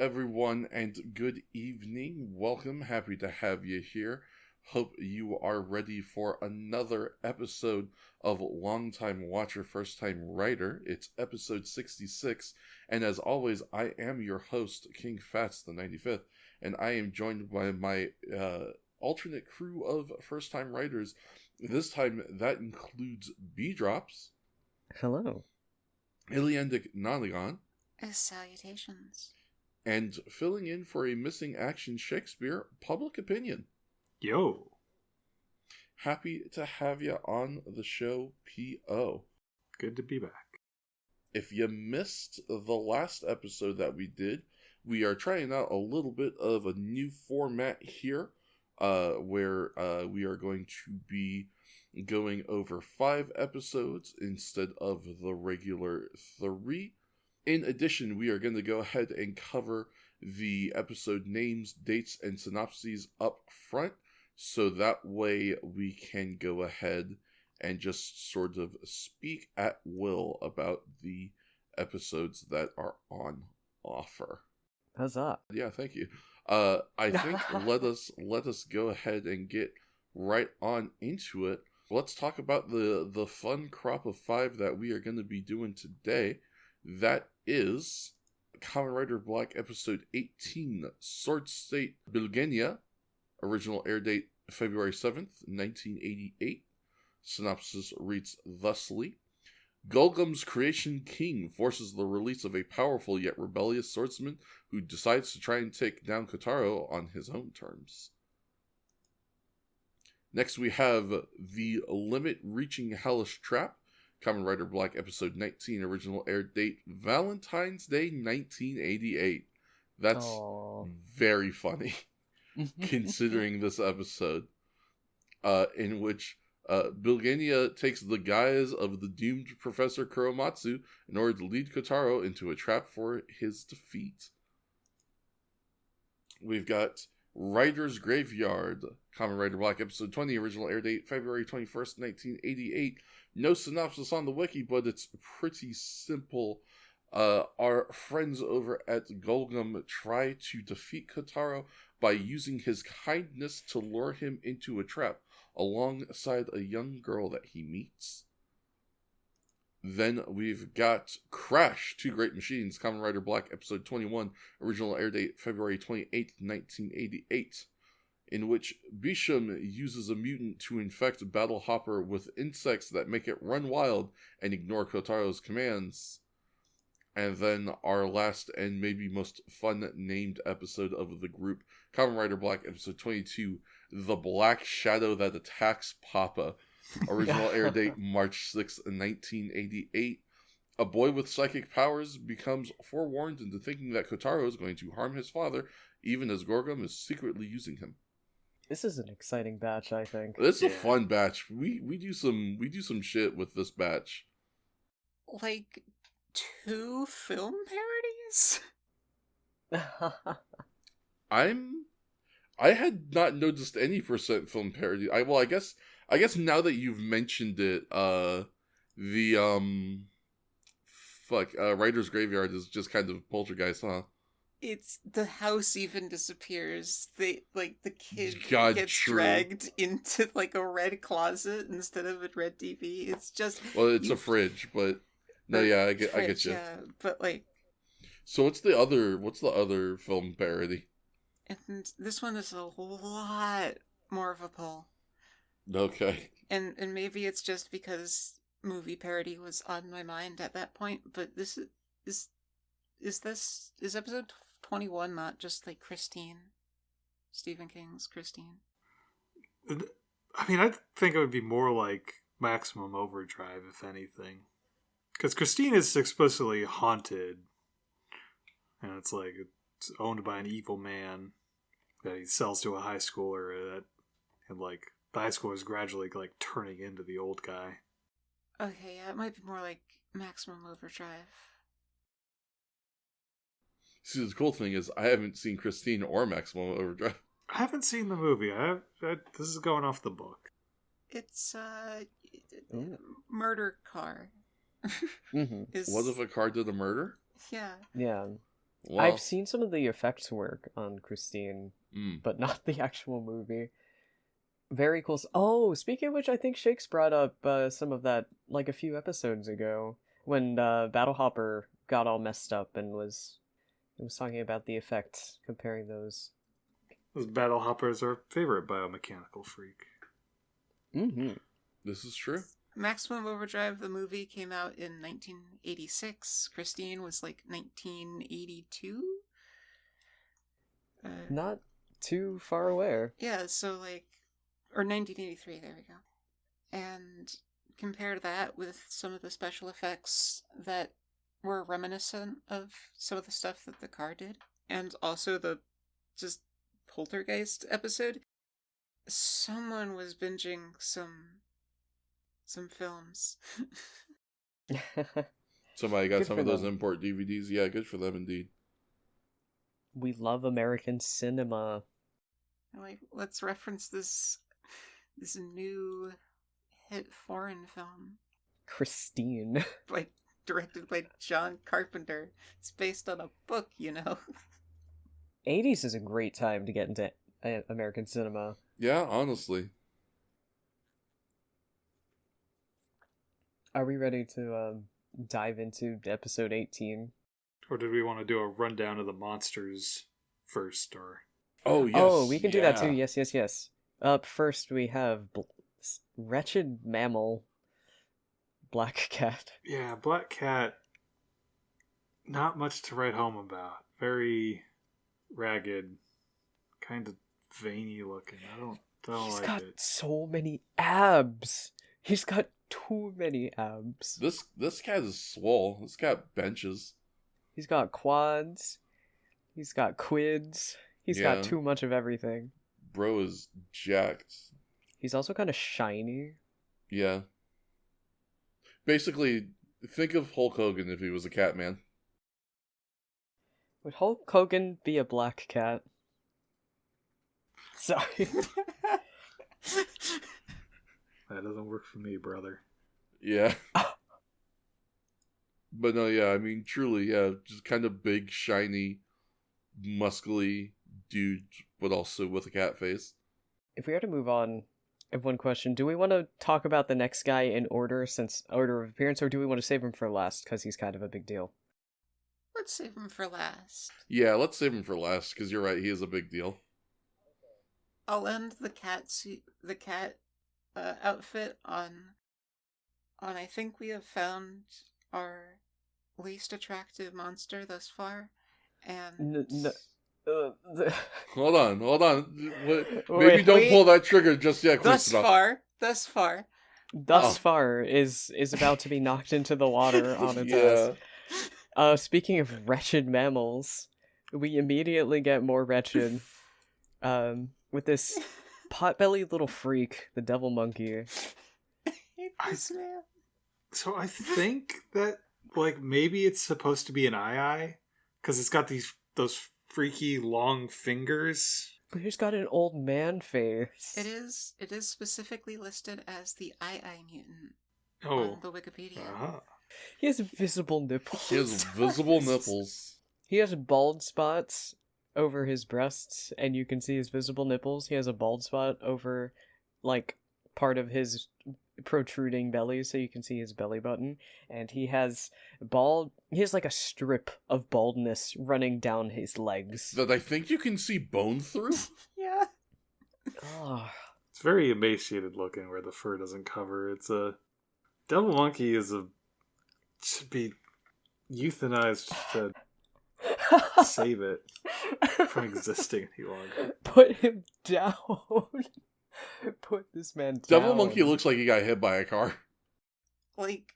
everyone, and good evening. Welcome. Happy to have you here. Hope you are ready for another episode of Longtime Watcher, First Time Writer. It's episode 66, and as always, I am your host, King Fats, the 95th, and I am joined by my alternate crew of First Time Writers. This time, that includes B-Drops. Hello. Iliendic Nonagon. Salutations. And filling in for a missing action Shakespeare, Public Opinion. Yo. Happy to have you on the show, P.O. Good to be back. If you missed the last episode that we did, we are trying out a little bit of a new format here, where we are going to be going over 5 episodes instead of the regular 3. In addition, we are going to go ahead and cover the episode names, dates, and synopses up front, so that way we can go ahead and just sort of speak at will about the episodes that are on offer. Huzzah. Yeah, thank you. I think let us go ahead and get right on into it. Let's talk about the fun crop of 5 that we are going to be doing today. That is Kamen Rider Black episode 18, Sword State Bilgenia, original air date February 7th, 1988. Synopsis reads thusly: Gulgum's creation king forces the release of a powerful yet rebellious swordsman who decides to try and take down Kotaro on his own terms. Next we have The Limit Reaching Hellish Trap, Kamen Rider Black episode 19, original air date Valentine's Day 1988. That's very funny, considering this episode, in which Bilgenia takes the guise of the doomed Professor Kuromatsu in order to lead Kotaro into a trap for his defeat. We've got Rider's Graveyard, Kamen Rider Black episode 20, original air date February 21st, 1988. No synopsis on the wiki, but it's pretty simple. Our friends over at Gulgum try to defeat Kotaro by using his kindness to lure him into a trap, alongside a young girl that he meets. Then we've got Crash, Two Great Machines, Kamen Rider Black episode 21, original air date February 28th, 1988. In which Bisham uses a mutant to infect Battle Hopper with insects that make it run wild and ignore Kotaro's commands. And then our last and maybe most fun named episode of the group, Kamen Rider Black episode 22, The Black Shadow That Attacks Papa. Original air date March 6th, 1988. A boy with psychic powers becomes forewarned into thinking that Kotaro is going to harm his father, even as Gorgum is secretly using him. This is an exciting batch, I think. This is a fun batch. We do some shit with this batch. Like 2 film parodies? I had not noticed any percent film parody. I guess now that you've mentioned it, Writer's Graveyard is just kind of Poltergeist, huh? It's the house even disappears. The kid gets true. dragged into like a red closet instead of a red TV. It's just it's a fridge, but no, yeah, I get you. Yeah, but like. So what's the other film parody? And this one is a lot more of a pull. Okay. And maybe it's just because movie parody was on my mind at that point, but this is episode 21 not just like Christine? Stephen King's Christine? I mean, I think it would be more like Maximum Overdrive, if anything. Because Christine is explicitly haunted. And it's like, it's owned by an evil man that he sells to a high schooler, and like, the high schooler is gradually like turning into the old guy. Okay, yeah, it might be more like Maximum Overdrive. See, the cool thing is, I haven't seen Christine or Maximum Overdrive. I haven't seen the movie. This is going off the book. It's murder car. Mm-hmm. What if a car did a murder? Yeah. Yeah. Well, I've seen some of the effects work on Christine, but not the actual movie. Very cool. Oh, speaking of which, I think Shakes brought up some of that like a few episodes ago when Battle Hopper got all messed up and was talking about the effects, comparing those. Those Battle Hoppers are favorite biomechanical freak. Mm-hmm. this is true. Maximum Overdrive, the movie, came out in 1986. Christine was like 1982. Not too far away. Yeah, so like, or 1983, there we go. And compare that with some of the special effects that were reminiscent of some of the stuff that the car did. And also the just Poltergeist episode. Someone was binging some films. Somebody got Good some for of those them. import DVDs. Yeah, good for them indeed. We love American cinema. Like, let's reference this new hit foreign film Christine. directed by John Carpenter. It's based on a book, you know. 80s is a great time to get into American cinema. Yeah, honestly. Are we ready to dive into episode 18? Or did we want to do a rundown of the monsters first? Or Oh, yes. Oh, we can do that too. yeah. Yes. Up first, we have Wretched Mammal, Black Cat. yeah, Black Cat. Not much to write home about. Very ragged, kind of veiny looking. I don't He's like got it. so many abs. He's got too many abs. This cat is swole. This cat benches. He's got quads. He's got quids. He's Yeah. got too much of everything. Bro is jacked. He's also kind of shiny. Yeah. Basically, think of Hulk Hogan if he was a cat man. Would Hulk Hogan be a black cat? Sorry. That doesn't work for me, brother. Yeah. But no, yeah, I mean, truly, yeah, just kind of big, shiny, muscly dude, but also with a cat face. If we are to move on, I have one question. Do we want to talk about the next guy in order of appearance, or do we want to save him for last because he's kind of a big deal? Let's save him for last. Yeah, let's save him for last, because you're right, he is a big deal. I'll end the cat outfit on I think we have found our least attractive monster thus far, and Hold on. Maybe Wait, don't wait. pull that trigger just yet, thus Christopher. far, Thus far is about to be knocked into the water on its Yeah. ass. Speaking of wretched mammals, we immediately get more wretched with this pot-bellied little freak, the devil monkey. I hate this man. So I think that like maybe it's supposed to be an eye because it's got those freaky long fingers. But he's got an old man face. It is specifically listed as the Eye mutant Oh, on the Wikipedia. uh-huh. He has visible nipples. He has visible nipples. He has bald spots over his breasts, and you can see his visible nipples. He has a bald spot over, like, part of his protruding belly, so you can see his belly button. And he has like a strip of baldness running down his legs. That I think you can see bone through? Yeah. Oh, It's very emaciated looking where the fur doesn't cover. It's a devil monkey should be euthanized to save it from existing any longer. Put him down. Put this man down. Devil Monkey looks like he got hit by a car. Like,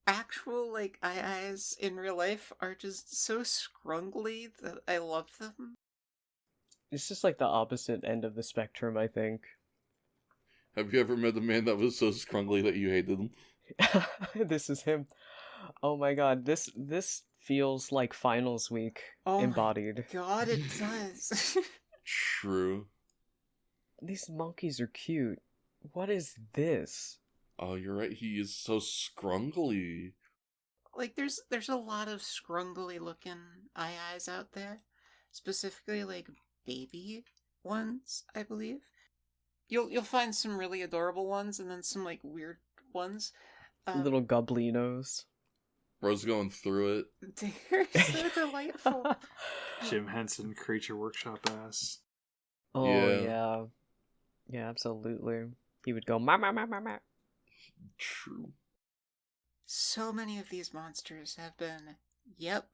actual, like, eyes in real life are just so scrungly that I love them. It's just like the opposite end of the spectrum, I think. Have you ever met a man that was so scrungly that you hated him? This is him. Oh my god, this feels like finals week Oh my embodied. God, it does. True. These monkeys are cute. What is this? Oh, you're right. He is so scrungly. like there's a lot of scrungly looking eyes out there, specifically like baby ones, I believe. You'll find some really adorable ones and then some like weird ones. Little goblinos. Bro's going through it. They're so delightful. Jim Henson Creature Workshop ass. Oh Yeah. yeah, absolutely. He would go ma ma ma ma ma. True. So many of these monsters have been, yep,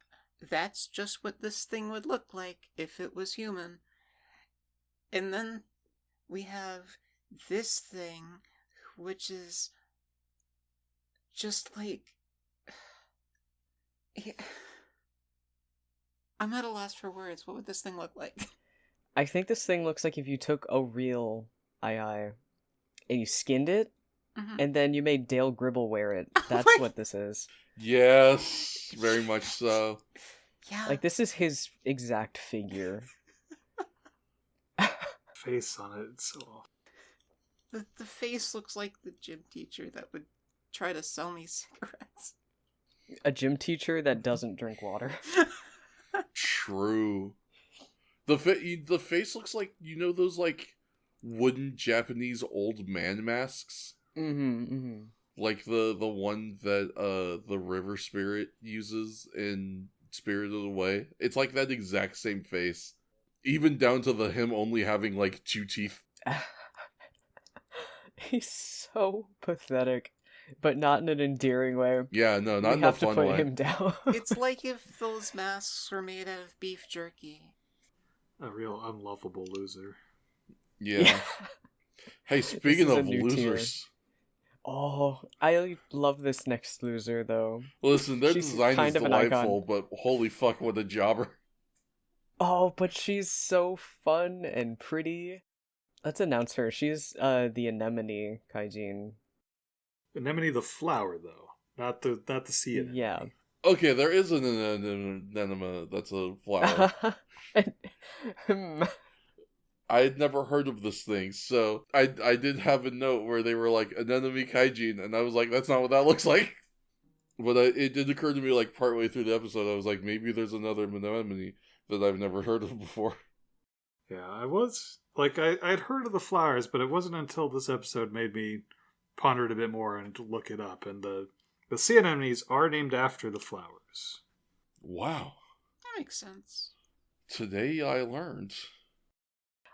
that's just what this thing would look like if it was human. And then we have this thing, which is just like... I'm at a loss for words. What would this thing look like? I think this thing looks like if you took a real II and you skinned it, and then you made Dale Gribble wear it. That's what this is. Yes, very much so. Yeah. Like, this is his exact figure. Face on it, it's so awful. The face looks like the gym teacher that would try to sell me cigarettes. A gym teacher that doesn't drink water. True. The face looks like, you know, those like wooden Japanese old man masks. Like the one that the river spirit uses in Spirited Away. It's like that exact same face, even down to him only having like 2 teeth. He's so pathetic, but not in an endearing way. Yeah, no, not we in a have to fun put way. him down. It's like if those masks were made out of beef jerky. A real unlovable loser. Yeah. Hey, speaking This is a of new tier. losers. Oh, I love this next loser, though. Listen, their She's design is kind of an delightful, but holy fuck, what a jobber. Oh, but she's so fun and pretty. Let's announce her. She's the Anemone Kaijin. Anemone the flower, though. Not the sea anemone. Yeah. Okay, there is an anemone that's a flower. I had never heard of this thing, so I did have a note where they were like, anemone kaijin, and I was like, that's not what that looks like. But it did occur to me, like, partway through the episode, I was like, maybe there's another anemone that I've never heard of before. Yeah, I was... Like, I'd heard of the flowers, but it wasn't until this episode made me ponder it a bit more and look it up. And the sea anemones are named after the flowers. Wow. That makes sense. Today I learned.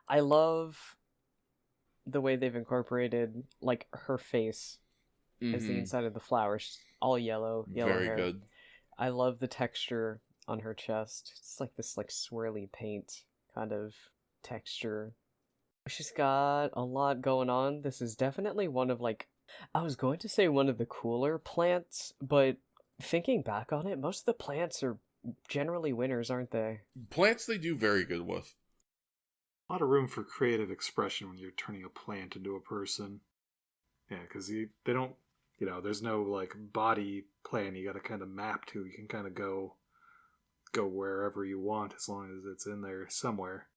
I love the way they've incorporated, like, her face as the inside of the flower. She's all yellow Very hair. good. I love the texture on her chest. It's like this, like, swirly paint kind of texture. She's got a lot going on. This is definitely one of, like, I was going to say one of the cooler plants, but thinking back on it, most of the plants are generally winners, aren't they? Plants they do very good with. A lot of room for creative expression when you're turning a plant into a person. Yeah, because they don't, there's no, like, body plan you got to kind of map to. You can kind of go wherever you want as long as it's in there somewhere.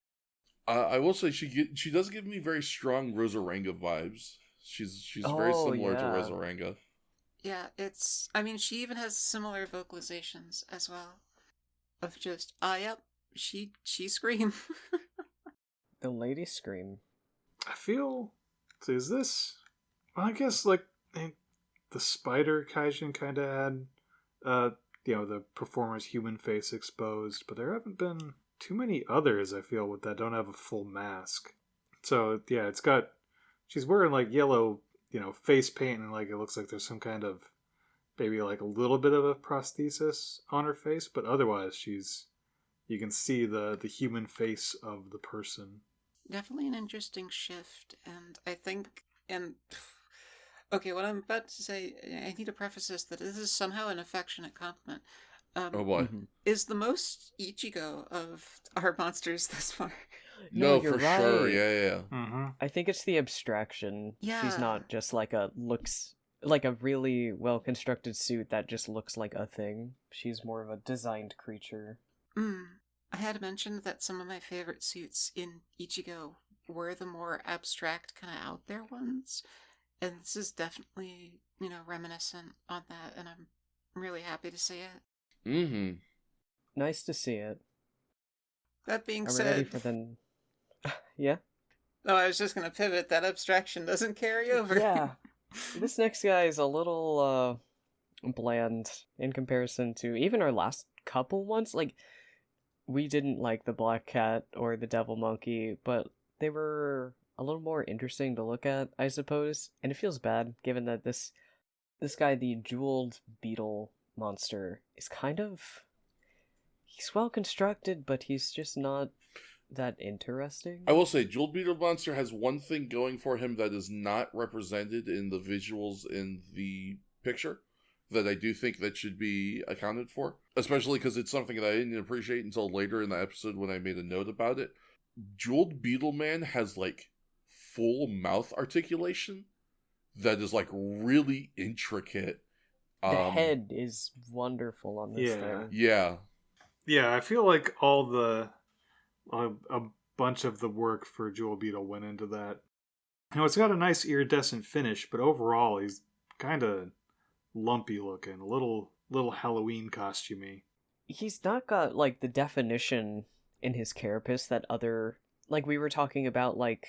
I will say she does give me very strong Rosaranga vibes. She's very similar to Rosaranga. Yeah, she even has similar vocalizations as well. Of just, yep, she scream. The lady scream. I feel... So is this... Well, I guess, like, the spider kaijin kind of had, the performer's human face exposed, but there haven't been too many others, I feel, that don't have a full mask. So, yeah, it's got... She's wearing, like, yellow, face paint, and, like, it looks like there's some kind of, maybe, like, a little bit of a prosthesis on her face, but otherwise you can see the human face of the person. Definitely an interesting shift, and I think, okay, what I'm about to say, I need to preface this that this is somehow an affectionate compliment. Oh boy. Is the most Ichigo of our monsters thus far. No, you're for right. sure. Yeah. Mm-hmm. I think it's the abstraction. Yeah. She's not just like a really well constructed suit that just looks like a thing. She's more of a designed creature. I had mentioned that some of my favorite suits in Ichigo were the more abstract, kind of out there ones. And this is definitely, reminiscent on that, and I'm I'm really happy to see it. Mm-hmm. Nice to see it. That being Are we ready said... for the... Yeah? No, I was just going to pivot. That abstraction doesn't carry over. Yeah. This next guy is a little, bland in comparison to even our last couple ones. Like, we didn't like the Black Cat or the Devil Monkey, but they were a little more interesting to look at, I suppose. And it feels bad, given that this guy, the jeweled beetle monster, is kind of... He's well constructed, but he's just not that interesting. I will say, Jewel Beetle Monster has one thing going for him that is not represented in the visuals in the picture that I do think that should be accounted for, especially because it's something that I didn't appreciate until later in the episode when I made a note about it. Jeweled Beetle Man has, like, full mouth articulation that is, like, really intricate. The head is wonderful on this thing. Yeah. Yeah, I feel like a bunch of the work for Jewel Beetle went into that. You know, it's got a nice iridescent finish, but overall he's kind of lumpy looking, a little Halloween costumey. He's not got, like, the definition in his carapace that other... Like, we were talking about, like...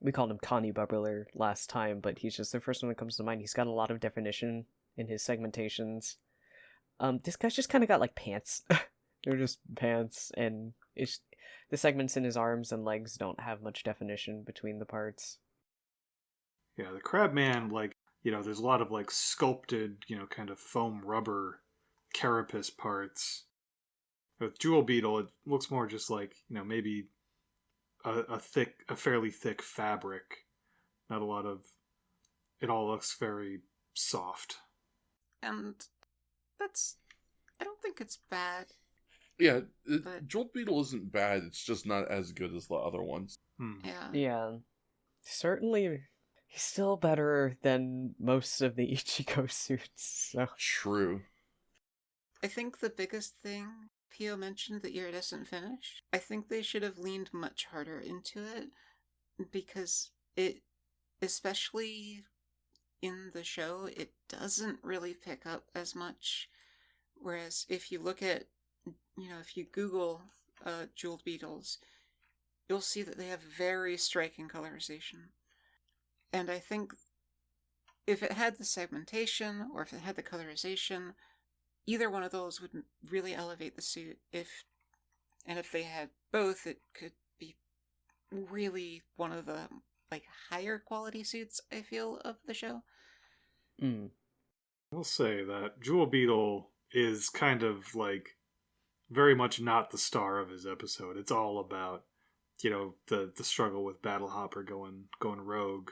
We called him Connie Bubbler last time, but he's just the first one that comes to mind. He's got a lot of definition in his segmentations. This guy's just kind of got, like, pants. They're just pants, and the segments in his arms and legs don't have much definition between the parts. Yeah, the Crabman, like, you know, there's a lot of, like, sculpted, you know, kind of foam rubber carapace parts. With Jewel Beetle, it looks more just like, you know, maybe a fairly thick fabric. Not a lot of... It all looks very soft. And I don't think it's bad. Yeah, Jewel Beetle isn't bad, it's just not as good as the other ones. Yeah. Certainly, he's still better than most of the Ichigo suits, so... True. I think the biggest thing, Pio mentioned the iridescent finish. I think they should have leaned much harder into it, because it, especially in the show, it doesn't really pick up as much. Whereas if you look at, you know, if you Google jeweled beetles, you'll see that they have very striking colorization. And I think if it had the segmentation or if it had the colorization, either one of those would really elevate the suit. If they had both, it could be really one of the, like, higher quality suits, I feel, of the show. I'll say that Jewel Beetle is kind of, like, very much not the star of his episode. It's all about, you know, the struggle with Battle Hopper going rogue.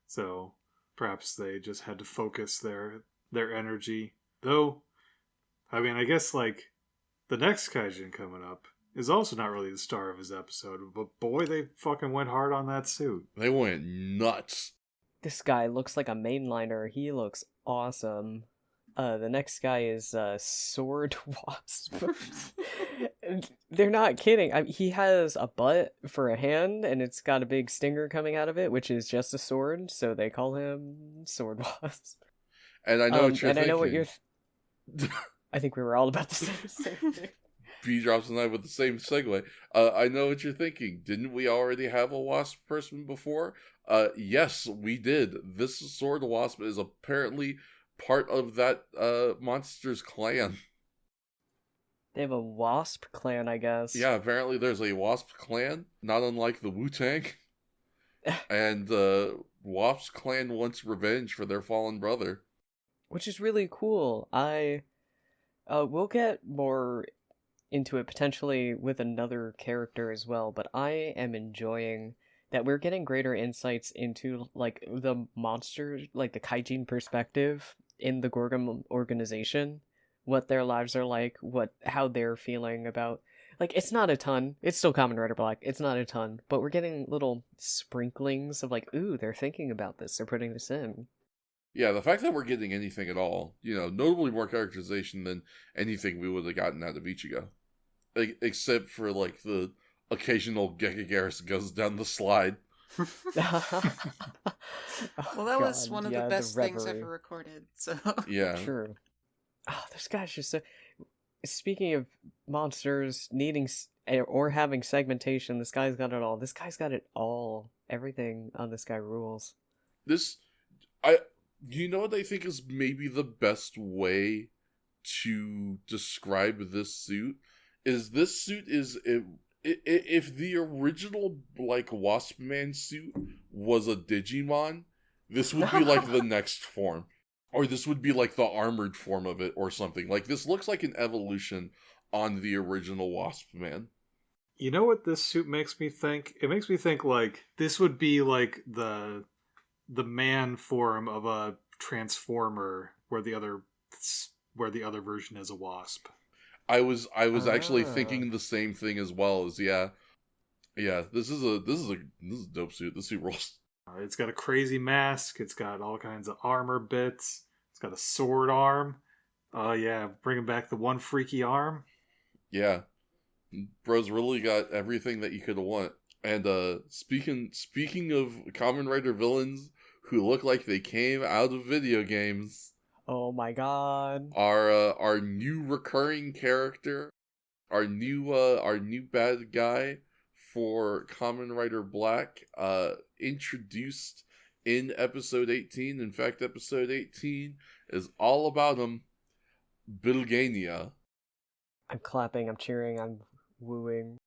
So perhaps they just had to focus their energy. Though, I mean, I guess, like, the next Kaijin coming up is also not really the star of his episode, but boy, they fucking went hard on that suit. They went nuts. This guy looks like a mainliner. He looks awesome. The next guy is Sword Wasp. They're not kidding. He has a butt for a hand, and it's got a big stinger coming out of it, which is just a sword, so they call him Sword Wasp. And I know what you're thinking. I know what you're... I think we were all about the same thing. B drops and I with the same segue. I know what you're thinking. Didn't we already have a wasp person before? Yes, we did. This Sword Wasp is apparently part of that monster's clan. They have a wasp clan, I guess. Yeah, apparently there's a wasp clan, not unlike the Wu-Tang. And Wasp clan wants revenge for their fallen brother. Which is really cool. We'll get more into it potentially with another character as well, but I am enjoying that we're getting greater insights into, like, the monster, like the Kaijin perspective in the Gorgon organization, what their lives are like, how they're feeling about, like, it's not a ton, it's still Kamen Rider Black, it's not a ton, but we're getting little sprinklings of, like, ooh, they're thinking about this, they're putting this in. Yeah, the fact that we're getting anything at all, you know, notably more characterization than anything we would have gotten out of Ichigo. Except for, like, the occasional Gekigaris goes down the slide. Well, that was one of the best things ever recorded, so... Yeah. True. Oh, this guy's just so... Speaking of monsters needing or having segmentation, this guy's got it all. This guy's got it all. Everything on this guy rules. This, you know what I think is maybe the best way to describe this suit? Is this suit is, if the original, like, Wasp Man suit was a Digimon, this would be, like, the next form. Or this would be, like, the armored form of it or something. Like, this looks like an evolution on the original Wasp Man. You know what this suit makes me think? It makes me think, like, this would be, like, the man form of a Transformer where the other version is a Wasp. I was actually thinking the same thing as well. This is a dope suit. This suit rolls. It's got a crazy mask. It's got all kinds of armor bits. It's got a sword arm. Oh yeah, bringing back the one freaky arm. Yeah, bro's really got everything that you could want. And speaking of Kamen Rider villains who look like they came out of video games. Oh my god! Our new recurring character, our new bad guy for Kamen Rider Black, introduced in episode 18. In fact, episode 18 is all about him, Bilgania. I'm clapping, I'm cheering, I'm wooing.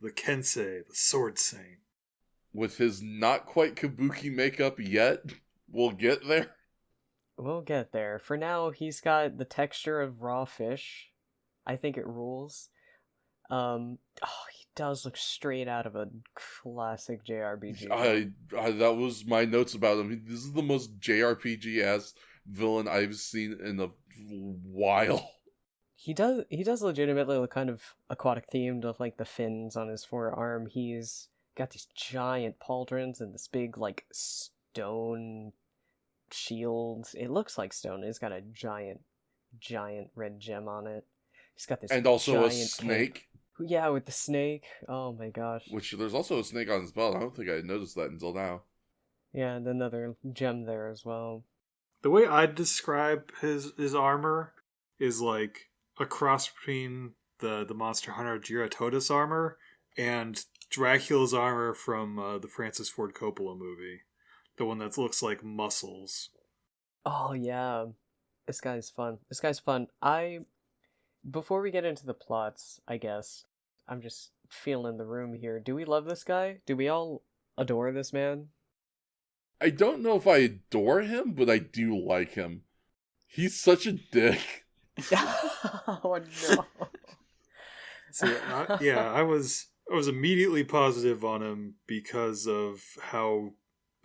The Kensei, the Sword Saint. With his not quite kabuki makeup yet, we'll get there. We'll get there. For now, he's got the texture of raw fish. I think it rules. He does look straight out of a classic JRPG. That was my notes about him. This is the most JRPG-ass villain I've seen in a while. He does legitimately look kind of aquatic themed with, like, the fins on his forearm. He's got these giant pauldrons and this big, like, stone shield. It looks like stone. It's got a giant red gem on it. He's got this and also a giant snake. cape. Yeah, with the snake. Oh my gosh. Which there's also a snake on his belt. I don't think I had noticed that until now. Yeah, and another gem there as well. The way I'd describe his armor is like a cross between the Monster Hunter Giratotis armor and Dracula's armor from the Francis Ford Coppola movie. The one that looks like muscles. Oh yeah. This guy's fun. Before we get into the plots, I guess, I'm just feeling the room here. Do we love this guy? Do we all adore this man? I don't know if I adore him, but I do like him. He's such a dick. Oh no. See, I was immediately positive on him because of how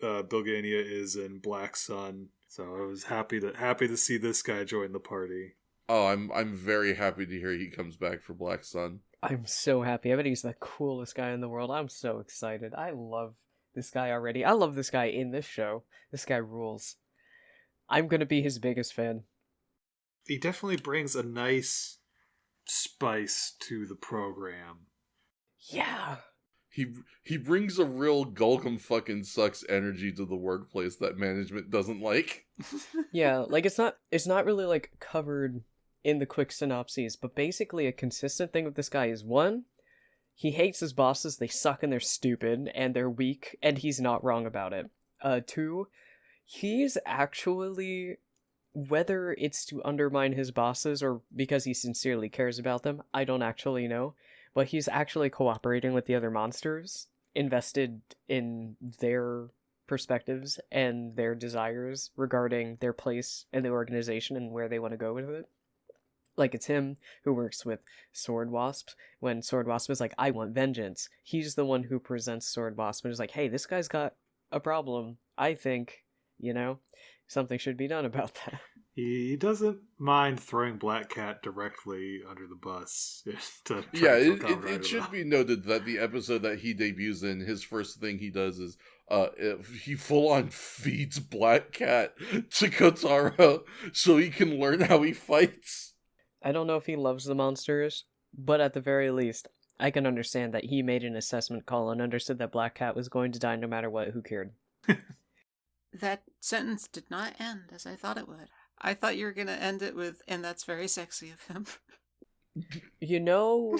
Bilgania is in Black Sun. So I was happy to see this guy join the party. Oh, I'm very happy to hear he comes back for Black Sun. I'm so happy. I bet he's the coolest guy in the world. I'm so excited. I love this guy already. I love this guy in this show. This guy rules. I'm gonna be his biggest fan. He definitely brings a nice spice to the program. Yeah. He brings a real Gulgum fucking sucks energy to the workplace that management doesn't like. Yeah, like it's not really like covered in the quick synopses, but basically a consistent thing with this guy is, one, he hates his bosses, they suck and they're stupid and they're weak, and he's not wrong about it. Two, he's actually, whether it's to undermine his bosses or because he sincerely cares about them, I don't actually know, but he's actually cooperating with the other monsters, invested in their perspectives and their desires regarding their place in the organization and where they want to go with it. Like, it's him who works with Sword Wasp. When Sword Wasp is like, I want vengeance, he's the one who presents Sword Wasp and is like, hey, this guy's got a problem. I think, something should be done about that. He doesn't mind throwing Black Cat directly under the bus. It should be noted that the episode that he debuts in, his first thing he does is he full-on feeds Black Cat to Kotaro so he can learn how he fights. I don't know if he loves the monsters, but at the very least, I can understand that he made an assessment call and understood that Black Cat was going to die no matter what. Who cared? That sentence did not end as I thought it would. I thought you were gonna end it with, and that's very sexy of him. You know...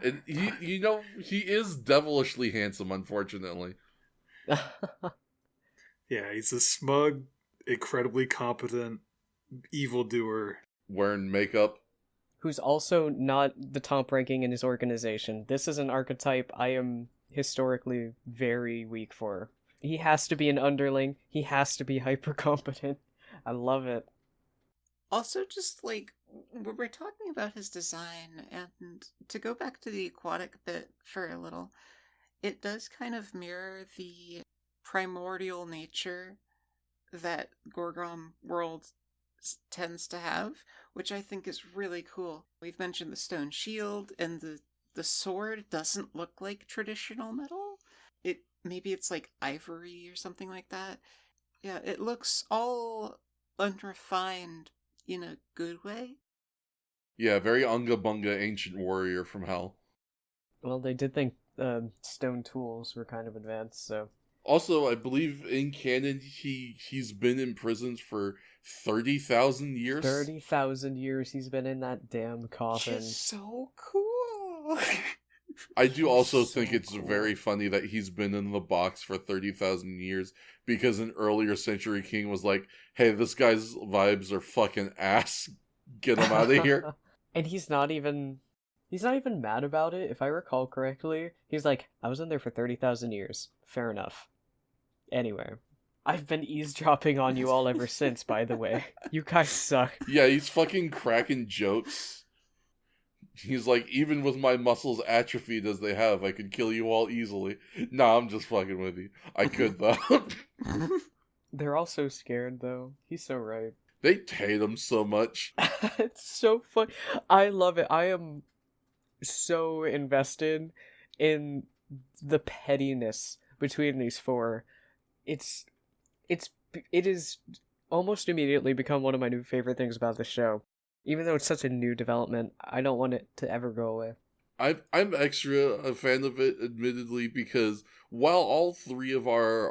And he is devilishly handsome, unfortunately. Yeah, he's a smug, incredibly competent evildoer. Wearing makeup. Who's also not the top ranking in his organization. This is an archetype I am historically very weak for. He has to be an underling. He has to be hyper competent. I love it. Also, just like, we're talking about his design, and to go back to the aquatic bit for a little, it does kind of mirror the primordial nature that Gorgrom World tends to have, which I think is really cool. We've mentioned the stone shield, and the sword doesn't look like traditional metal. Maybe it's like ivory or something like that. Yeah, it looks all unrefined in a good way. Yeah, very unga bunga ancient warrior from hell. Well, they did think stone tools were kind of advanced, so... Also, I believe in canon he's been in prison for 30,000 years. 30,000 years he's been in that damn coffin. Which is so cool. I do also think it's very funny that he's been in the box for 30,000 years, because an earlier Century King was like, hey, this guy's vibes are fucking ass. Get him out of here. And he's not even mad about it, if I recall correctly. He's like, I was in there for 30,000 years. Fair enough. Anyway, I've been eavesdropping on you all ever since, by the way. You guys suck. Yeah, he's fucking cracking jokes. He's like, even with my muscles atrophied as they have, I could kill you all easily. Nah, I'm just fucking with you. I could, though. They're all so scared, though. He's so right. They hate him so much. It's so fun. I love it. I am so invested in the pettiness between these four. It is almost immediately become one of my new favorite things about the show. Even though it's such a new development, I don't want it to ever go away. I'm extra a fan of it, admittedly, because while all three of our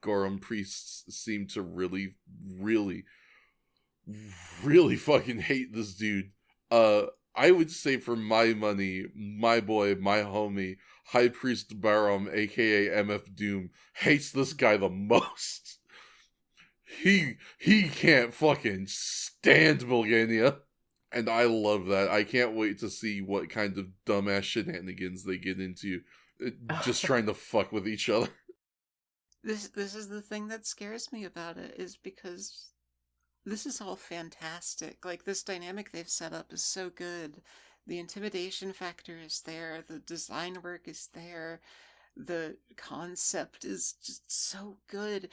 Gorum priests seem to really, really, really fucking hate this dude, I would say for my money, my boy, my homie, High Priest Barum, aka MF Doom, hates this guy the most. He can't fucking stand Bulgania. And I love that. I can't wait to see what kind of dumbass shenanigans they get into, just trying to fuck with each other. This is the thing that scares me about it, is because this is all fantastic. Like, this dynamic they've set up is so good. The intimidation factor is there, the design work is there, the concept is just so good,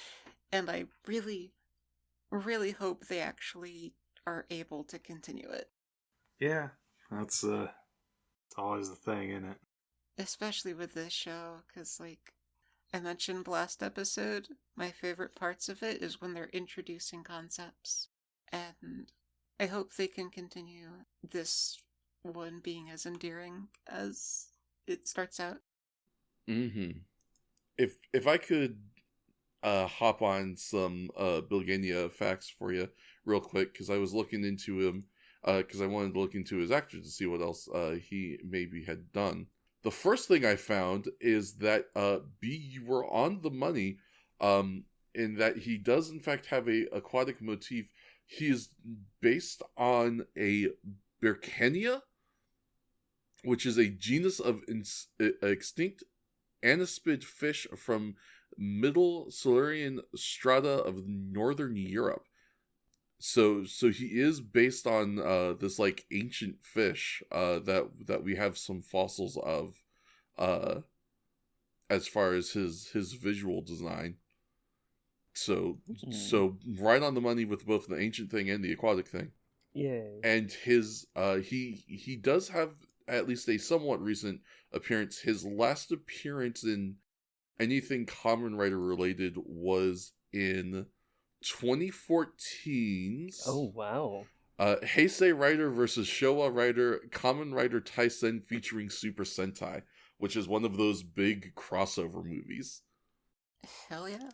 and I really, really hope they actually are able to continue it. Yeah, that's always the thing, isn't it? Especially with this show, because, like I mentioned last episode, my favorite parts of it is when they're introducing concepts. And I hope they can continue this one being as endearing as it starts out. Mm-hmm. If I could hop on some Bilgania facts for you real quick, because I was looking into him, because I wanted to look into his actors to see what else he maybe had done. The first thing I found is that B, you were on the money, in that he does in fact have a aquatic motif. He is based on a Birkenia, which is a genus of extinct anispid fish from Middle Silurian strata of Northern Europe. So he is based on this like ancient fish that we have some fossils of, as far as his visual design. So right on the money with both the ancient thing and the aquatic thing. Yeah. And his he does have at least a somewhat recent appearance. His last appearance in anything Kamen Rider related was in 2014's Heisei Rider versus Showa Rider Kamen Rider Taisen featuring Super Sentai, which is one of those big crossover movies. Hell yeah.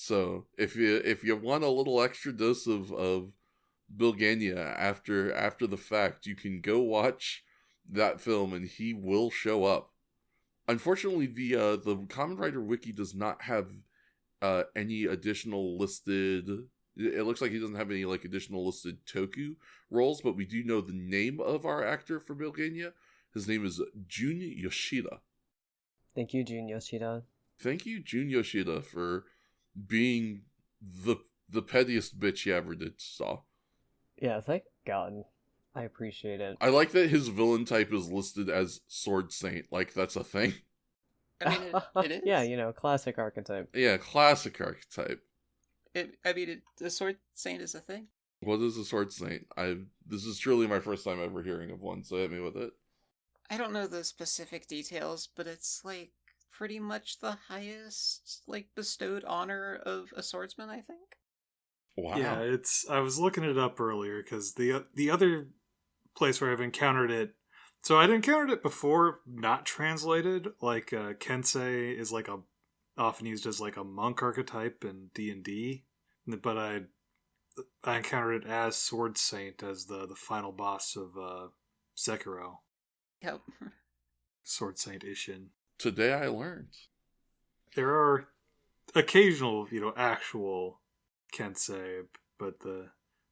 So if you want a little extra dose of Bilgania after the fact, you can go watch that film and he will show up. Unfortunately, the Kamen Rider Wiki does not have any additional listed. It looks like he doesn't have any like additional listed Toku roles, but we do know the name of our actor for Bilgania. His name is Jun Yoshida. Thank you, Jun Yoshida. Thank you, Jun Yoshida, for being the pettiest bitch you ever did saw. Yeah, thank God. I appreciate it. I like that his villain type is listed as Sword Saint, like that's a thing. I mean, it is. Yeah, classic archetype. Yeah, classic archetype. The Sword Saint is a thing. What is a Sword Saint? This is truly my first time ever hearing of one, so hit me with it. I don't know the specific details, but it's like pretty much the highest like bestowed honor of a swordsman, I think. Wow. Yeah, I was looking it up earlier because the other place where I've encountered it, so I'd encountered it before, not translated. Like Kensei is like often used as like a monk archetype in D&D, but I encountered it as Sword Saint as the final boss of Sekiro. Yep. Sword Saint Ishin. Today I learned. There are occasional, actual Kensei, but the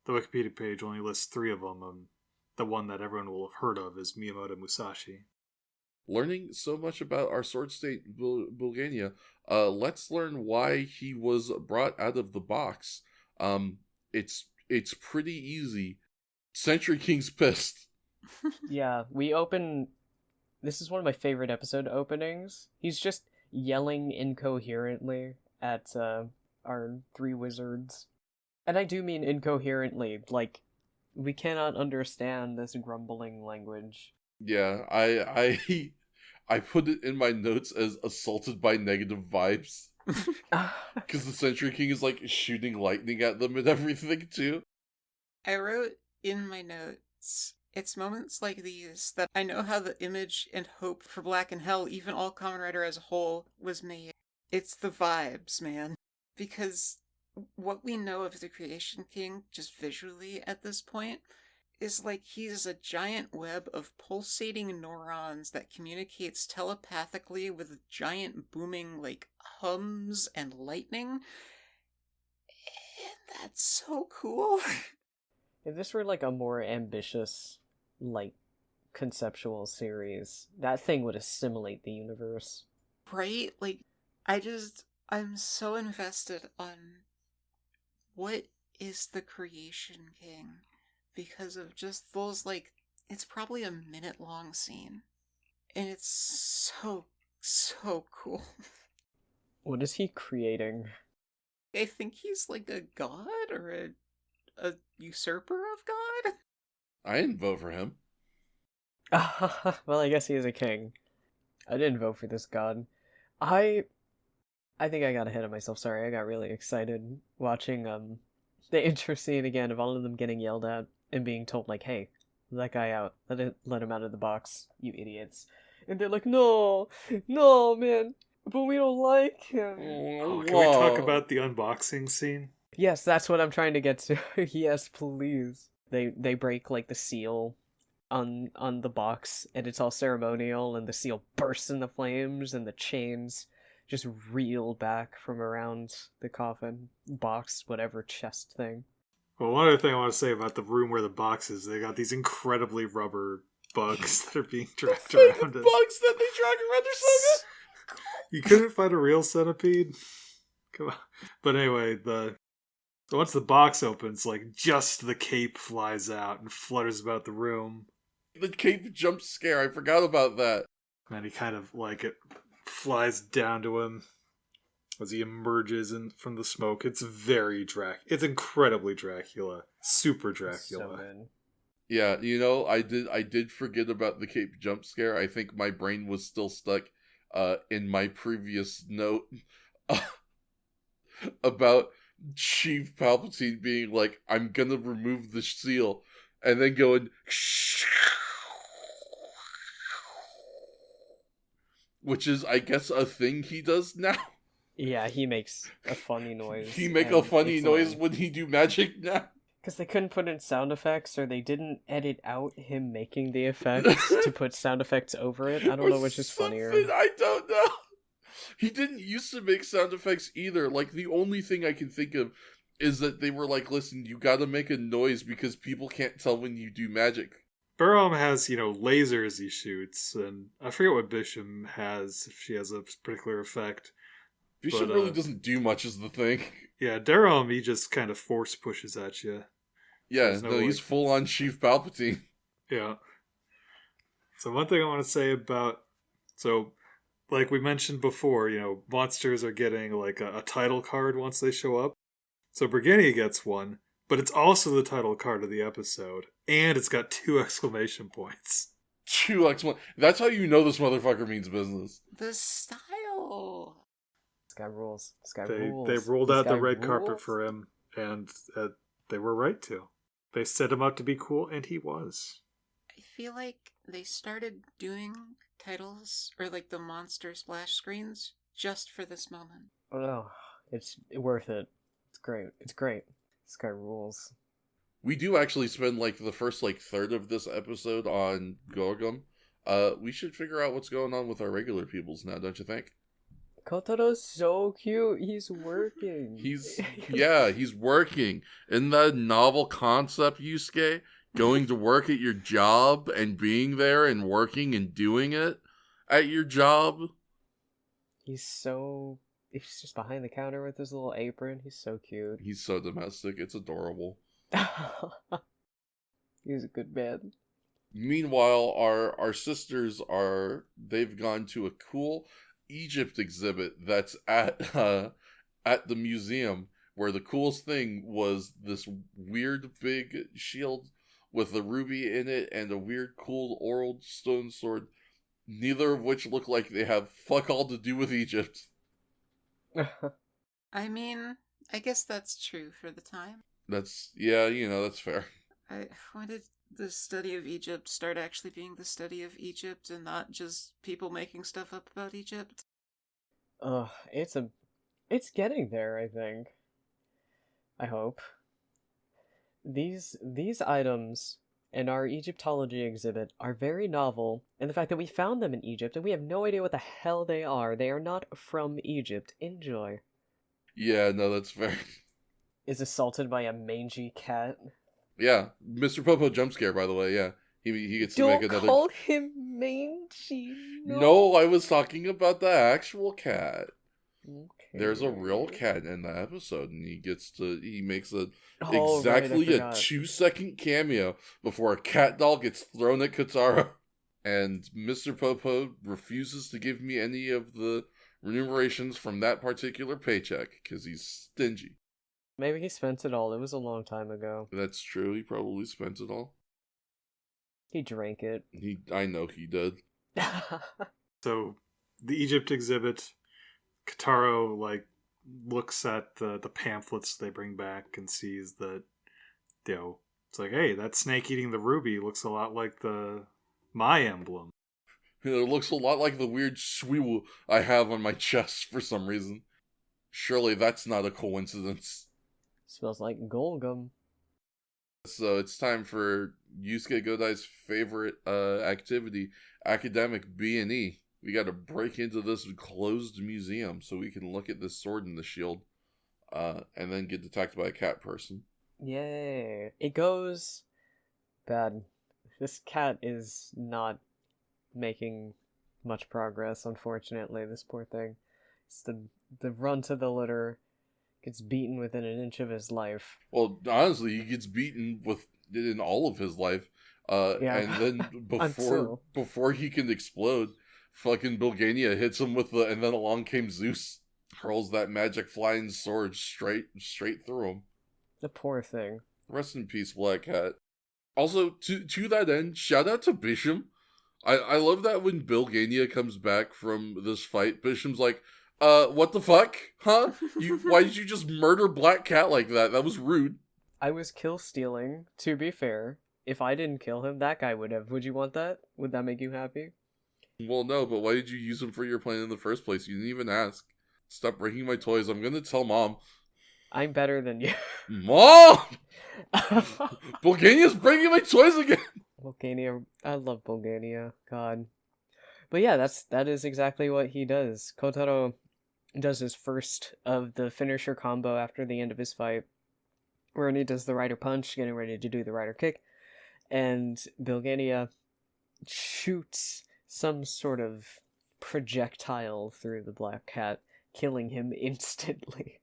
Wikipedia page only lists 3 of them, and the one that everyone will have heard of is Miyamoto Musashi. Learning so much about our Sword Saint Bulgania, let's learn why he was brought out of the box. It's pretty easy. Century King's pissed. Yeah, we open... This is one of my favorite episode openings. He's just yelling incoherently at our 3 wizards. And I do mean incoherently, like, we cannot understand this grumbling language. Yeah, I put it in my notes as assaulted by negative vibes. Because the Century King is like shooting lightning at them and everything too. I wrote in my notes, it's moments like these that I know how the image and hope for Black and Hell, even all Kamen Rider as a whole, was made. It's the vibes, man. Because what we know of the Creation King, just visually at this point, is like he's a giant web of pulsating neurons that communicates telepathically with giant booming, like, hums and lightning. And that's so cool. If this were like a more ambitious, like, conceptual series, that thing would assimilate the universe. Right? Like, I'm so invested on what is the Creation King because of just those, like, it's probably a minute-long scene. And it's so cool. What is he creating? I think he's like a god or a usurper of God. I didn't vote for him. Well, I guess he is a king. I didn't vote for this god. I think I got ahead of myself. Sorry, I got really excited watching the intro scene again of all of them getting yelled at and being told like, "Hey, let that guy out. Let him out of the box, you idiots." And they're like, "No, man, but we don't like him." Oh, can we talk about the unboxing scene? Yes, that's what I'm trying to get to. Yes, please. They break like the seal on the box, and it's all ceremonial, and the seal bursts into flames, and the chains just reel back from around the coffin box, whatever chest thing. Well, one other thing I want to say about the room where the box is, they got these incredibly rubber bugs that are being dragged around. Bugs that they drag around are so good. You couldn't find a real centipede? Come on. But anyway, once the box opens, like, just the cape flies out and flutters about the room. The cape jump scare, I forgot about that. And he kind of, like, it flies down to him as he emerges from the smoke. It's very It's incredibly Dracula. Super Dracula. So good. Yeah, I did forget about the cape jump scare. I think my brain was still stuck in my previous note about Chief Palpatine being like, "I'm gonna remove the seal," and then going, which is, I guess, a thing he does now. Yeah, he makes a funny noise. He make a funny noise when he do magic now. Because they couldn't put in sound effects, or they didn't edit out him making the effects to put sound effects over it. I don't know which is funnier. I don't know. He didn't used to make sound effects either. Like, the only thing I can think of is that they were like, listen, you gotta make a noise because people can't tell when you do magic. Burham has, lasers he shoots, and I forget what Bisham has, if she has a particular effect. Bishop really doesn't do much is the thing. Yeah, Durham, he just kind of force pushes at you. Yeah, he's full on Chief Palpatine. Yeah. So one thing I want to say about... So, like we mentioned before, monsters are getting like a title card once they show up. So Brigannia gets one, but it's also the title card of the episode. And it's got 2 exclamation points. 2 exclamation... That's how you know this motherfucker means business. The style... This guy rules. Rules. They rolled out the red carpet for him, and they were right to. They set him up to be cool, and he was. I feel like they started doing titles, or like the monster splash screens, just for this moment. Oh no, it's worth it. It's great. This guy rules. We do actually spend like the first third of this episode on Gorgum. We should figure out what's going on with our regular peoples now, don't you think? Kotaro's so cute. He's working. He's working. Isn't that a novel concept, Yusuke? Going to work at your job and being there and working and doing it at your job. He's just behind the counter with his little apron. He's so cute. He's so domestic. It's adorable. He's a good man. Meanwhile, our sisters they've gone to a cool Egypt exhibit that's at the museum, where the coolest thing was this weird big shield with a ruby in it and a weird cool old stone sword, neither of which look like they have fuck all to do with Egypt. I mean, I guess that's true for the time. That's fair. When did the study of Egypt start actually being the study of Egypt and not just people making stuff up about Egypt? It's getting there, I think. I hope. These items in our Egyptology exhibit are very novel, and the fact that we found them in Egypt and we have no idea what the hell they are not from Egypt. Enjoy. Yeah, no, that's fair. Is assaulted by a mangy cat. Yeah, Mr. Popo jump scare, by the way, yeah. He gets to make another... Don't call him mangy. No, I was talking about the actual cat. Okay. There's a real cat in the episode, and he makes a 2-second cameo before a cat doll gets thrown at Katara. And Mr. Popo refuses to give me any of the remunerations from that particular paycheck, because he's stingy. Maybe he spent it all. It was a long time ago. That's true. He probably spent it all. He drank it. I know he did. So, the Egypt exhibit, Kataro, looks at the pamphlets they bring back and sees that, it's like, hey, that snake eating the ruby looks a lot like my emblem. It looks a lot like the weird swivel I have on my chest for some reason. Surely that's not a coincidence. Smells like Golgum. So it's time for Yusuke Godai's favorite activity, academic B&E. We gotta break into this closed museum so we can look at this sword and the shield, and then get attacked by a cat person. Yay. It goes bad. This cat is not making much progress, unfortunately, this poor thing. It's the run to the litter, gets beaten within an inch of his life. Well, honestly, he gets beaten in all of his life. And then before he can explode, fucking Bilgania hits him and then along came Zeus, hurls that magic flying sword straight through him. The poor thing. Rest in peace, Black Cat. Also, to that end, shout out to Bisham. I love that when Bilgania comes back from this fight, Bisham's like, what the fuck? Huh? Why did you just murder Black Cat like that? That was rude. I was kill stealing, to be fair. If I didn't kill him, that guy would have. Would you want that? Would that make you happy? Well, no, but why did you use him for your plan in the first place? You didn't even ask. Stop breaking my toys. I'm gonna tell Mom. I'm better than you. Mom! Bulgania's breaking my toys again! Bulgania. I love Bulgania. God. But yeah, that is exactly what he does. Kotaro does his first of the finisher combo after the end of his fight, where he does the rider punch, getting ready to do the rider kick, and Bulgania shoots some sort of projectile through the Black Cat, killing him instantly.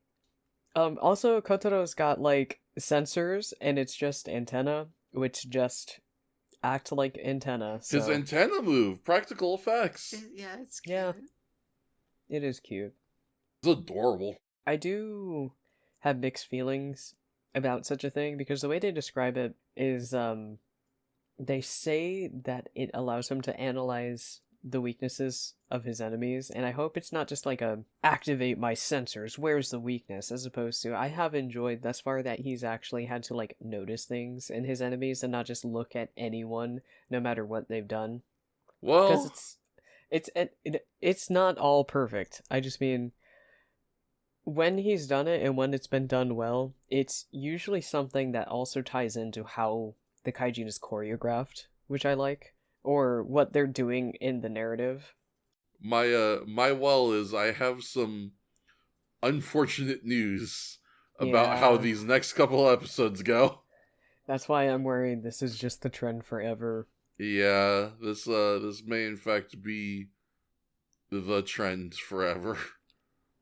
Also, Kotaro's got, like, sensors, and it's just antenna, which just act like antenna. So. His antenna move, practical effects. Yeah, it's cute. Yeah. It is cute. It's adorable. I do have mixed feelings about such a thing, because the way they describe it is, they say that it allows him to analyze the weaknesses of his enemies, and I hope it's not just like a activate my sensors, where's the weakness, as opposed to I have enjoyed thus far that he's actually had to like notice things in his enemies and not just look at anyone no matter what they've done. Well, because it's not all perfect. I just mean when he's done it and when it's been done well, it's usually something that also ties into how the kaijin is choreographed, which I like. Or what they're doing in the narrative. my well is I have some unfortunate news about how these next couple episodes go. That's why I'm worried this is just the trend forever. Yeah, this may in fact be the trend forever.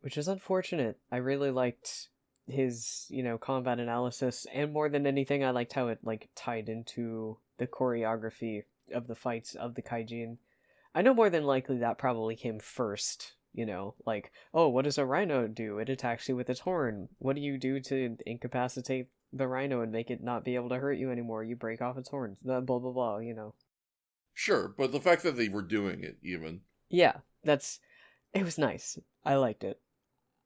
Which is unfortunate. I really liked his, combat analysis, and more than anything, I liked how it tied into the choreography of the fights of the kaijin. I know more than likely that probably came first, what does a rhino do? It attacks you with its horn. What do you do to incapacitate the rhino and make it not be able to hurt you anymore? You break off its horns, blah blah blah, Sure, but the fact that they were doing it, even. Yeah, it was nice. I liked it.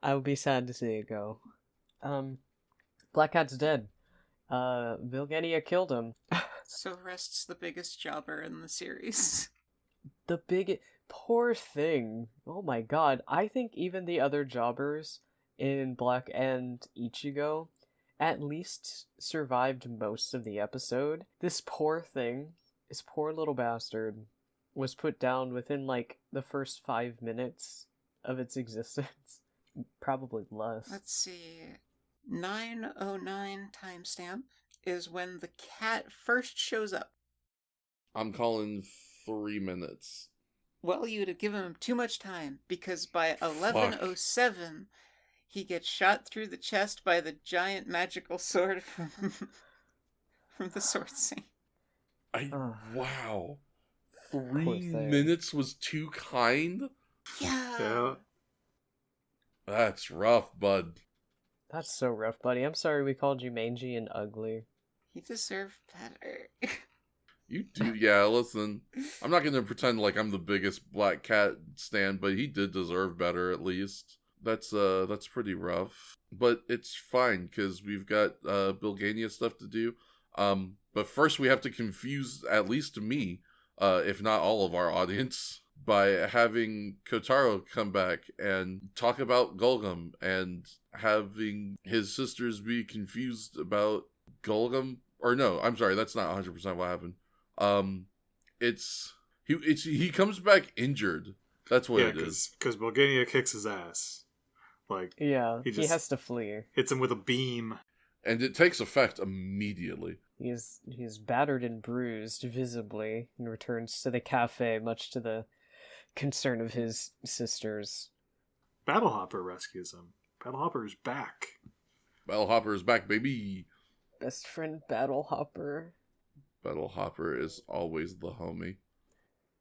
I would be sad to see it go. Black Cat's dead. Vilgenia killed him. So rests the biggest jobber in the series. The poor thing. Oh my god. I think even the other jobbers in Black and Ichigo at least survived most of the episode. This poor thing, this poor little bastard, was put down within the first 5 minutes of its existence. Probably less. Let's see. 9:09 timestamp is when the cat first shows up. I'm calling 3 minutes. Well, you'd have given him too much time, because by 11:07, he gets shot through the chest by the giant magical sword from the sword scene. Wow. 3 minutes was too kind? Yeah. That's rough, bud. That's so rough, buddy. I'm sorry we called you mangy and ugly. He deserved better. You do, yeah, listen. I'm not gonna pretend like I'm the biggest Black Cat stan, but he did deserve better, at least. That's pretty rough. But it's fine, because we've got Bulgania stuff to do. But first we have to confuse, at least me, if not all of our audience, by having Kotaro come back and talk about Golgum, and having his sisters be confused about Golgum. Or no, I'm sorry, that's not 100% what happened. He comes back injured. That's what it is. Because Bulgania kicks his ass. He has to flee. Hits him with a beam. And it takes effect immediately. He is battered and bruised visibly, and returns to the cafe, much to the concern of his sisters. Battlehopper rescues him. Battlehopper is back. Battlehopper is back, baby. Best friend Battlehopper. Battlehopper is always the homie.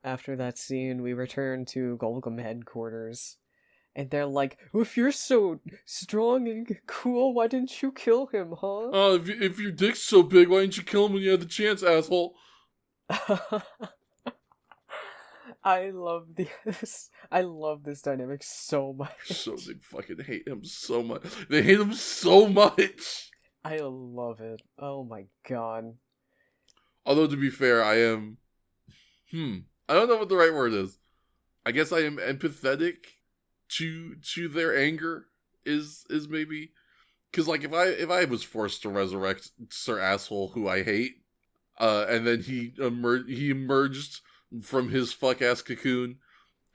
After that scene, we return to Golgum headquarters. And they're like, if you're so strong and cool, why didn't you kill him, huh? If your dick's so big, why didn't you kill him when you had the chance, asshole? I love this dynamic so much. So they fucking hate him so much. They hate him so much. I love it. Oh my god. Although, to be fair, I am... I don't know what the right word is. I guess I am empathetic to their anger is maybe because like if I was forced to resurrect Sir Asshole who I hate, and then he emerged from his fuck ass cocoon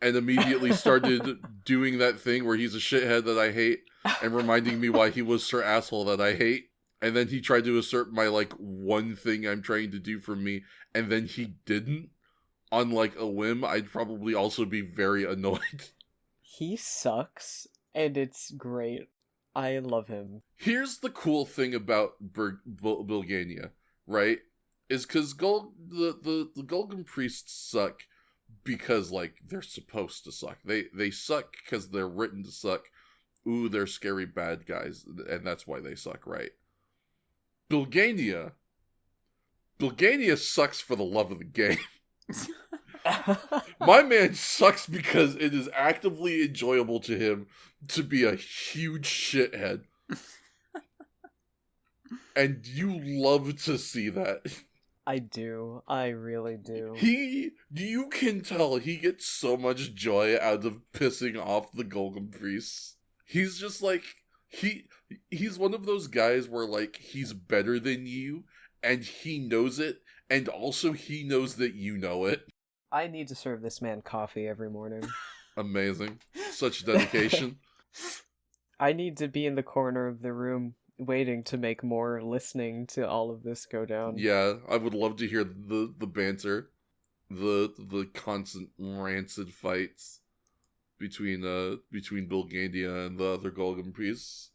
and immediately started doing that thing where he's a shithead that I hate and reminding me why he was Sir Asshole that I hate. And then he tried to assert my, like, one thing I'm trying to do for me, and then he didn't, on, like, a whim, I'd probably also be very annoyed. He sucks, and it's great. I love him. Here's the cool thing about Bilgania, right? Is because the Golgan Priests suck because, like, they're supposed to suck. They suck because they're written to suck. Ooh, they're scary bad guys, and that's why they suck, right? Bilgania sucks for the love of the game. My man sucks because it is actively enjoyable to him to be a huge shithead. And you love to see that. I do. I really do. You can tell he gets so much joy out of pissing off the Golgan Priests. He's just like, he's one of those guys where, like, he's better than you, and he knows it, and also he knows that you know it. I need to serve this man coffee every morning. Amazing. Such dedication. I need to be in the corner of the room waiting to make more, listening to all of this go down. Yeah, I would love to hear the banter. The constant rancid fights between Bilgania and the other Golgan Priests.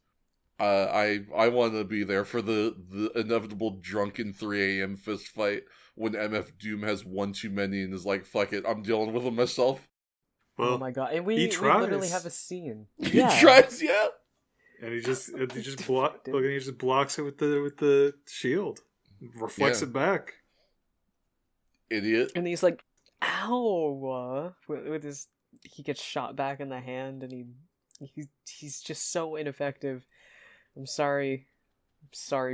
I want to be there for the inevitable drunken 3 a.m. fist fight when MF Doom has one too many and is like, fuck it, I'm dealing with them myself. Well, oh my god, and we literally have a scene. He tries, yeah. And he just blocks it with the shield, reflects it back. Idiot. And he's like, ow, with his, he gets shot back in the hand, and he's just so ineffective. I'm sorry,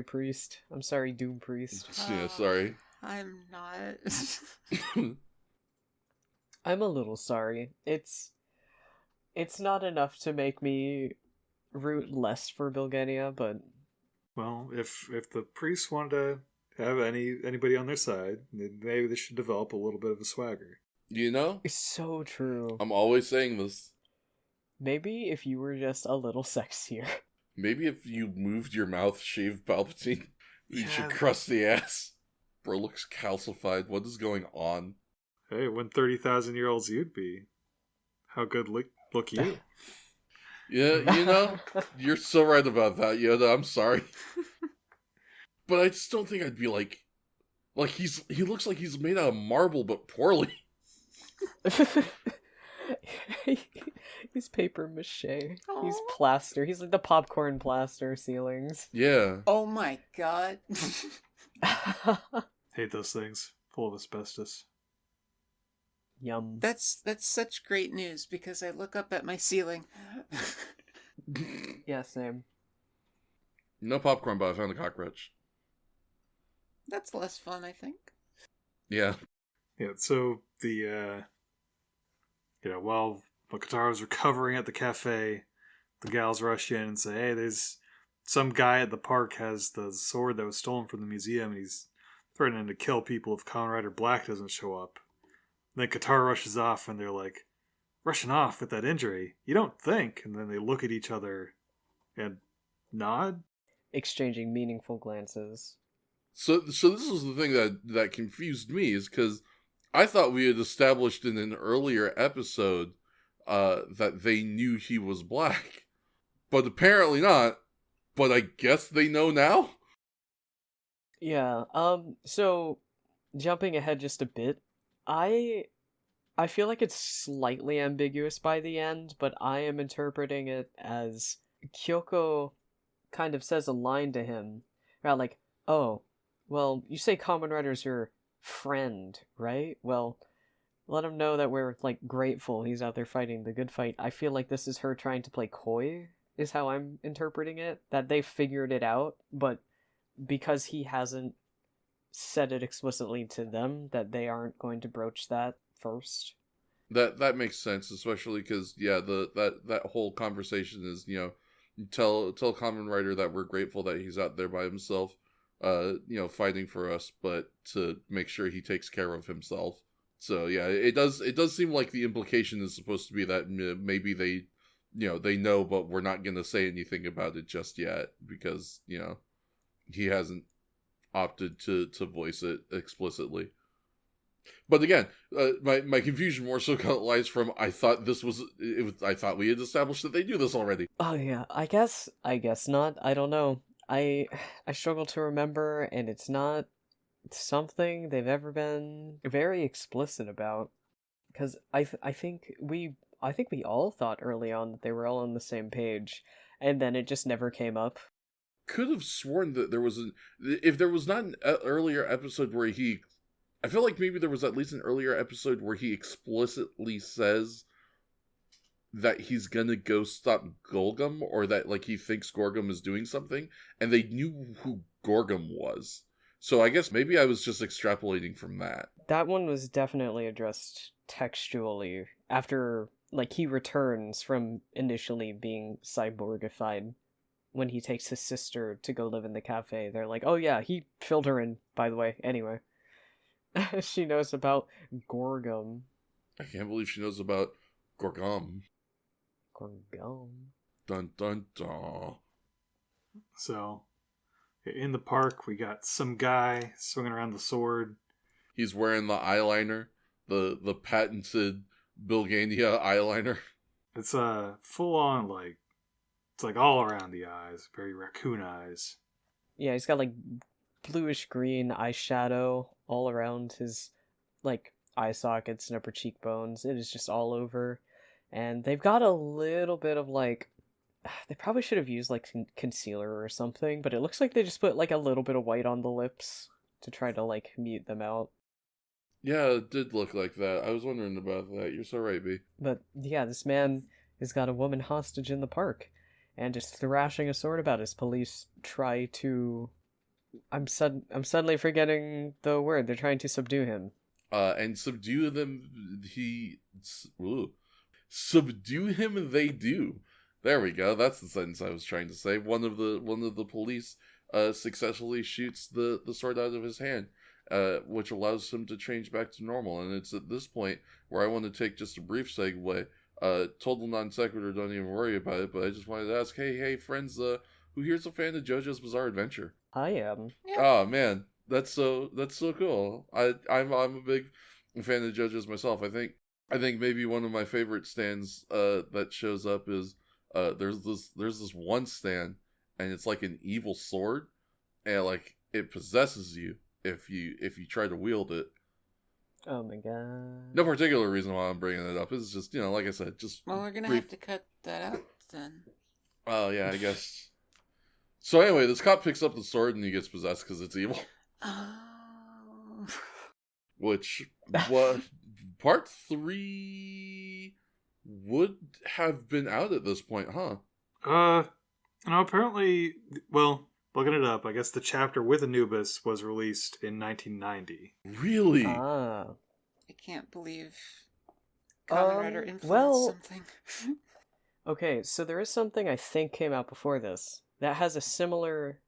priest. I'm sorry, Doom Priest. Yeah, sorry. I'm not. I'm a little sorry. It's not enough to make me root less for Bilgania, but well, if the priests wanted to have anybody on their side, then maybe they should develop a little bit of a swagger. You know? It's so true. I'm always saying this. Maybe if you were just a little sexier. Maybe if you moved your mouth, shaved Palpatine, you should crusty ass. Bro looks calcified. What is going on? Hey, when 30,000-year-olds you'd be. How good look you? Yeah, you know, you're so right about that, Yoda. I'm sorry. But I just don't think I'd be like he looks like he's made out of marble, but poorly. He's paper mache. Aww. He's plaster. He's like the popcorn plaster ceilings. Yeah. Oh my god. Hate those things. Full of asbestos. Yum. That's such great news because I look up at my ceiling. Yeah, same. No popcorn, but I found a cockroach. That's less fun, I think. Yeah. Yeah, so the while Kataro's recovering at the cafe, the gals rush in and say, hey, there's some guy at the park has the sword that was stolen from the museum, and he's threatening to kill people if Kamen Rider Black doesn't show up. And then Katara rushes off, and they're like, rushing off with that injury? You don't think? And then they look at each other and nod. Exchanging meaningful glances. So this was the thing that confused me, is because I thought we had established in an earlier episode that they knew he was black. But apparently not. But I guess they know now? Yeah, so, jumping ahead just a bit, I feel like it's slightly ambiguous by the end, but I am interpreting it as Kyoko kind of says a line to him, about like, oh, well, you say Kamen Rider's your friend, right? Well, let him know that we're, like, grateful he's out there fighting the good fight. I feel like this is her trying to play coy, is how I'm interpreting it. That they figured it out, but because he hasn't said it explicitly to them, that they aren't going to broach that first. That makes sense, especially because that whole conversation is, tell Kamen Rider that we're grateful that he's out there by himself, fighting for us, but to make sure he takes care of himself. So yeah, it does seem like the implication is supposed to be that maybe they, they know, but we're not gonna say anything about it just yet because he hasn't opted to voice it explicitly. But again, my confusion more so lies from I thought I thought we had established that they do this already. Oh yeah, I guess not. I don't know. I struggle to remember, and it's not something they've ever been very explicit about. Because I think we all thought early on that they were all on the same page, and then it just never came up. Could have sworn that if there was not an earlier episode where I feel like maybe there was at least an earlier episode where he explicitly says that he's gonna go stop Gorgum, or that like he thinks Gorgum is doing something, and they knew who Gorgum was. So I guess maybe I was just extrapolating from that. That one was definitely addressed textually after like he returns from initially being cyborgified. When he takes his sister to go live in the cafe, they're like, oh yeah, he filled her in, by the way, anyway. She knows about Gorgum. I can't believe she knows about Gorgum. Gorgum. Dun dun dun. So, in the park, we got some guy swinging around the sword. He's wearing the eyeliner, the patented Bilgania eyeliner. It's full on like, it's like all around the eyes, very raccoon eyes. Yeah, he's got like bluish green eyeshadow all around his like eye sockets and upper cheekbones. It is just all over. And they've got a little bit of like, they probably should have used like concealer or something, but it looks like they just put like a little bit of white on the lips to try to like mute them out. Yeah, it did look like that. I was wondering about that. You're so right, B. But yeah, this man has got a woman hostage in the park and just thrashing a sword about as police try to... I'm suddenly forgetting the word. They're trying to subdue him. And subdue them, subdue him they do. There we go. That's the sentence I was trying to say. One of the police successfully shoots the sword out of his hand, which allows him to change back to normal. And it's at this point where I want to take just a brief segue. Total non sequitur, don't even worry about it, but I just wanted to ask, hey friends, who here's a fan of JoJo's Bizarre Adventure? I am. Yeah. Oh man, that's so cool. I'm a big fan of JoJo's myself. I think maybe one of my favorite stands that shows up is there's this one stand, and it's like an evil sword, and like it possesses you if you try to wield it. Oh my god. No particular reason why I'm bringing it up. It's just, like I said, just... Well, we're gonna have to cut that out, then. Oh, yeah, I guess. So anyway, this cop picks up the sword and he gets possessed because it's evil. Oh. Which, part 3 would have been out at this point, huh? Apparently, well... Looking it up, I guess the chapter with Anubis was released in 1990. Really? Ah. I can't believe Kamen Rider influenced something. Okay, so there is something I think came out before this that has a similar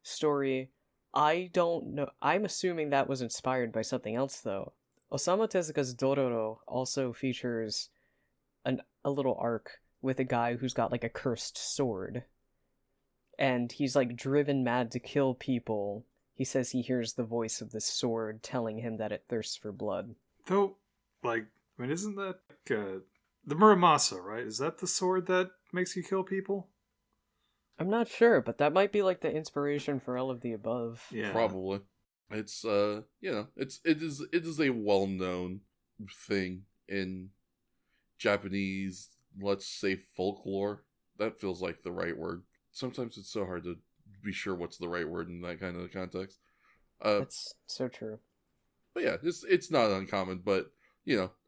story. I don't know. I'm assuming that was inspired by something else, though. Osamu Tezuka's Dororo also features a little arc with a guy who's got like a cursed sword. And he's like driven mad to kill people. He says he hears the voice of the sword telling him that it thirsts for blood. Though, like, I mean, isn't that the Muramasa, right? Is that the sword that makes you kill people? I'm not sure, but that might be like the inspiration for all of the above. Yeah, probably. It's it is a well-known thing in Japanese, let's say, folklore. That feels like the right word. Sometimes it's so hard to be sure what's the right word in that kind of context. That's so true. But yeah, it's not uncommon. But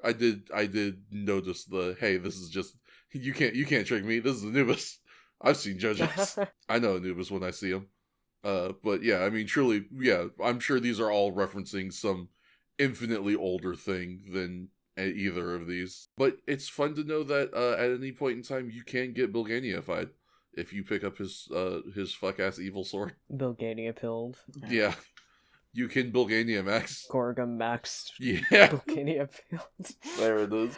I did notice hey, this is just you can't trick me. This is Anubis. I've seen JoJo's. I know Anubis when I see him. But yeah, I mean, truly, yeah, I'm sure these are all referencing some infinitely older thing than at either of these. But it's fun to know that at any point in time you can get Bilganiified if you pick up his fuck-ass evil sword. Bilgania pilled. Yeah. You can Bilgania Max. Gorgum Max. Yeah. Bilgania pilled. There it is.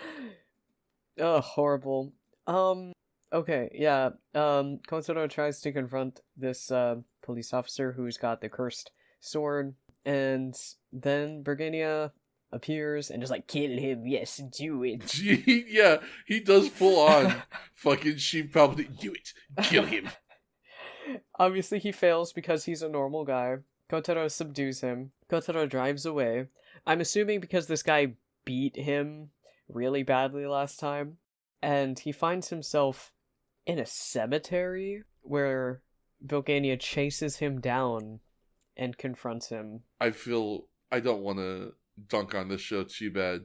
Oh, horrible. Okay, yeah. Kotaro tries to confront this police officer who's got the cursed sword, and then Bilgania appears and just like, kill him, yes, do it. Yeah, he does full on fucking sheep palpitating. Do it. Kill him. Obviously he fails because he's a normal guy. Kotaro subdues him. Kotaro drives away. I'm assuming because this guy beat him really badly last time, and he finds himself in a cemetery where Bilgania chases him down and confronts him. I don't want to dunk on this show too bad,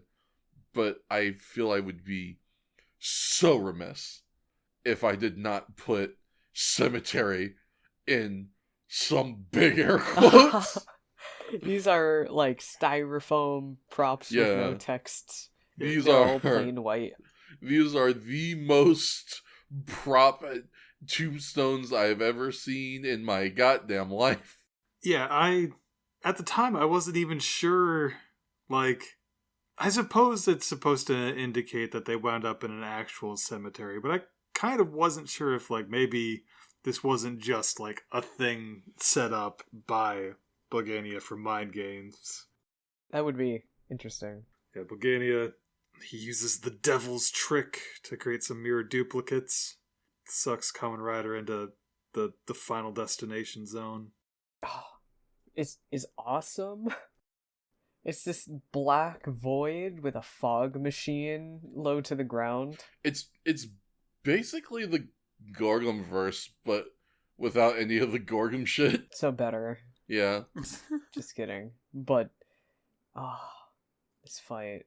but I feel I would be so remiss if I did not put cemetery in some big air quotes. These are like styrofoam props with no text. These They're are all plain white. These are the most prop tombstones I've ever seen in my goddamn life. Yeah, at the time I wasn't even sure, like, I suppose it's supposed to indicate that they wound up in an actual cemetery, but I kind of wasn't sure if, like, maybe this wasn't just, like, a thing set up by Bilgania for mind games. That would be interesting. Yeah, Bilgania, he uses the devil's trick to create some mirror duplicates. Sucks Kamen Rider into the final destination zone. Oh, is awesome. It's this black void with a fog machine low to the ground. It's basically the Gorgum verse, but without any of the Gorgum shit. So better. Yeah. Just kidding. But this fight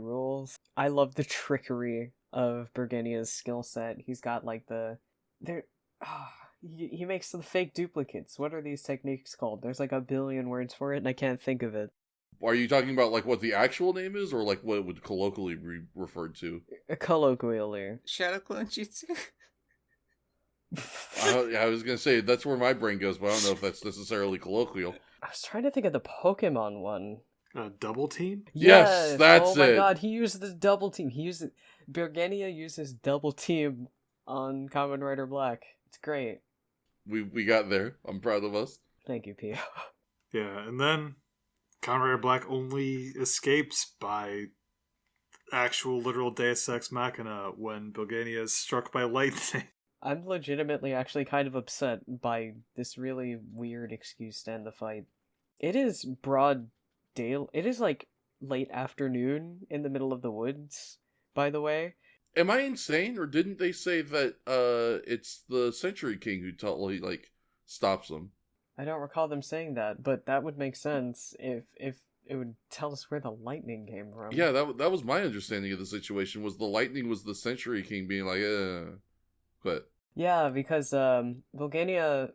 rules. I love the trickery of Bilgania's skill set. He's got like he makes the fake duplicates. What are these techniques called? There's like a billion words for it and I can't think of it. Are you talking about like what the actual name is, or like what it would colloquially be referred to? Colloquially. Shadow Clone Jutsu? I was gonna say that's where my brain goes, but I don't know if that's necessarily colloquial. I was trying to think of the Pokemon one. Double team? Yes, that's it. Oh my god, he used the double team. Bilgania uses double team on Kamen Rider Black. It's great. We got there. I'm proud of us. Thank you, Pio. Yeah, and then Kamen Rider Black only escapes by actual literal Deus Ex Machina when Bilgania is struck by lightning. I'm legitimately actually kind of upset by this really weird excuse to end the fight. It is broad daylight. It is like late afternoon in the middle of the woods, by the way. Am I insane, or didn't they say that it's the Century King who totally like stops them? I don't recall them saying that, but that would make sense if it would tell us where the lightning came from. Yeah, that was my understanding of the situation. Was the lightning was the Century King being like, but yeah, because Bilgania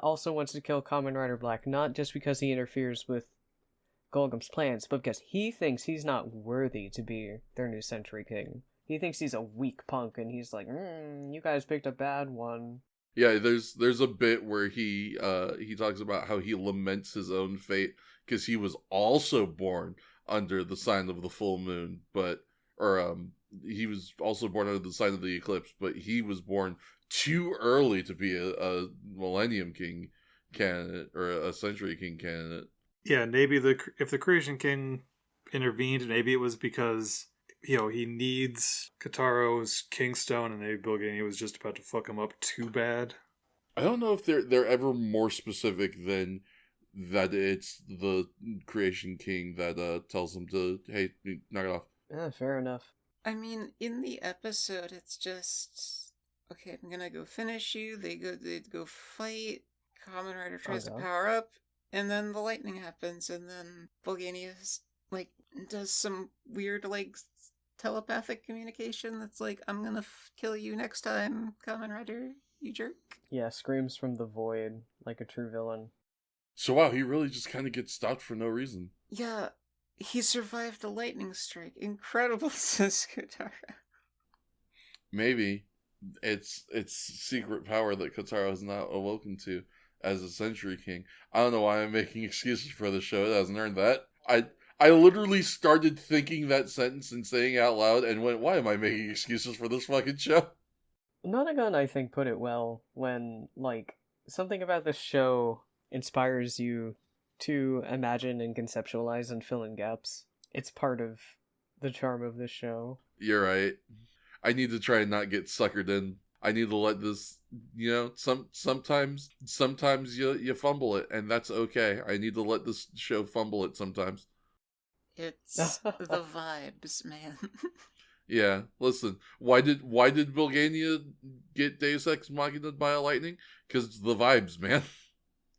also wants to kill Kamen Rider Black, not just because he interferes with Golgum's plans, but because he thinks he's not worthy to be their new Century King. He thinks he's a weak punk, and he's like, you guys picked a bad one. Yeah, there's a bit where he talks about how he laments his own fate because he was also born under the sign of the full moon, he was also born under the sign of the eclipse, but he was born too early to be a Millennium King candidate or a Century King candidate. Yeah, maybe if the Creation King intervened, maybe it was because he needs Kataro's Kingstone, and maybe Bilgania was just about to fuck him up too bad. I don't know if they're ever more specific than that. It's the Creation King that tells him to, hey, knock it off. Yeah, fair enough. I mean, in the episode, it's just, okay, I'm gonna go finish you. They go fight. Kamen Rider tries to power up, and then the lightning happens, and then Bilgania does some weird telepathic communication that's like, I'm gonna kill you next time, Kamen Rider, you jerk. Yeah, screams from the void like a true villain. So wow, he really just kind of gets stopped for no reason. Yeah, He survived the lightning strike. Incredible, says Kotaro. Maybe it's secret power that Kotaro has not awoken to as a Century King. I don't know why I'm making excuses for the show. It hasn't earned that. I literally started thinking that sentence and saying it out loud and went, why am I making excuses for this fucking show? Nonagon, I think, put it well when, like, something about the show inspires you to imagine and conceptualize and fill in gaps. It's part of the charm of this show. You're right. I need to try and not get suckered in. I need to let this, sometimes you fumble it, and that's okay. I need to let this show fumble it sometimes. It's the vibes, man. Yeah, listen. Why did Bulgania get Deus Ex Machina by a lightning? Because the vibes, man.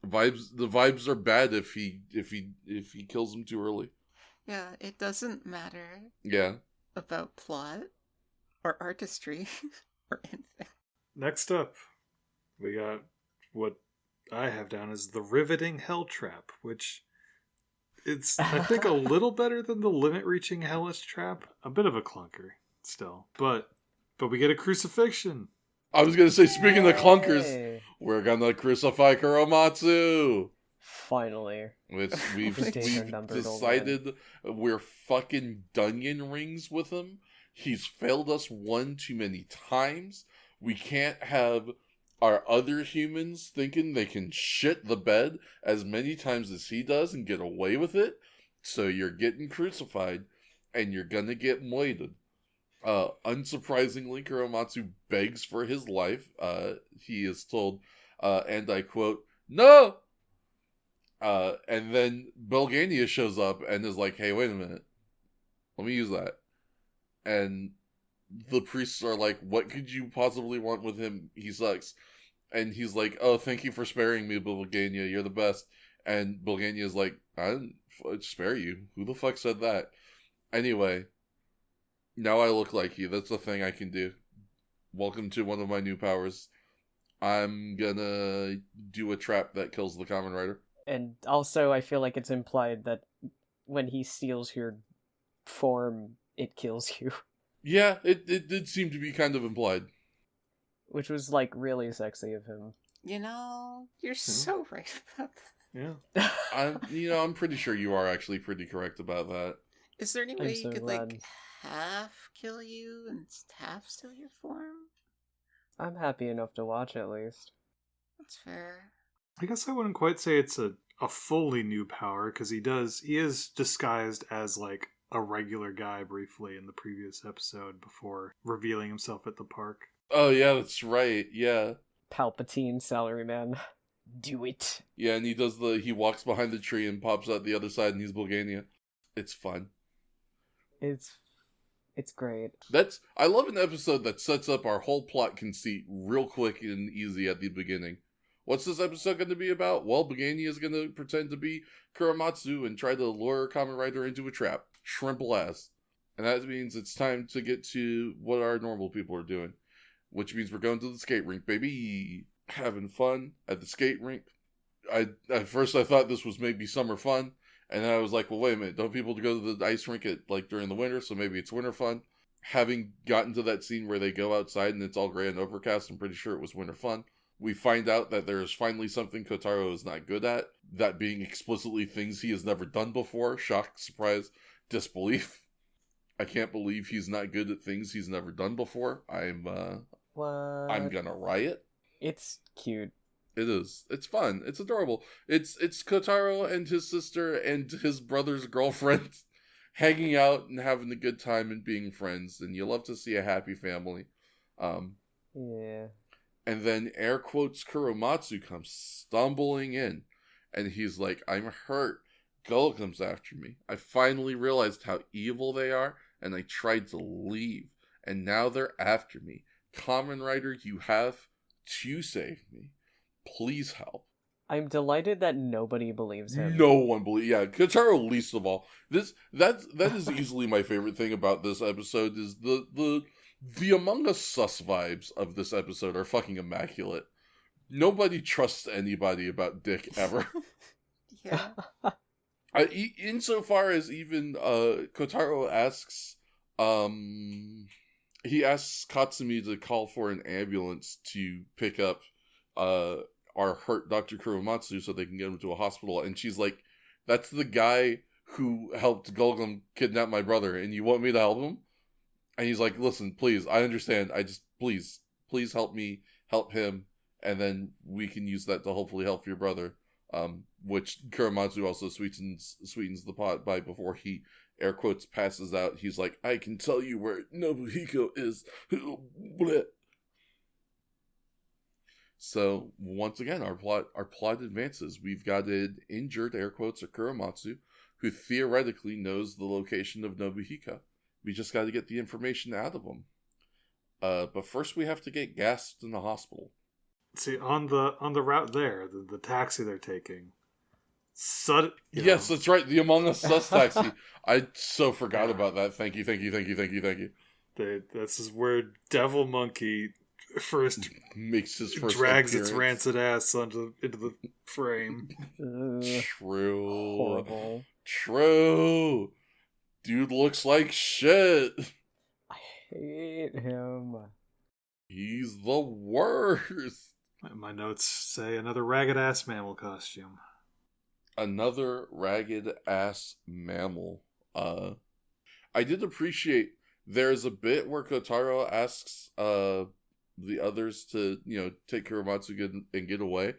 The vibes are bad if he kills him too early. Yeah, it doesn't matter. Yeah. About plot or artistry or anything. Next up, we got what I have down as the riveting hell trap, which it's, I think, a little better than the limit-reaching hellish trap. A bit of a clunker, still. But we get a crucifixion. I was gonna say, speaking of clunkers, we're gonna crucify Kuromatsu! Finally. We've decided we're fucking Dunyan rings with him. He's failed us one too many times. We can't have our other humans thinking they can shit the bed as many times as he does and get away with it. So you're getting crucified, and you're gonna get moited. Unsurprisingly, Kuromatsu begs for his life. He is told, and I quote, "No!" And then Bulgania shows up and is like, "Hey, wait a minute. Let me use that." And the priests are like, "What could you possibly want with him? He sucks." And he's like, "Oh, thank you for sparing me, Bulgania. You're the best." And Bulgania is like, "I didn't spare you. Who the fuck said that?" Anyway, now I look like you. That's the thing I can do. Welcome to one of my new powers. I'm gonna do a trap that kills the Kamen Rider. And also, I feel like it's implied that when he steals your form, it kills you. Yeah, it did seem to be kind of implied. Which was, like, really sexy of him. You're so right about that. Yeah. I'm pretty sure you are actually pretty correct about that. Is there any way you could, like, half kill you and half steal your form? I'm happy enough to watch, at least. That's fair. I guess I wouldn't quite say it's a fully new power, because he is disguised as, like, a regular guy briefly in the previous episode before revealing himself at the park. Oh, yeah, that's right, yeah. Palpatine salaryman. Do it. Yeah, and he walks behind the tree and pops out the other side and he's Bulgania. It's fun. It's great. I love an episode that sets up our whole plot conceit real quick and easy at the beginning. What's this episode going to be about? Well, Bulgania is going to pretend to be Kuromatsu and try to lure Kamen Rider into a trap. Shrimple ass. And that means it's time to get to what our normal people are doing. Which means we're going to the skate rink, baby. Having fun at the skate rink. At first I thought this was maybe summer fun. And then I was like, well, wait a minute. Don't people go to the ice rink during the winter? So maybe it's winter fun. Having gotten to that scene where they go outside and it's all gray and overcast, I'm pretty sure it was winter fun. We find out that there's finally something Kotaro is not good at. That being explicitly things he has never done before. Shock, surprise, disbelief. I can't believe he's not good at things he's never done before. I'm gonna riot. It's cute. It is. It's fun. It's adorable. It's Kotaro and his sister and his brother's girlfriend hanging out and having a good time and being friends. And you love to see a happy family. Yeah. And then air quotes Kuromatsu comes stumbling in. And he's like, I'm hurt. Gull comes after me. I finally realized how evil they are. And I tried to leave. And now they're after me. Kamen Rider, you have to save me. Please help. I'm delighted that nobody believes him. No one believes. Yeah, Kotaro least of all. That is easily my favorite thing about this episode. Is the Among Us sus vibes of this episode are fucking immaculate. Nobody trusts anybody about Dick ever. Yeah. Insofar as even Kotaro asks, he asks Katsumi to call for an ambulance to pick up our hurt Dr. Kuromatsu so they can get him to a hospital, and she's like, "That's the guy who helped Gulgum kidnap my brother, and you want me to help him?" And he's like, "Listen, please, I understand. I just please help me help him, and then we can use that to hopefully help your brother." Which Kuromatsu also sweetens the pot by, before he, air quotes, passes out, he's like, "I can tell you where Nobuhiko is." So once again, our plot advances. We've got an injured, air quotes, or Kuromatsu, who theoretically knows the location of Nobuhiko. We just got to get the information out of him. But first we have to get gassed in the hospital. See, on the route there, the taxi they're taking. Yes, that's right. The Among Us Sus taxi. I so forgot about that. Thank you. This is where Devil Monkey first makes his first drags appearance. its rancid ass into the frame. True. Horrible. True. Dude looks like shit. I hate him. He's the worst. My notes say another ragged ass mammal costume. Another ragged ass mammal. I did appreciate there's a bit where Kotaro asks the others to, take Kuromatsu and get away.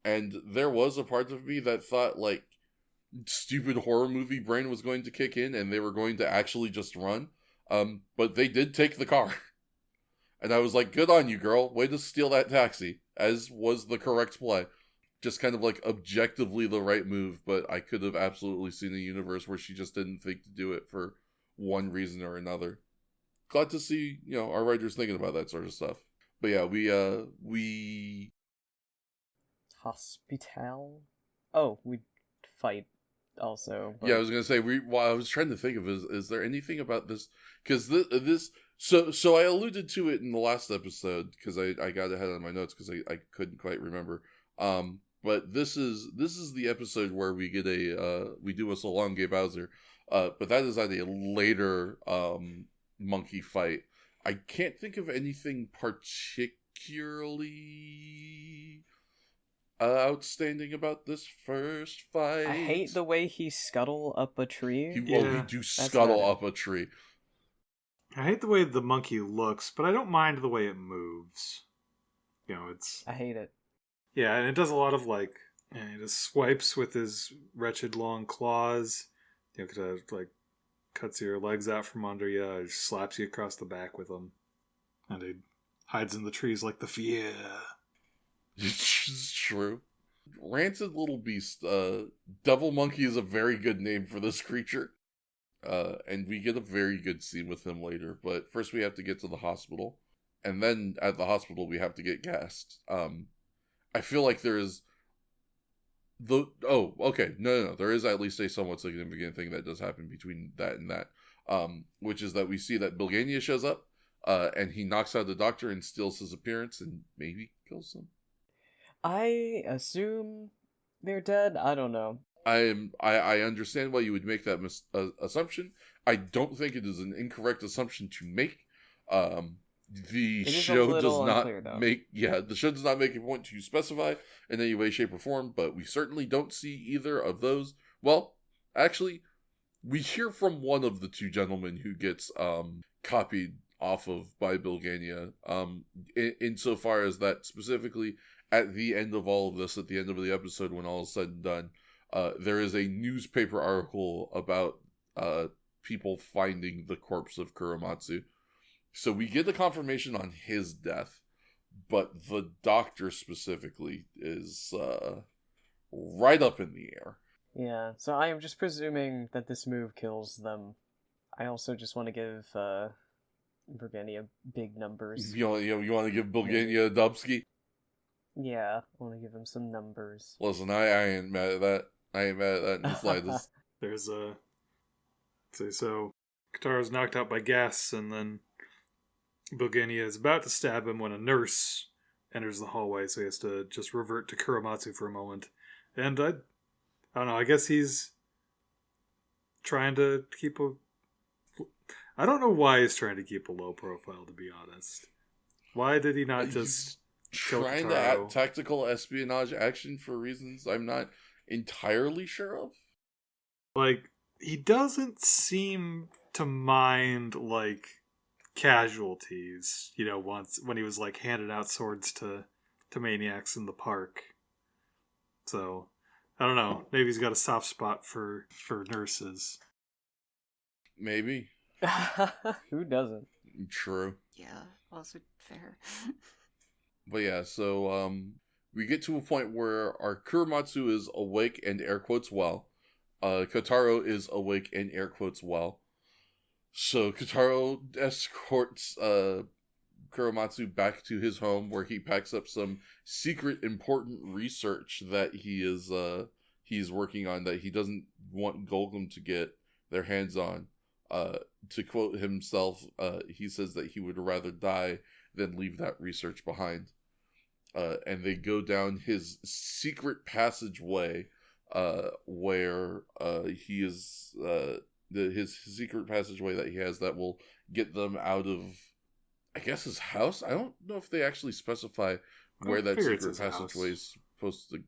And there was a part of me that thought, like, stupid horror movie brain was going to kick in and they were going to actually just run. But they did take the car. And I was like, good on you, girl. Way to steal that taxi. As was the correct play. Just kind of like objectively the right move, but I could have absolutely seen a universe where she just didn't think to do it for one reason or another. Glad to see, our writers thinking about that sort of stuff. But yeah, we Hospital? Oh, we fight also. But... Yeah, I was gonna say I was trying to think of is there anything about this? Because this so I alluded to it in the last episode because I got ahead on my notes because I couldn't quite remember. But this is the episode where we get we do a Solange Bowser, but that is at a later monkey fight. I can't think of anything particularly outstanding about this first fight. I hate the way he scuttle up a tree. He do scuttle up a tree. I hate the way the monkey looks, but I don't mind the way it moves. I hate it. Yeah, and it does a lot of he just swipes with his wretched long claws. Cuts your legs out from under you, or slaps you across the back with them. And he hides in the trees like the fear. It's true. Rancid little beast. Devil Monkey is a very good name for this creature. And we get a very good scene with him later. But first we have to get to the hospital. And then at the hospital we have to get gassed. I feel like there is No, there is at least a somewhat significant thing that does happen between that and that, which is that we see that Bilgania shows up, and he knocks out the doctor and steals his appearance and maybe kills him. I assume they're dead. I don't know. I understand why you would make that assumption. I don't think it is an incorrect assumption to make. The show does not the show does not make a point to specify in any way, shape, or form, but we certainly don't see either of those. Well, actually, we hear from one of the two gentlemen who gets copied off of by Bilgania, insofar as that specifically at the end of all of this, at the end of the episode when all is said and done, there is a newspaper article about people finding the corpse of Kuromatsu. So we get the confirmation on his death, but the doctor specifically is right up in the air. Yeah, so I am just presuming that this move kills them. I also just want to give Bilgania big numbers. You want to give Bilgania a dubski? Yeah, I want to give him some numbers. Listen, I ain't mad at that. I ain't mad at that in the slightest. There's so Kataro's knocked out by gas, and then Bilgania is about to stab him when a nurse enters the hallway, so he has to just revert to Kuromatsu for a moment. And I don't know, I guess he's trying to keep a... I don't know why he's trying to keep a low profile, to be honest. Why did he not just kill trying to Kotaro? add tactical espionage action for reasons I'm not entirely sure of? Like, he doesn't seem to mind, like, casualties, once when he was, like, handing out swords to maniacs in the park. So, I don't know. Maybe he's got a soft spot for nurses. Maybe. Who doesn't? True. Yeah, also fair. But yeah, so we get to a point where our Kuromatsu is awake and air quotes well. Kotaro is awake and air quotes well. So Kotaro escorts Kuromatsu back to his home, where he packs up some secret important research that he's working on that he doesn't want Golgum to get their hands on. To quote himself, he says that he would rather die than leave that research behind. And they go down his secret passageway, where he is his secret passageway that he has that will get them out of, I guess, his house. I don't know if they actually specify where that secret passageway is supposed to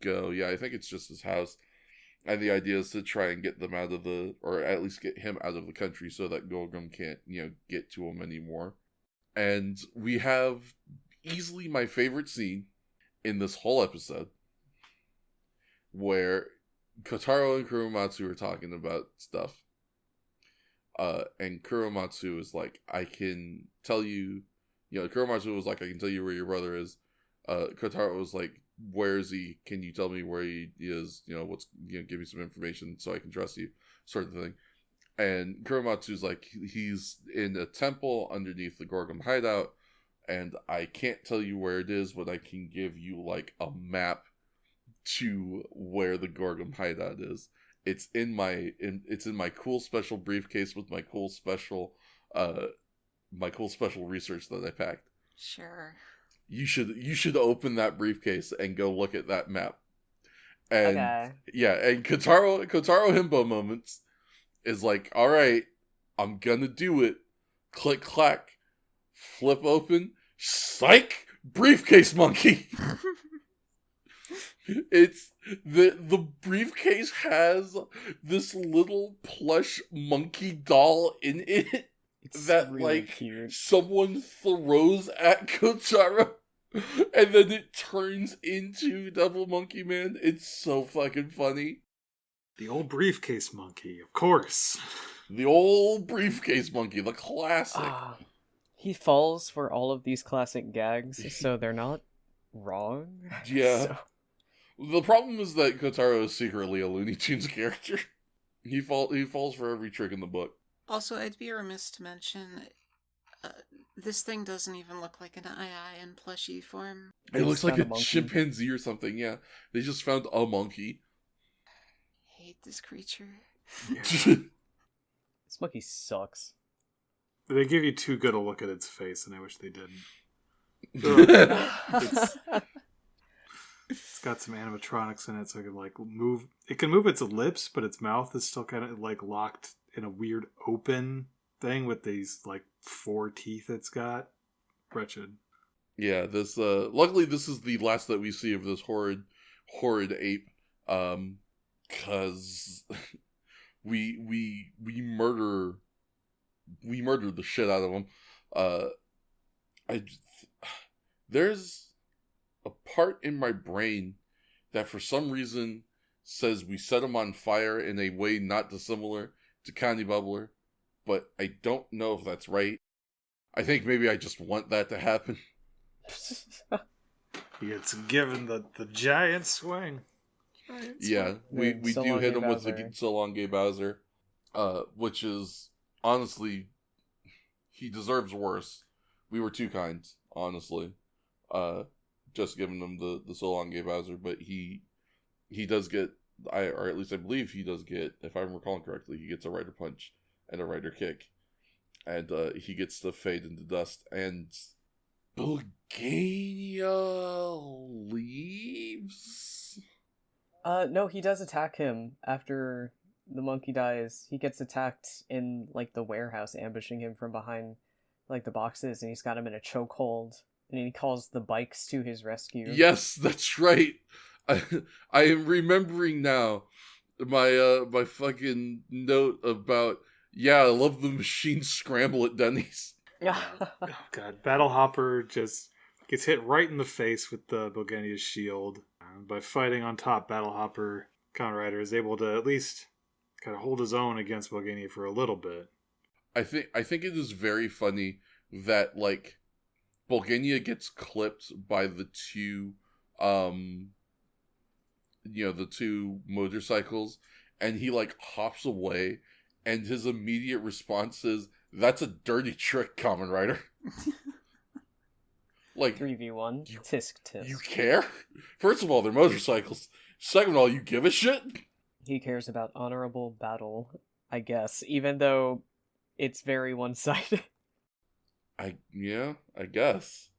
go. Yeah, I think it's just his house. And the idea is to try and get them out of or at least get him out of the country so that Golgum can't, get to him anymore. And we have easily my favorite scene in this whole episode, where Kotaro and Kuromatsu are talking about stuff. And Kuromatsu is like, I can tell you, Kuromatsu was like, I can tell you where your brother is. Kotaro was like, where is he? Can you tell me where he is? Give me some information so I can trust you, sort of thing. And Kuromatsu's like, he's in a temple underneath the Gorgum hideout, and I can't tell you where it is, but I can give you, like, a map to where the Gorgum hideout is. It's in my cool special briefcase with my cool special research that I packed. Sure. You should open that briefcase and go look at that map. And okay. Yeah, and Kotaro Himbo moments is like, all right, I'm gonna do it. Click clack, flip open, psych, briefcase monkey. It's the briefcase has this little plush monkey doll in it. It's that really cute. Someone throws at Kotaro, and then it turns into Devil Monkey Man. It's so fucking funny. The old briefcase monkey, of course. The old briefcase monkey, the classic. He falls for all of these classic gags, so they're not wrong. Yeah. So... The problem is that Kotaro is secretly a Looney Tunes character. He falls for every trick in the book. Also, I'd be remiss to mention, this thing doesn't even look like an II in plushie form. It looks like a chimpanzee or something, yeah. They just found a monkey. I hate this creature. Yeah. This monkey sucks. They give you too good a look at its face, and I wish they didn't. It's got some animatronics in it, so it can move. It can move its lips, but its mouth is still kind of locked in a weird open thing with these 4 teeth it's got. Wretched. Yeah, this luckily this is the last that we see of this horrid ape. Cause we murder the shit out of him. There's a part in my brain that for some reason says we set him on fire in a way not dissimilar to Connie Bubbler, but I don't know if that's right. I think maybe I just want that to happen. He gets given the giant swing. Yeah, we do hit him with the Solange Bowser, which is, honestly, he deserves worse. We were too kind, honestly. Just giving him the Solange Bowser, but he does get, or at least I believe he does get, if I'm recalling correctly, he gets a Rider Punch and a Rider Kick. And he gets to fade into dust, and Bulgania leaves? No, he does attack him after the monkey dies, he gets attacked in, like, the warehouse, ambushing him from behind, like, the boxes, and he's got him in a chokehold, and he calls the bikes to his rescue. Yes, that's right. I am remembering now my fucking note about, I love the machine scramble at Denny's. Oh god, Battle Hopper just gets hit right in the face with the Bulgania's shield. By fighting on top, Battle Hopper, Kamen Rider, is able to at least kind of hold his own against Bulgania for a little bit. I think it is very funny that, like, Bulgania gets clipped by the two the two motorcycles, and he, like, hops away, and his immediate response is, "That's a dirty trick, Kamen Rider." Like, 3v1, tisk tisk. You care? First of all, they're motorcycles. Second of all, you give a shit? He cares about honorable battle, I guess, even though it's very one-sided. I guess.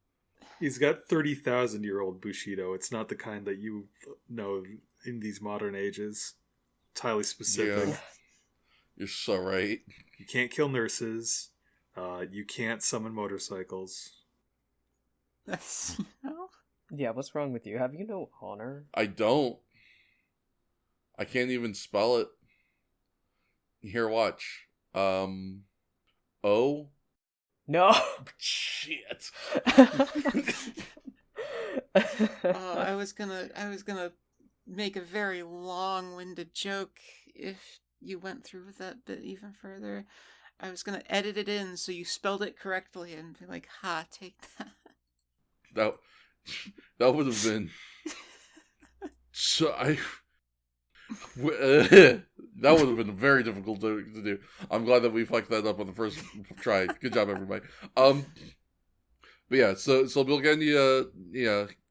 He's got 30,000-year-old Bushido. It's not the kind that you know in these modern ages. It's highly specific. Yeah. You're so right. You can't kill nurses. You can't summon motorcycles. Yeah, what's wrong with you? Have you no honor? I don't. I can't even spell it. Here, watch. O? No! Shit. I was gonna make a very long-winded joke if you went through with that bit even further. I was gonna edit it in so you spelled it correctly and be like, "Ha, take that." That would have been that would have been very difficult to do. I'm glad that we fucked that up on the first try. Good job, everybody. But yeah, so Bulgania,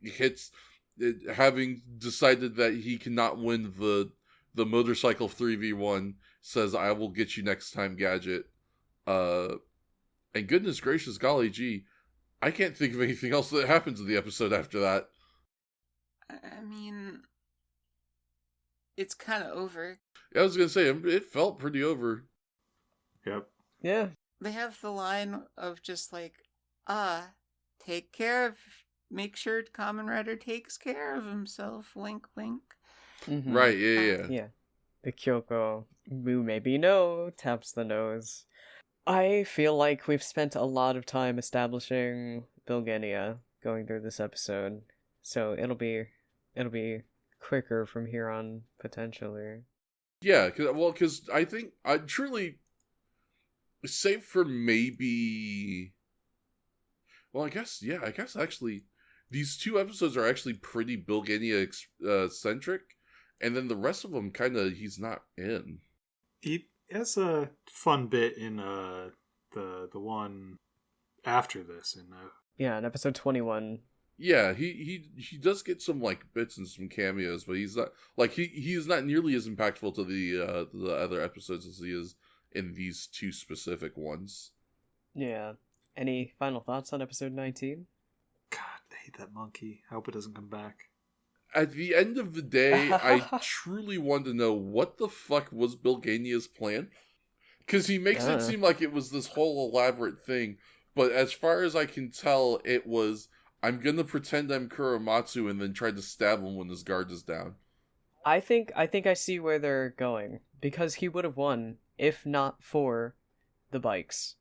hits, having decided that he cannot win the motorcycle 3v1, says, "I will get you next time, Gadget." And goodness gracious, golly gee, I can't think of anything else that happens in the episode after that. I mean, it's kind of over. I was gonna say, it felt pretty over. Yep. Yeah. They have the line of just like, make sure Kamen Rider takes care of himself, wink wink. Mm-hmm. Right, yeah. Yeah. The Kyoko, who maybe no, taps the nose. I feel like we've spent a lot of time establishing Bulgania going through this episode, so it'll be quicker from here on, potentially. Yeah, because I think, truly, save for maybe... Well, I guess actually, these two episodes are actually pretty Bulgania-centric, and then the rest of them he's not in. He has a fun bit in the one after this. Yeah, in episode 21. Yeah, he does get some, like, bits and some cameos, but he's not, like, he is not nearly as impactful to the other episodes as he is in these two specific ones. Yeah. Any final thoughts on episode 19? God, I hate that monkey. I hope it doesn't come back. At the end of the day, I truly want to know what the fuck was Bulgania's plan. Because he makes it seem like it was this whole elaborate thing, but as far as I can tell, it was, I'm gonna pretend I'm Kuramatsu and then try to stab him when his guard is down. I think I see where they're going, because he would have won if not for the bikes.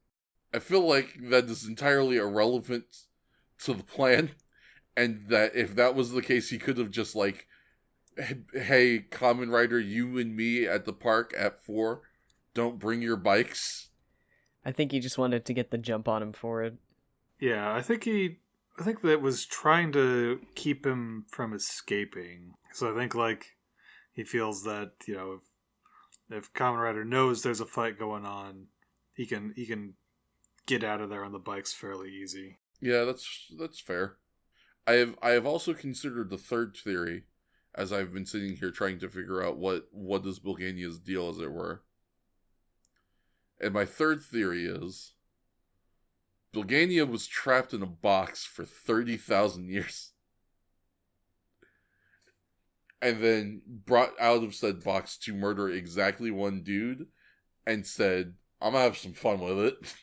I feel like that is entirely irrelevant to the plan, and that if that was the case, he could have just, like, hey, Kamen Rider, you and me at the park at 4, don't bring your bikes. I think he just wanted to get the jump on him for it. Yeah, I think that was trying to keep him from escaping. So I think, like, he feels that, if Kamen Rider knows there's a fight going on, he can get out of there on the bikes fairly easy. Yeah, that's fair. I have also considered the third theory, as I've been sitting here trying to figure out what is Bulgania's deal, as it were. And my third theory is Bulgania was trapped in a box for 30,000 years. and then brought out of said box to murder exactly one dude, and said, I'm gonna have some fun with it.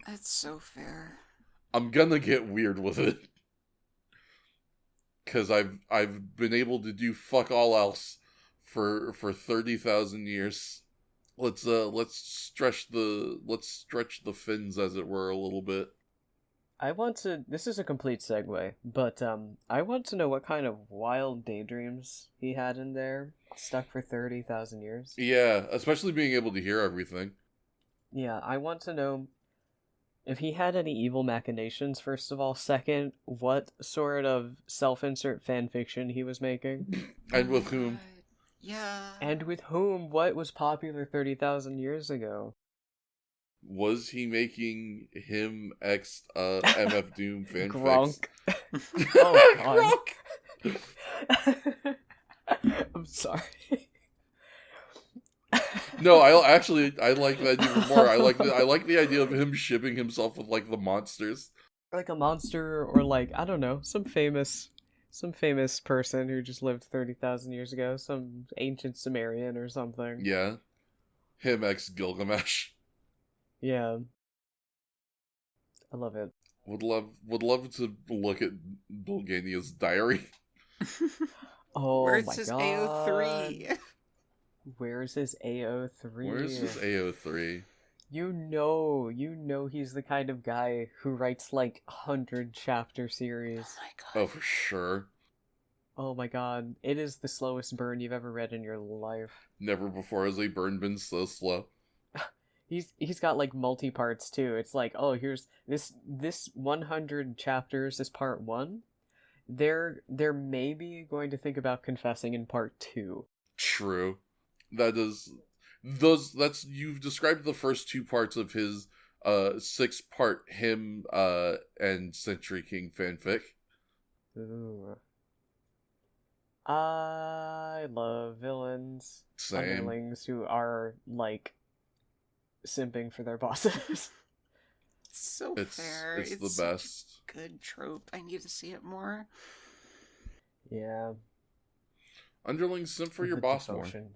That's so fair. I'm gonna get weird with it. Because I've been able to do fuck all else for 30,000 years. Let's stretch the fins, as it were, a little bit. This is a complete segue, but I want to know what kind of wild daydreams he had in there, stuck for 30,000 years. Yeah, especially being able to hear everything. Yeah, I want to know if he had any evil machinations, first of all. Second, what sort of self-insert fanfiction he was making. And with whom. God. Yeah. And with whom, what was popular 30,000 years ago. Was he making him ex MF Doom fanfics? Gronk. Oh, Gronk! I'm sorry. No, I like that even more. I like the idea of him shipping himself with like the monsters. Like a monster, or like, I don't know, some famous person who just lived 30,000 years ago, some ancient Sumerian or something. Yeah. Him ex Gilgamesh. Yeah. I love it. Would love to look at Bulgania's diary. Oh Where's my his god. AO3? Where's his AO3? Where's his AO3? You know he's the kind of guy who writes like 100-chapter series. Oh my god. Oh, for sure. Oh my god. It is the slowest burn you've ever read in your life. Never before has a burn been so slow. He's got like multi-parts too. It's like, oh, here's this 100 chapters is part 1. They're maybe going to think about confessing in part 2. True. You've described the first 2 parts of his 6-part him and Century King fanfic. Ooh. I love villains. Same. Underlings who are like simping for their bosses. It's so fair. It's the such a best. good trope. I need to see it more. Yeah. Underlings simp for your The boss devotion. more.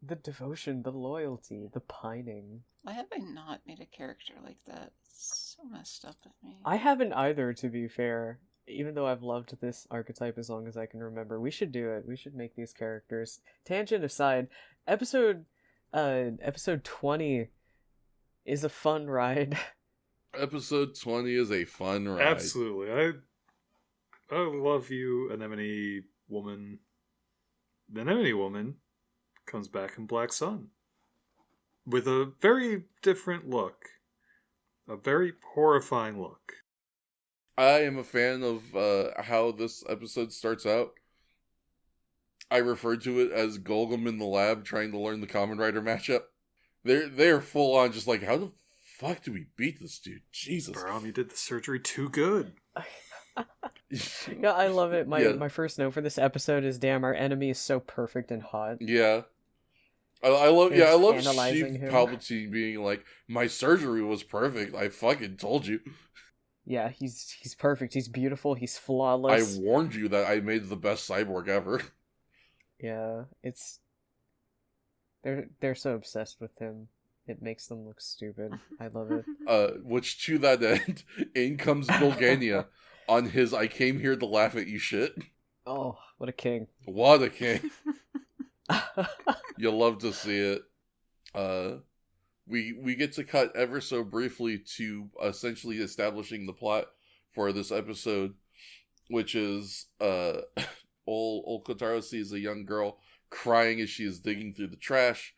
The devotion, the loyalty, the pining. Why have I not made a character like that? It's so messed up of me. I haven't either, to be fair. Even though I've loved this archetype as long as I can remember. We should do it. We should make these characters. Tangent aside, episode 20 is a fun ride. Episode 20 is a fun ride. Absolutely. I love you, Anemone Woman. The Anemone Woman comes back in Black Sun with a very different look. A very horrifying look. I am a fan of how this episode starts out. I refer to it as Golgum in the lab trying to learn the Kamen Rider matchup. They're full on just like, how the fuck do we beat this dude? Jesus. Bro, you did the surgery too good. Yeah, I love it. My first note for this episode is, damn, our enemy is so perfect and hot. Yeah. I love analyzing Chief him. Palpatine being like, my surgery was perfect. I fucking told you. Yeah, he's perfect. He's beautiful. He's I flawless. warned you that I made the best cyborg ever. Yeah, they're so obsessed with him. It makes them look stupid. I love it. Which to that end, in comes Bulgania on his I came here to laugh at you shit. Oh, what a king. What a king. You'll love to see it. We get to cut ever so briefly to essentially establishing the plot for this episode, which is old Kotaro sees a young girl crying as she is digging through the trash.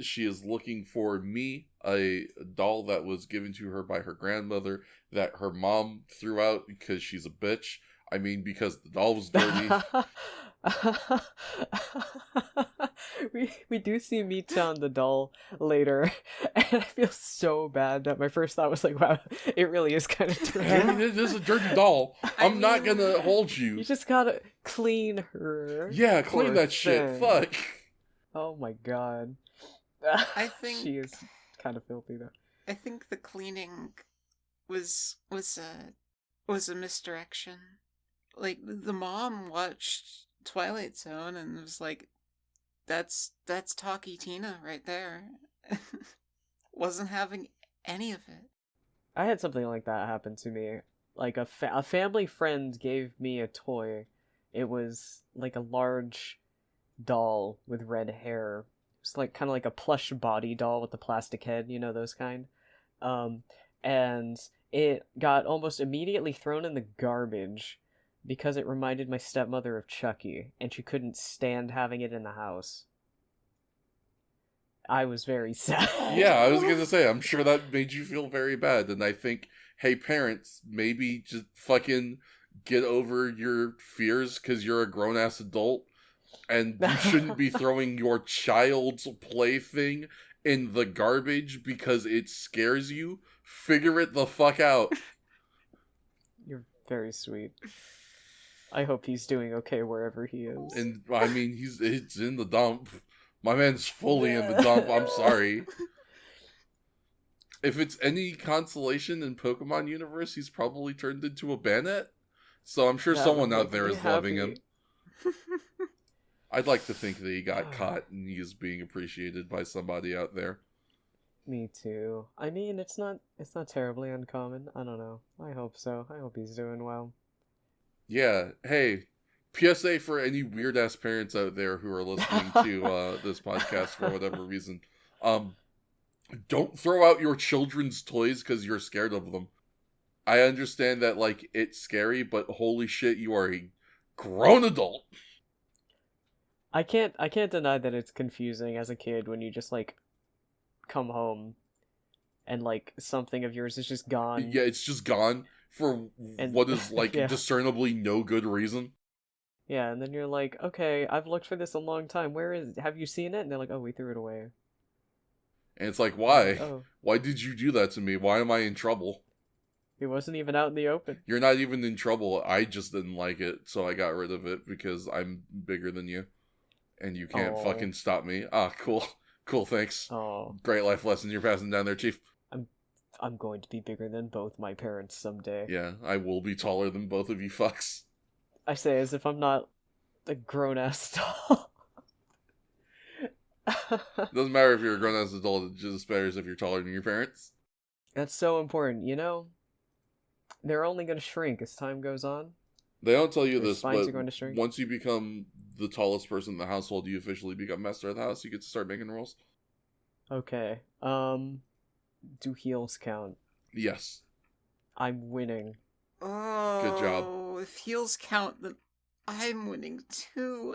She is looking for Me, a doll that was given to her by her grandmother that her mom threw out because she's a bitch. I mean, because the doll was dirty. we do see Michan the doll later, and I feel so bad that my first thought was like, wow, it really is kind of dirty. It is a dirty doll. I'm not gonna hold you. You just gotta clean her. Yeah, clean Poor that shit. thing. Fuck. Oh my god. I think she is kind of filthy though. I think the cleaning was a misdirection. Like, the mom watched Twilight Zone, and it was like, that's talky Tina right there. Wasn't having any of it. I had something like that happen to me. Like a family friend gave me a toy. It was like a large doll with red hair. It's like kind of like a plush body doll with a plastic head, you know, those kind. And it got almost immediately thrown in the garbage because it reminded my stepmother of Chucky, and she couldn't stand having it in the house. I was very sad. Yeah, I was gonna say, I'm sure that made you feel very bad, and I think, hey parents, maybe just fucking get over your fears because you're a grown-ass adult, and you shouldn't be throwing your child's plaything in the garbage because it scares you. Figure it the fuck out. You're very sweet. I hope he's doing okay wherever he is. And, I mean, it's in the dump. My man's fully in the dump, I'm sorry. If it's any consolation in Pokemon universe, he's probably turned into a Banette. So I'm sure someone out there is loving him. I'd like to think that he got caught and he is being appreciated by somebody out there. Me too. I mean, it's not terribly uncommon. I don't know. I hope so. I hope he's doing well. Yeah. Hey, PSA for any weird ass parents out there who are listening to this podcast for whatever reason. Don't throw out your children's toys because you're scared of them. I understand that, like, it's scary, but holy shit, you are a grown adult. I can't deny that it's confusing as a kid when you just like come home and like something of yours is just gone. Yeah, it's just gone for what is like discernibly no good reason. Yeah, and then you're like, okay, I've looked for this a long time. Where is it? Have you seen it? And they're like, oh, we threw it away. And it's like, why? Oh. Why did you do that to me? Why am I in trouble? It wasn't even out in the open. You're not even in trouble. I just didn't like it, so I got rid of it because I'm bigger than you. And you can't fucking stop me. Ah, cool. Cool, thanks. Oh. Great life lesson you're passing down there, Chief. I'm going to be bigger than both my parents someday. Yeah, I will be taller than both of you fucks. I say as if I'm not a grown-ass doll. Doesn't matter if you're a grown-ass adult, it just matters if you're taller than your parents. That's so important, you know? They're only going to shrink as time goes on. They don't tell you Their this, spines but are going to shrink. once you become the tallest person in the household, you officially become master of the house. You get to start making rules. Okay. Do heels count? Yes. I'm winning. Oh, good job. If heels count, then I'm winning too.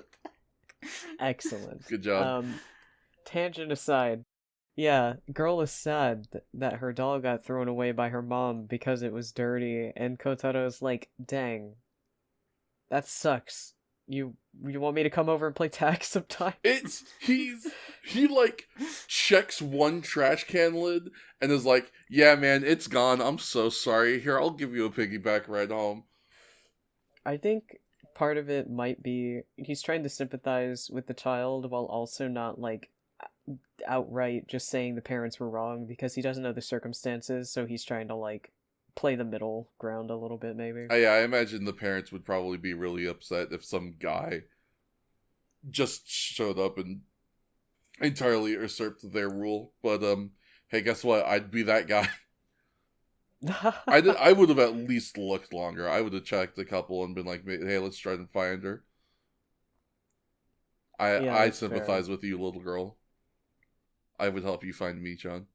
Excellent. Good job. Tangent aside, yeah, girl is sad that her doll got thrown away by her mom because it was dirty, and Kotaro's like, dang, that sucks. You want me to come over and play tag sometime? He like checks one trash can lid and is like, yeah man, it's gone, I'm so sorry, here, I'll give you a piggyback ride home. I think part of it might be he's trying to sympathize with the child while also not like outright just saying the parents were wrong, because he doesn't know the circumstances, so he's trying to like play the middle ground a little bit, maybe. Yeah, I imagine the parents would probably be really upset if some guy just showed up and entirely usurped their rule. But hey, guess what? I'd be that guy. I would have at least looked longer. I would have checked a couple and been like, hey, let's try and find her. I sympathize with you, little girl. I would help you find me, John.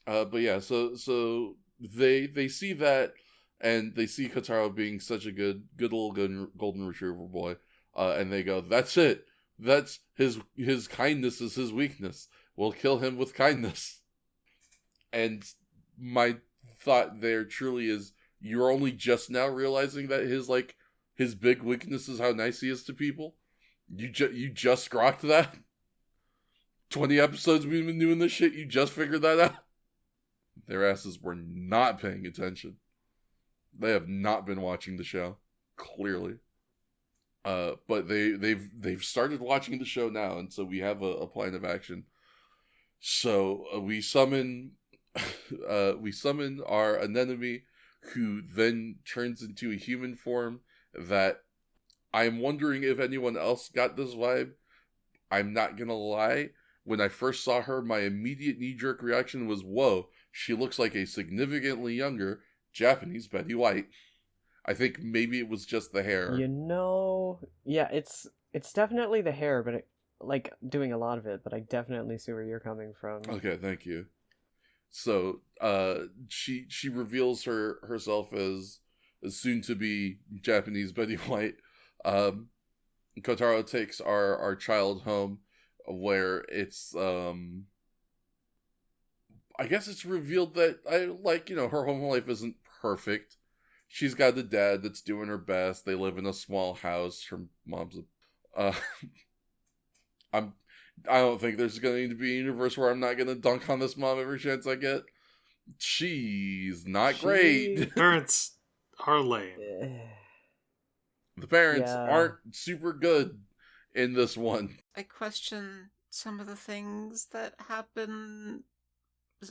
But yeah, so they see that, and they see Kotaro being such a good little golden retriever boy, and they go, that's it. That's his kindness is his weakness. We'll kill him with kindness. And my thought there truly is, you're only just now realizing that his big weakness is how nice he is to people. You just grokked that? 20 episodes we've been doing this shit, you just figured that out? Their asses were not paying attention. They have not been watching the show, clearly. But they've started watching the show now, and so we have a plan of action. So we summon our anemone, who then turns into a human form that I'm wondering if anyone else got this vibe. I'm not gonna lie. When I first saw her, my immediate knee-jerk reaction was, whoa, she looks like a significantly younger Japanese Betty White. I think maybe it was just the hair. Yeah, it's definitely the hair, but like doing a lot of it, but I definitely see where you're coming from. Okay, thank you. So, she reveals herself as soon to be Japanese Betty White. Kotaro takes our child home, where it's I guess it's revealed that her home life isn't perfect. She's got a dad that's doing her best. They live in a small house. Her mom's I don't think there's going to be a universe where I'm not going to dunk on this mom every chance I get. She's not great. Parents are lame. The parents aren't super good in this one. I question some of the things that happen.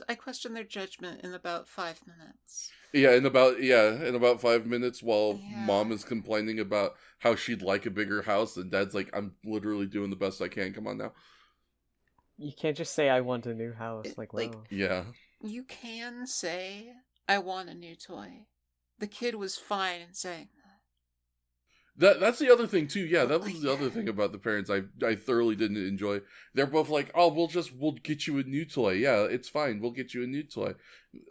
I question their judgment in about 5 minutes. Yeah, in about 5 minutes while mom is complaining about how she'd like a bigger house, and dad's like, I'm literally doing the best I can. Come on now. You can't just say I want a new house. Wow. Yeah. You can say, I want a new toy. The kid was fine in saying that. That's the other thing too. Yeah, that was the other thing about the parents I thoroughly didn't enjoy. They're both like, "Oh, we'll get you a new toy. Yeah, it's fine. We'll get you a new toy."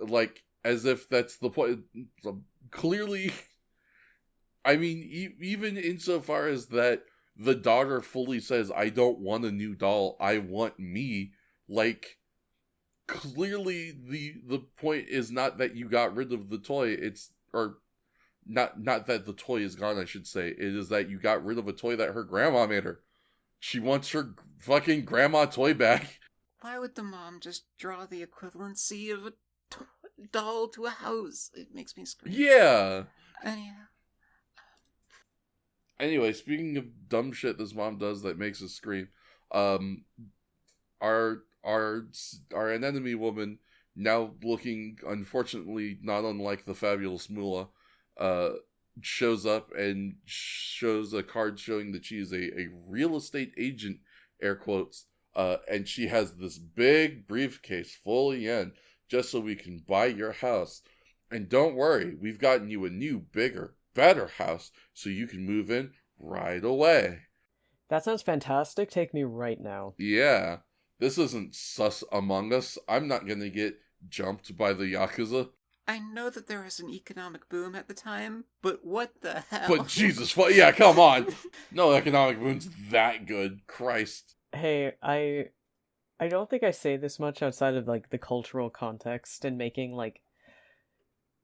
Like as if that's the point. Clearly, I mean, even insofar as that, the daughter fully says, "I don't want a new doll. I want me." Like, clearly, the point is not that you got rid of the toy. Not that the toy is gone, I should say. It is that you got rid of a toy that her grandma made her. She wants her fucking grandma toy back. Why would the mom just draw the equivalency of a doll to a house? It makes me scream. Yeah. Anyhow. Anyway, speaking of dumb shit this mom does that makes us scream, our anemone woman, now looking unfortunately not unlike the fabulous Moolah, shows up and shows a card showing that she is a real estate agent, air quotes, and she has this big briefcase full of yen just so we can buy your house. And don't worry, we've gotten you a new, bigger, better house so you can move in right away. That sounds fantastic. Take me right now. Yeah, this isn't Sus Among Us. I'm not gonna get jumped by the Yakuza. I know that there was an economic boom at the time, but what the hell? But Jesus, yeah, come on. No economic boom's that good. Christ. Hey, I don't think I say this much outside of, the cultural context and making,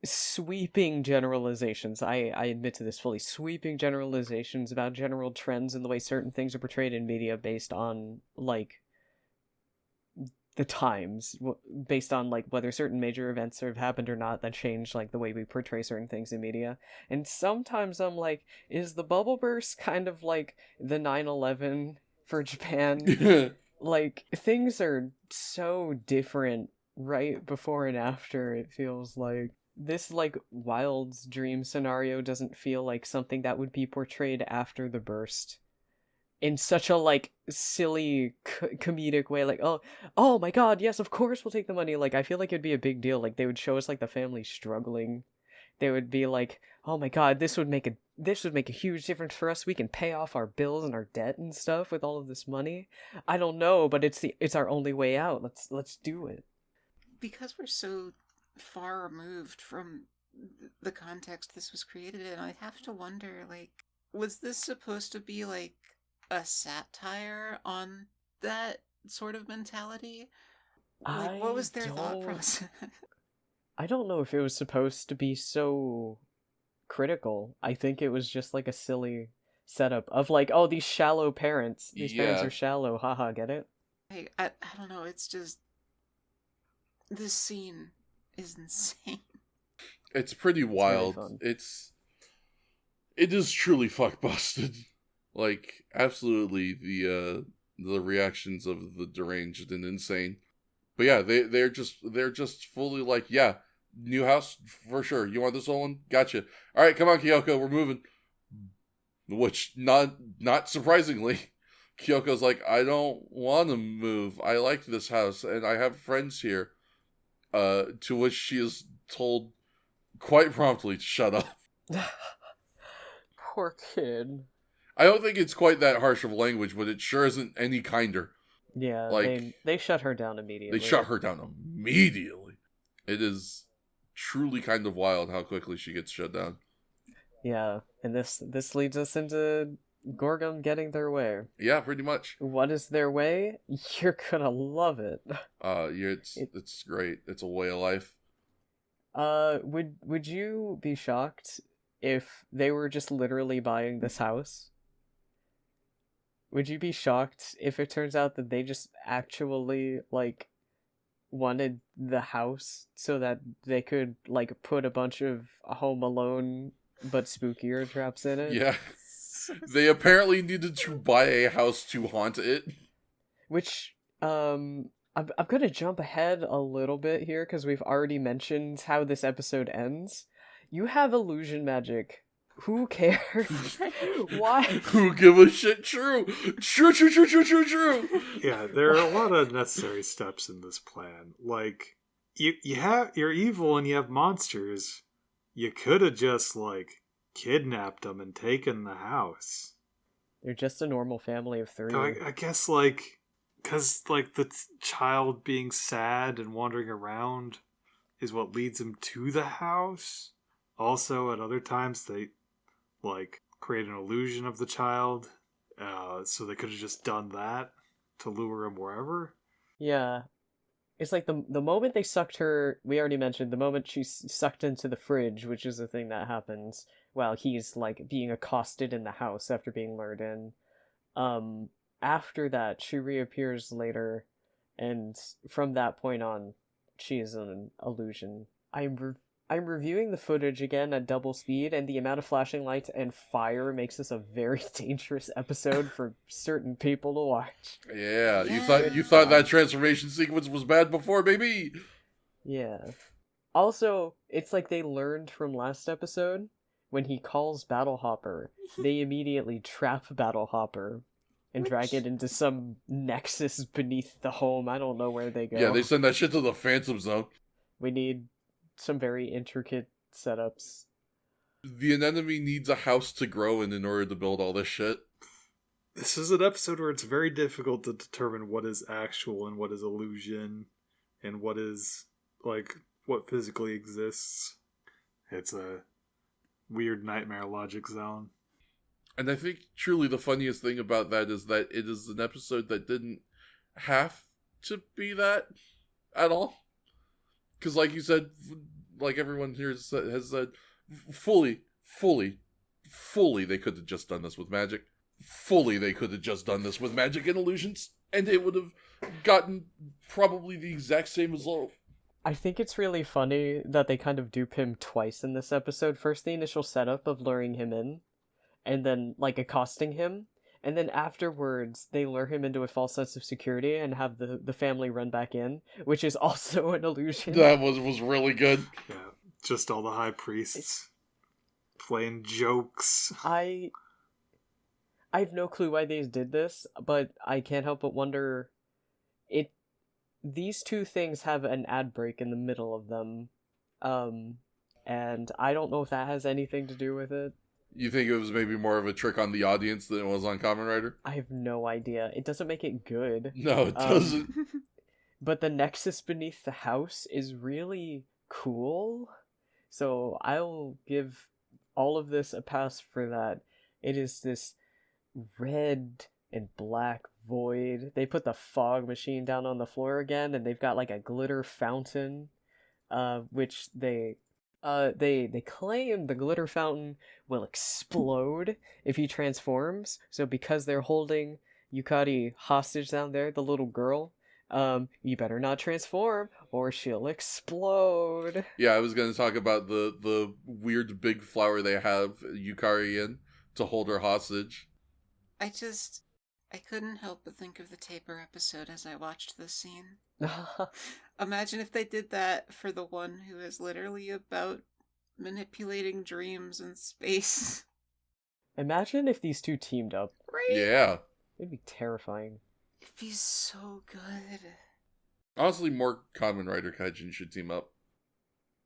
sweeping generalizations. I admit to this fully. Sweeping generalizations about general trends and the way certain things are portrayed in media based on, the times, based on whether certain major events have happened or not that change the way we portray certain things in media. And sometimes I'm like, is the bubble burst kind of like the 9/11 for Japan? Things are so different right before and after. It feels like this Wild's dream scenario doesn't feel like something that would be portrayed after the burst in such a silly comedic way, oh my god, yes, of course we'll take the money. I feel like it'd be a big deal. They would show us the family struggling. They would be like, oh my god, this would make a huge difference for us. We can pay off our bills and our debt and stuff with all of this money. I don't know, but it's our only way out. Let's do it. Because we're so far removed from the context this was created in, I have to wonder, was this supposed to be a satire on that sort of mentality? What was their thought process? I don't know if it was supposed to be so critical. I think it was just a silly setup of oh, these shallow parents. These parents are shallow. Haha, get it? I don't know. It's just this scene is insane. It's pretty wild. It is truly fuck busted. Absolutely the reactions of the deranged and insane. But yeah, they're just fully yeah, new house for sure. You want this one? Gotcha. All right, come on, Kyoko, we're moving. Which, not surprisingly, Kyoko's like, I don't want to move. I like this house, and I have friends here. To which she is told quite promptly to shut up. Poor kid. I don't think it's quite that harsh of language, but it sure isn't any kinder. Yeah, Like, they shut her down immediately. They shut her down immediately. It is truly kind of wild how quickly she gets shut down. Yeah, and this leads us into Gorgum getting their way. Yeah, pretty much. What is their way? You're gonna love it. It's great. It's a way of life. Would you be shocked if they were just literally buying this house? Would you be shocked if it turns out that they just actually, like, wanted the house so that they could, like, put a bunch of Home Alone but spookier traps in it? Yeah. They apparently needed to buy a house to haunt it. Which, I'm gonna jump ahead a little bit here because we've already mentioned how this episode ends. You have illusion magic. Who cares? Why? Who give a shit? True. True. Yeah, there are a lot of necessary steps in this plan. Like, you're evil and you have monsters. You could have just, like, kidnapped them and taken the house. They're just a normal family of 3. I guess, like, because, like, the child being sad and wandering around is what leads him to the house. Also, at other times, they, like, create an illusion of the child, so they could have just done that to lure him wherever. Yeah. It's like the moment they sucked her, we already mentioned, the moment she's sucked into the fridge, which is a thing that happens while he's, like, being accosted in the house after being lured in. After that, she reappears later, and from that point on, she is an illusion. I'm reviewing the footage again at double speed, and the amount of flashing lights and fire makes this a very dangerous episode for certain people to watch. Yeah, you thought that transformation sequence was bad before, baby. Yeah. Also, it's like they learned from last episode when he calls Battle Hopper, they immediately trap Battle Hopper and drag it into some nexus beneath the home. I don't know where they go. Yeah, they send that shit to the Phantom Zone. We need some very intricate setups. The anemone needs a house to grow in order to build all this shit. This is an episode where it's very difficult to determine what is actual and what is illusion and what is, like, what physically exists. It's a weird nightmare logic zone. And I think truly the funniest thing about that is that it is an episode that didn't have to be that at all. Because like you said, like everyone here has said, fully, they could have just done this with magic. Fully, they could have just done this with magic and illusions, and it would have gotten probably the exact same result. I think it's really funny that they kind of dupe him twice in this episode. First, the initial setup of luring him in, and then, like, accosting him. And then afterwards, they lure him into a false sense of security and have the family run back in, which is also an illusion. That was really good. Yeah, just all the high priests playing jokes. I have no clue why they did this, but I can't help but wonder. These two things have an ad break in the middle of them, and I don't know if that has anything to do with it. You think it was maybe more of a trick on the audience than it was on Kamen Rider? I have no idea. It doesn't make it good. No, it doesn't. But the nexus beneath the house is really cool. So I'll give all of this a pass for that. It is this red and black void. They put the fog machine down on the floor again, and they've got like a glitter fountain, which they claim the glitter fountain will explode if he transforms. So because they're holding Yukari hostage down there, the little girl, you better not transform or she'll explode. Yeah, I was going to talk about the weird big flower they have Yukari in to hold her hostage. I couldn't help but think of the Taper episode as I watched this scene. Imagine if they did that for the one who is literally about manipulating dreams in space. Imagine if these two teamed up. Right? Yeah. It'd be terrifying. It'd be so good. Honestly, more Kamen Rider Kaijin should team up.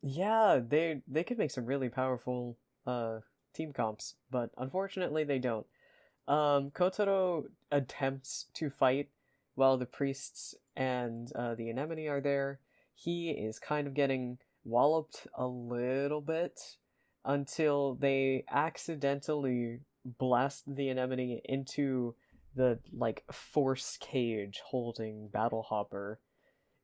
Yeah, they could make some really powerful team comps, but unfortunately they don't. Kotaro attempts to fight while the priests and the anemone are there. He is kind of getting walloped a little bit until they accidentally blast the anemone into the like force cage holding Battle Hopper.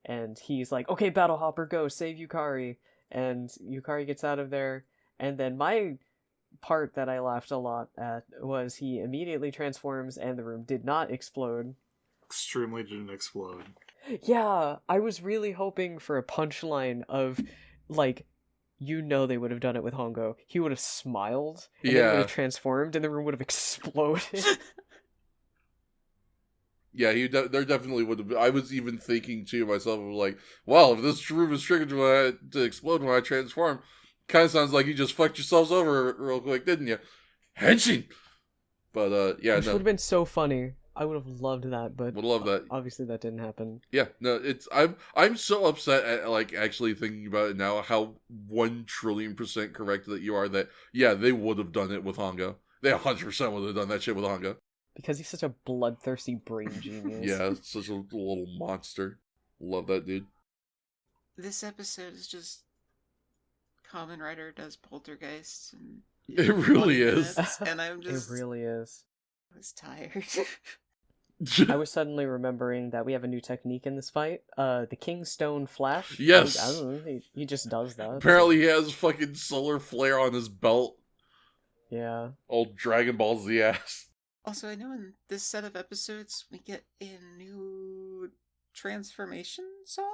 And he's like, okay, Battle Hopper, go, save Yukari. And Yukari gets out of there. And then my part that I laughed a lot at was he immediately transforms and the room did not explode. Extremely didn't explode. Yeah, I was really hoping for a punchline of, like, they would have done it with Hongo. He would have smiled, and then would have transformed, and the room would have exploded. Yeah, there definitely would have been. I was even thinking to myself, like, well, if this room is triggered to explode when I transform, kind of sounds like you just fucked yourselves over real quick, didn't you? Henshin! But, yeah, Which would have been so funny. I would have loved that, but would love that. Obviously that didn't happen. Yeah, no, I'm so upset at, like, actually thinking about it now, how 1,000,000,000% correct that you are that, yeah, they would have done it with Hongo. They 100% would have done that shit with Hongo. Because he's such a bloodthirsty brain genius. Yeah, such a little monster. Love that dude. This episode is just Kamen Rider does poltergeists and It really is. And I'm just It really is. I was tired. I was suddenly remembering that we have a new technique in this fight. The Kingstone Flash. Yes. I don't know, he just does that. Apparently he has fucking solar flare on his belt. Yeah. Old Dragon Ball Z ass. Also, I know in this set of episodes we get a new transformation song.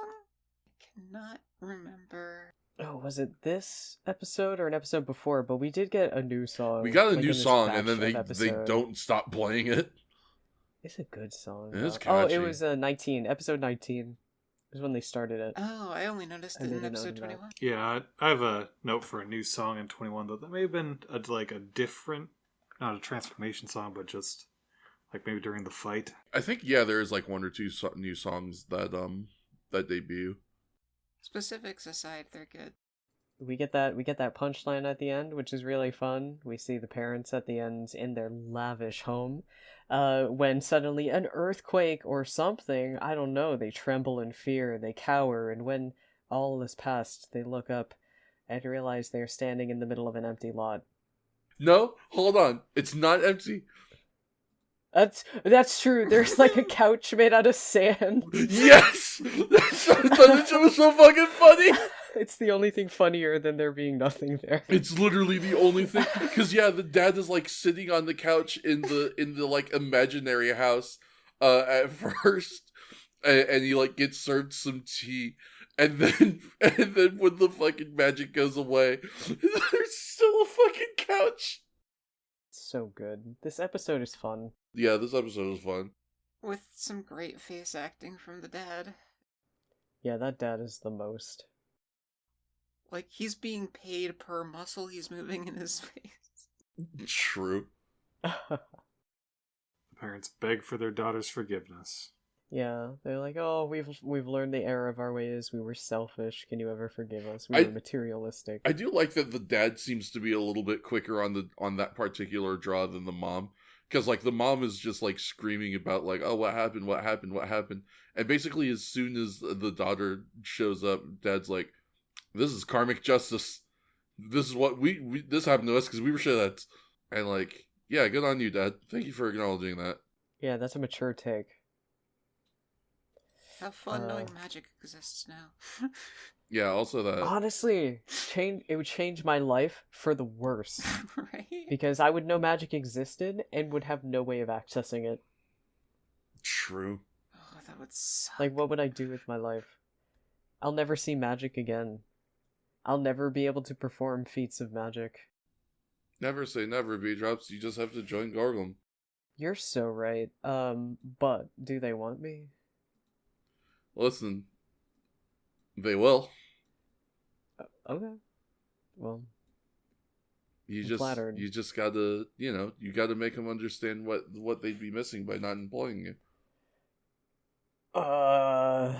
I cannot remember. Oh, was it this episode or an episode before? But we did get a new song. We got a like, new in this song, batch and then they episode. don't stop playing it. It's a good song. It is Oh, catchy. it was 19. Episode 19 is when they started it. Oh, I only noticed I it in didn't episode notice that. 21. Yeah, I have a note for a new song in 21, though. That may have been a different, not a transformation song, but just like maybe during the fight. I think, yeah, there is like one or two new songs that debut. Specifics aside, they're good. We get that punchline at the end, which is really fun. We see the parents at the end in their lavish home. When suddenly an earthquake or something, I don't know, they tremble in fear, they cower, and when all is past, they look up and realize they're standing in the middle of an empty lot. No, hold on. It's not empty. That's true. There's like a couch made out of sand. Yes! That shit was so fucking funny! It's the only thing funnier than there being nothing there. It's literally the only thing. Because, yeah, the dad is, like, sitting on the couch in the like, imaginary house at first. And he, like, gets served some tea. And then when the fucking magic goes away, there's still a fucking couch. So good. This episode is fun. Yeah, this episode is fun. With some great face acting from the dad. Yeah, that dad is the most. Like, he's being paid per muscle he's moving in his face. True. The parents beg for their daughter's forgiveness. Yeah, they're like, oh, we've learned the error of our ways. We were selfish. Can you ever forgive us? We were materialistic. I do like that the dad seems to be a little bit quicker on that particular draw than the mom. Because, like, the mom is just, like, screaming about, like, oh, what happened? And basically, as soon as the daughter shows up, dad's like, this is karmic justice. This is what this happened to us because we were shitheads. And, like, yeah, good on you, Dad. Thank you for acknowledging that. Yeah, that's a mature take. Have fun knowing magic exists now. Yeah, also that. Honestly, it would change my life for the worse. Right? Because I would know magic existed and would have no way of accessing it. True. Oh, that would suck. Like, what would I do with my life? I'll never see magic again. I'll never be able to perform feats of magic. Never say never, B-Drops. You just have to join Gargum. You're so right. But do they want me? Listen, they will. Okay. Well, flattered. You just gotta, you gotta make them understand what they'd be missing by not employing you. I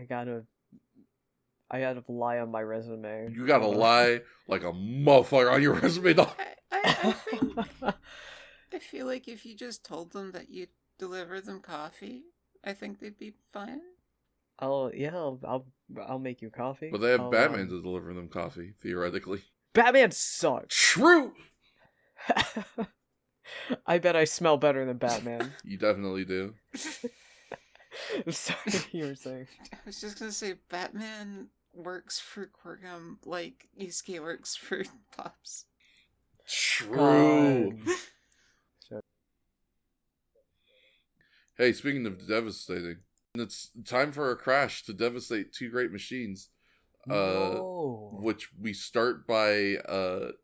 gotta lie on my resume. You gotta lie like a motherfucker on your resume, dog. I think I feel like if you just told them that you deliver them coffee, I think they'd be fine. I'll make you coffee. But they have Batman to deliver them coffee, theoretically. Batman sucks. True. I bet I smell better than Batman. You definitely do. I'm sorry, you were saying. I was just gonna say Batman works for Gorgum like Yusuke works for Pops. True. Hey, speaking of devastating, it's time for a crash to devastate two great machines. Which we start by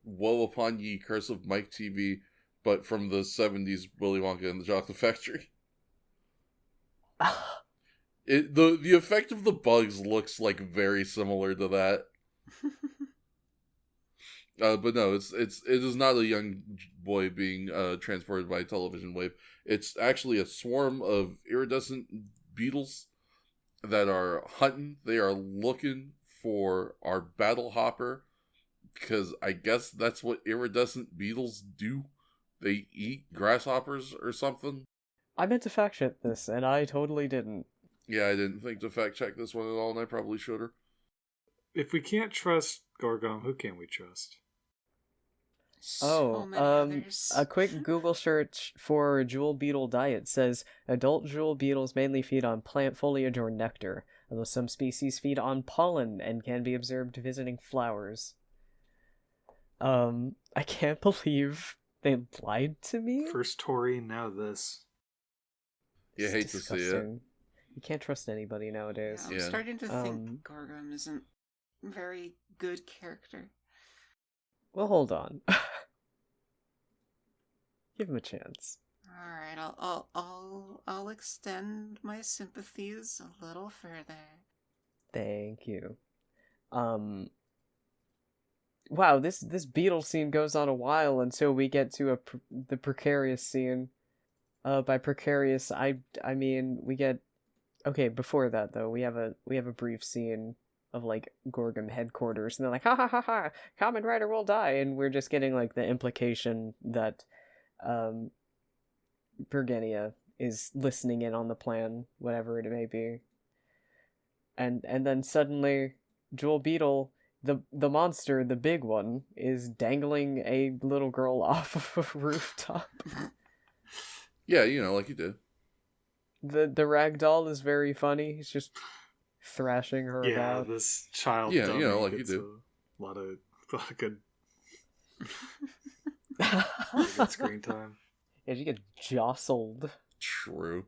Woe Upon Ye, Curse of Mike TV, but from the 70s Willy Wonka and the Chocolate Factory. The effect of the bugs looks like very similar to that. But no, it is not a young boy being transported by a television wave. It's actually a swarm of iridescent beetles that are hunting. They are looking for our battle hopper, because I guess that's what iridescent beetles do. They eat grasshoppers or something. I meant to fact check this, and I totally didn't. Yeah, I didn't think to fact check this one at all, and I probably should have. If we can't trust Gorgum, who can we trust? A quick Google search for jewel beetle diet says adult jewel beetles mainly feed on plant foliage or nectar, although some species feed on pollen and can be observed visiting flowers. I can't believe they lied to me. First Tory, now this. You hate to see it. You can't trust anybody nowadays. Yeah, I'm starting to think Gorgum isn't a very good character. Well, hold on. Give him a chance. All right, I'll extend my sympathies a little further. Thank you. Wow, this beetle scene goes on a while until we get to the precarious scene. By precarious, I mean we get. Okay, before that though, we have a brief scene of like Gorgum headquarters, and they're like, ha ha ha ha, Kamen Rider will die, and we're just getting like the implication that Bergenia is listening in on the plan, whatever it may be. And then suddenly Jewel Beetle, the monster, the big one, is dangling a little girl off of a rooftop. Yeah, like you did. The ragdoll is very funny. He's just thrashing her about. Yeah, this child. Yeah, like you do. A lot of good. Good screen time. Yeah, she gets jostled. True.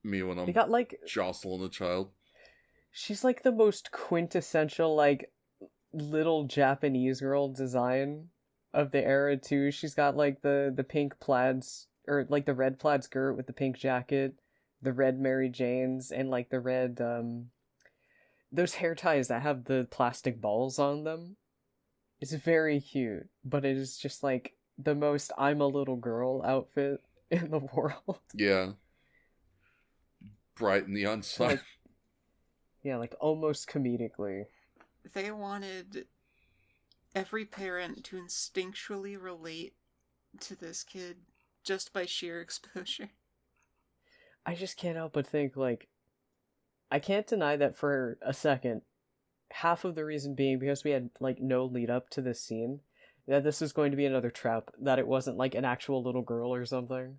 Me when I'm they got, like, jostling a child. She's like the most quintessential, like, little Japanese girl design of the era too. She's got like the pink plaids, or like the red plaid skirt with the pink jacket, the red Mary Janes, and like the red those hair ties that have the plastic balls on them. It's very cute, but it is just like the most I'm a little girl outfit in the world. Yeah. Bright neon sun. Like, yeah, like almost comedically. They wanted every parent to instinctually relate to this kid just by sheer exposure. I just can't help but think, like, I can't deny that for a second, half of the reason being because we had, like, no lead up to this scene, that this was going to be another trap, that it wasn't, like, an actual little girl or something,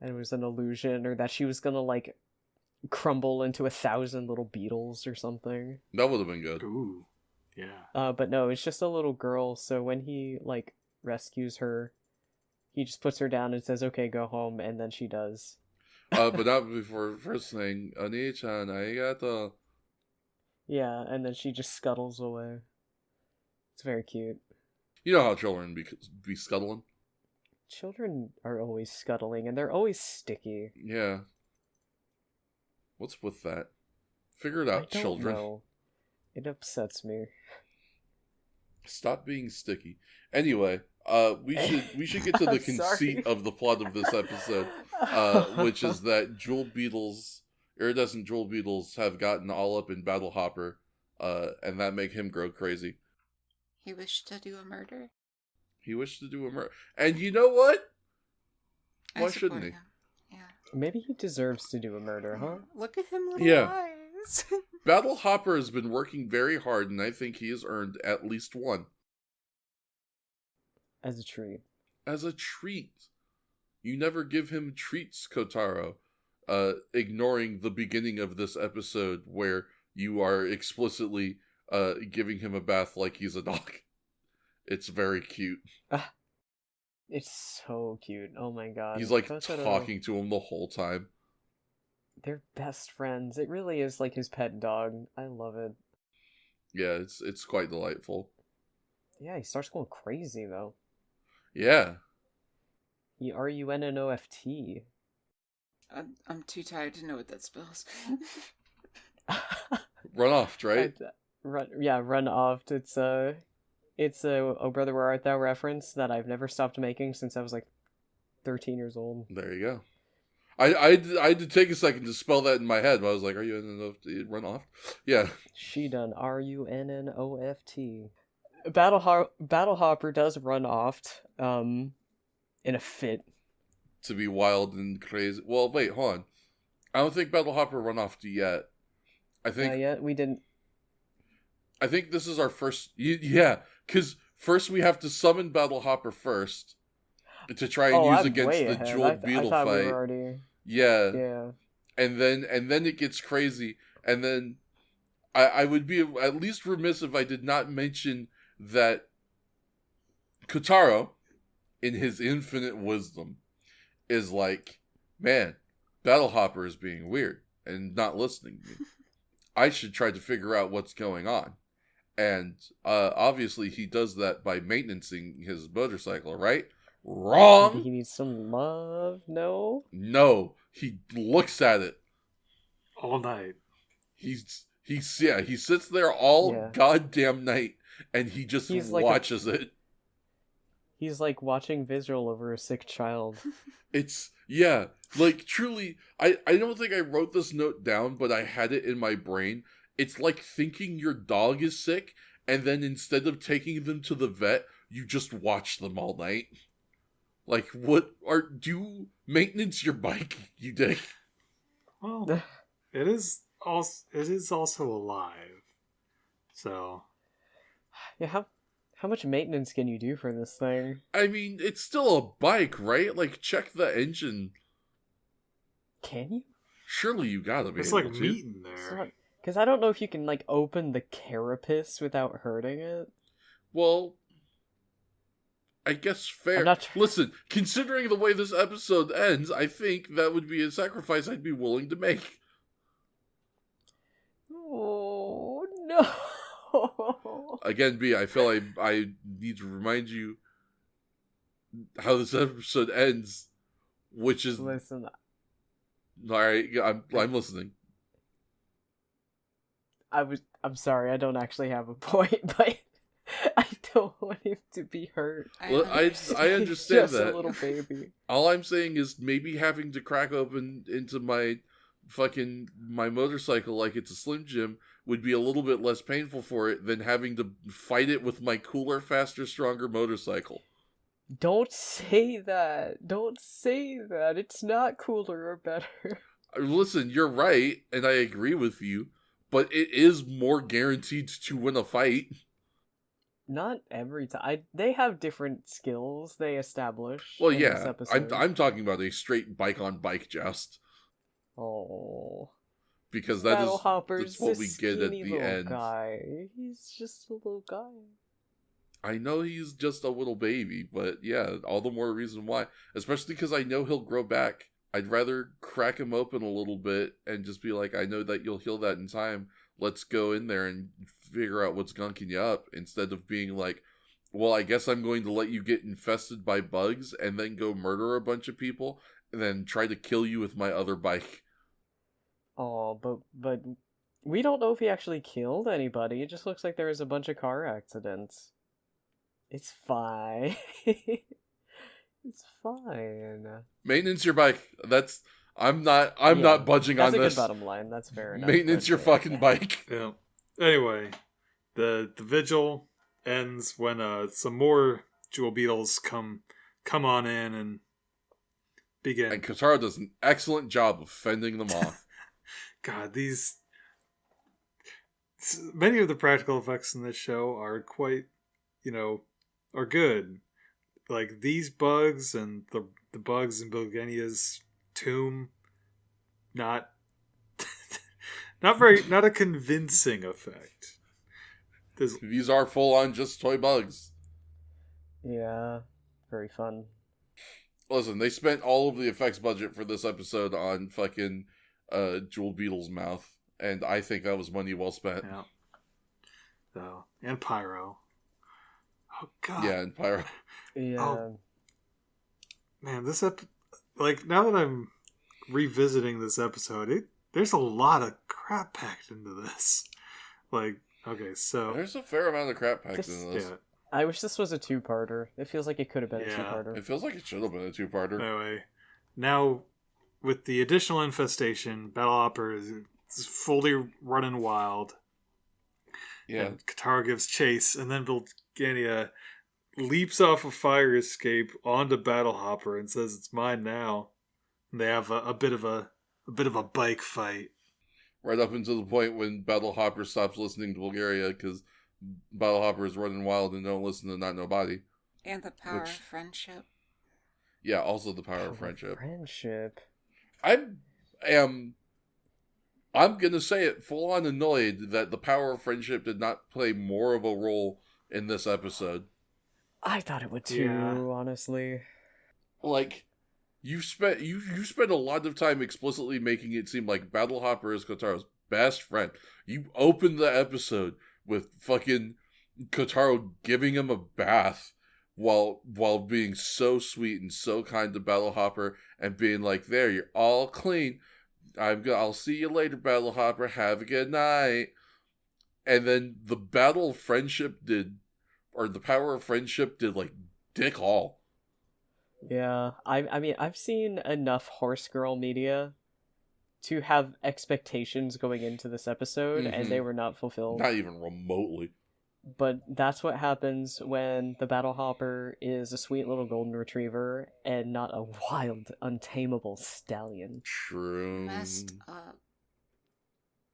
and it was an illusion, or that she was gonna, like, crumble into 1,000 little beetles or something. That would have been good. Ooh, yeah. But no, it's just a little girl, so when he, like, rescues her, he just puts her down and says, okay, go home, and then she does. But not before first saying, Oni-chan, arigato. Yeah, and then she just scuttles away. It's very cute. You know how children be scuttling? Children are always scuttling, and they're always sticky. Yeah. What's with that? Figure it out, children. Know. It upsets me. Stop being sticky. Anyway, we should get to the conceit of the plot of this episode, which is that iridescent jewel beetles have gotten all up in Battle Hopper, and that make him grow crazy. He wished to do a murder. And you know what? Why shouldn't he? Him. Yeah. Maybe he deserves to do a murder, huh? Look at him, little eyes. Battle Hopper has been working very hard, and I think he has earned at least one. As a treat. You never give him treats, Kotaro. Ignoring the beginning of this episode where you are explicitly giving him a bath like he's a dog. It's very cute. It's so cute. Oh my god. He's like Kotaro, talking to him the whole time. They're best friends. It really is like his pet dog. I love it. Yeah, it's quite delightful. Yeah, he starts going crazy though. Yeah. He RUNNOFT. I'm too tired to know what that spells. Run off, right? Run off. It's a Oh Brother Where Art Thou reference that I've never stopped making since I was like 13 years old. There you go. I had to take a second to spell that in my head, but I was like, are you in run off? Yeah. She done RUNNOFT. Battle Hopper does run off in a fit. To be wild and crazy. Well, wait, hold on. I don't think Battle Hopper run off yet. I think yet we didn't. I think this is our first. Yeah, because first we have to summon Battle Hopper first to try and use I'm against way the ahead. jeweled beetle I thought fight. We were already... Yeah. And then it gets crazy, and then I would be at least remiss if I did not mention that Kotaro, in his infinite wisdom, is like, man, Battle Hopper is being weird and not listening to me. I should try to figure out what's going on. And obviously he does that by maintaining his motorcycle, right? Wrong! Maybe he needs some love? No? No, he looks at it. All night. He sits there all goddamn night, and he just watches it. He's like watching visual over a sick child. Like truly, I don't think I wrote this note down, but I had it in my brain. It's like thinking your dog is sick, and then instead of taking them to the vet, you just watch them all night. Like, do you maintenance your bike, you dick? Well, it is also alive. So yeah, how much maintenance can you do for this thing? I mean, it's still a bike, right? Like, check the engine. Can you? Surely you gotta be. It's like meat in there. Because I don't know if you can like open the carapace without hurting it. Well, I guess fair. Listen, considering the way this episode ends, I think that would be a sacrifice I'd be willing to make. Oh, no. Again, B, I feel like I need to remind you how this episode ends, which is... Listen. Alright, I'm listening. I'm sorry, I don't actually have a point, but I don't want him to be hurt. Well, I understand He's just that. A little baby. All I'm saying is maybe having to crack open into my motorcycle like it's a Slim Jim would be a little bit less painful for it than having to fight it with my cooler, faster, stronger motorcycle. Don't say that. Don't say that. It's not cooler or better. Listen, you're right, and I agree with you, but it is more guaranteed to win a fight. Not every time. They have different skills they establish. Well, in yeah, this episode. I'm talking about a straight bike-on-bike joust. Oh. Because that's what we get at the end. Guy. He's just a little guy. I know he's just a little baby, but yeah, all the more reason why. Especially because I know he'll grow back. I'd rather crack him open a little bit and just be like, I know that you'll heal that in time. Let's go in there and figure out what's gunking you up, instead of being like, well, I guess I'm going to let you get infested by bugs and then go murder a bunch of people and then try to kill you with my other bike. Oh, but We don't know if he actually killed anybody. It just looks like there was a bunch of car accidents. It's fine. It's fine. Maintenance your bike. I'm not budging on That's a this. good bottom line. That's fair enough. Maintenance your fucking bike. Yeah. Anyway, the vigil ends when some more jewel beetles come on in and begin. And Kotaro does an excellent job of fending them off. God, many of the practical effects in this show are quite, are good. Like these bugs and the bugs in Bilgenia's tomb, not a convincing effect. These are full on just toy bugs. Yeah, very fun. Listen, they spent all of the effects budget for this episode on fucking Jewel Beetle's mouth, and I think that was money well spent. Yeah. So, and Pyro. Oh god. Yeah, and Pyro. Yeah. Oh, man, now that I'm revisiting this episode, there's a lot of crap packed into this. Like, okay, so There's a fair amount of crap packed into this. yeah. I wish this was a two-parter. It feels like it could have been a Yeah. two-parter. It feels like it should have been a two-parter. Anyway, now with the additional infestation, Battle Hopper is fully running wild. Yeah. And Katara gives chase, and then Bilgenia leaps off a fire escape onto Battle Hopper and says, "It's mine now." And they have a bit of a bike fight. Right up until the point when Battle Hopper stops listening to Bulgaria because Battle Hopper is running wild and don't listen to Not Nobody. And the power of friendship. Yeah, also the power of friendship. Friendship. I'm gonna say it full on annoyed that the power of friendship did not play more of a role in this episode. I thought it would too, honestly. Like, you spent a lot of time explicitly making it seem like Battle Hopper is Kotaro's best friend. You opened the episode with fucking Kotaro giving him a bath while being so sweet and so kind to Battle Hopper and being like, "There, you're all clean. I'll see you later, Battle Hopper. Have a good night." And then the battle of friendship did, or the power of friendship did, like, dick all. Yeah, I mean, I've seen enough horse girl media to have expectations going into this episode, and they were not fulfilled. Not even remotely. But that's what happens when the Battle Hopper is a sweet little golden retriever and not a wild, untamable stallion. True. Messed up.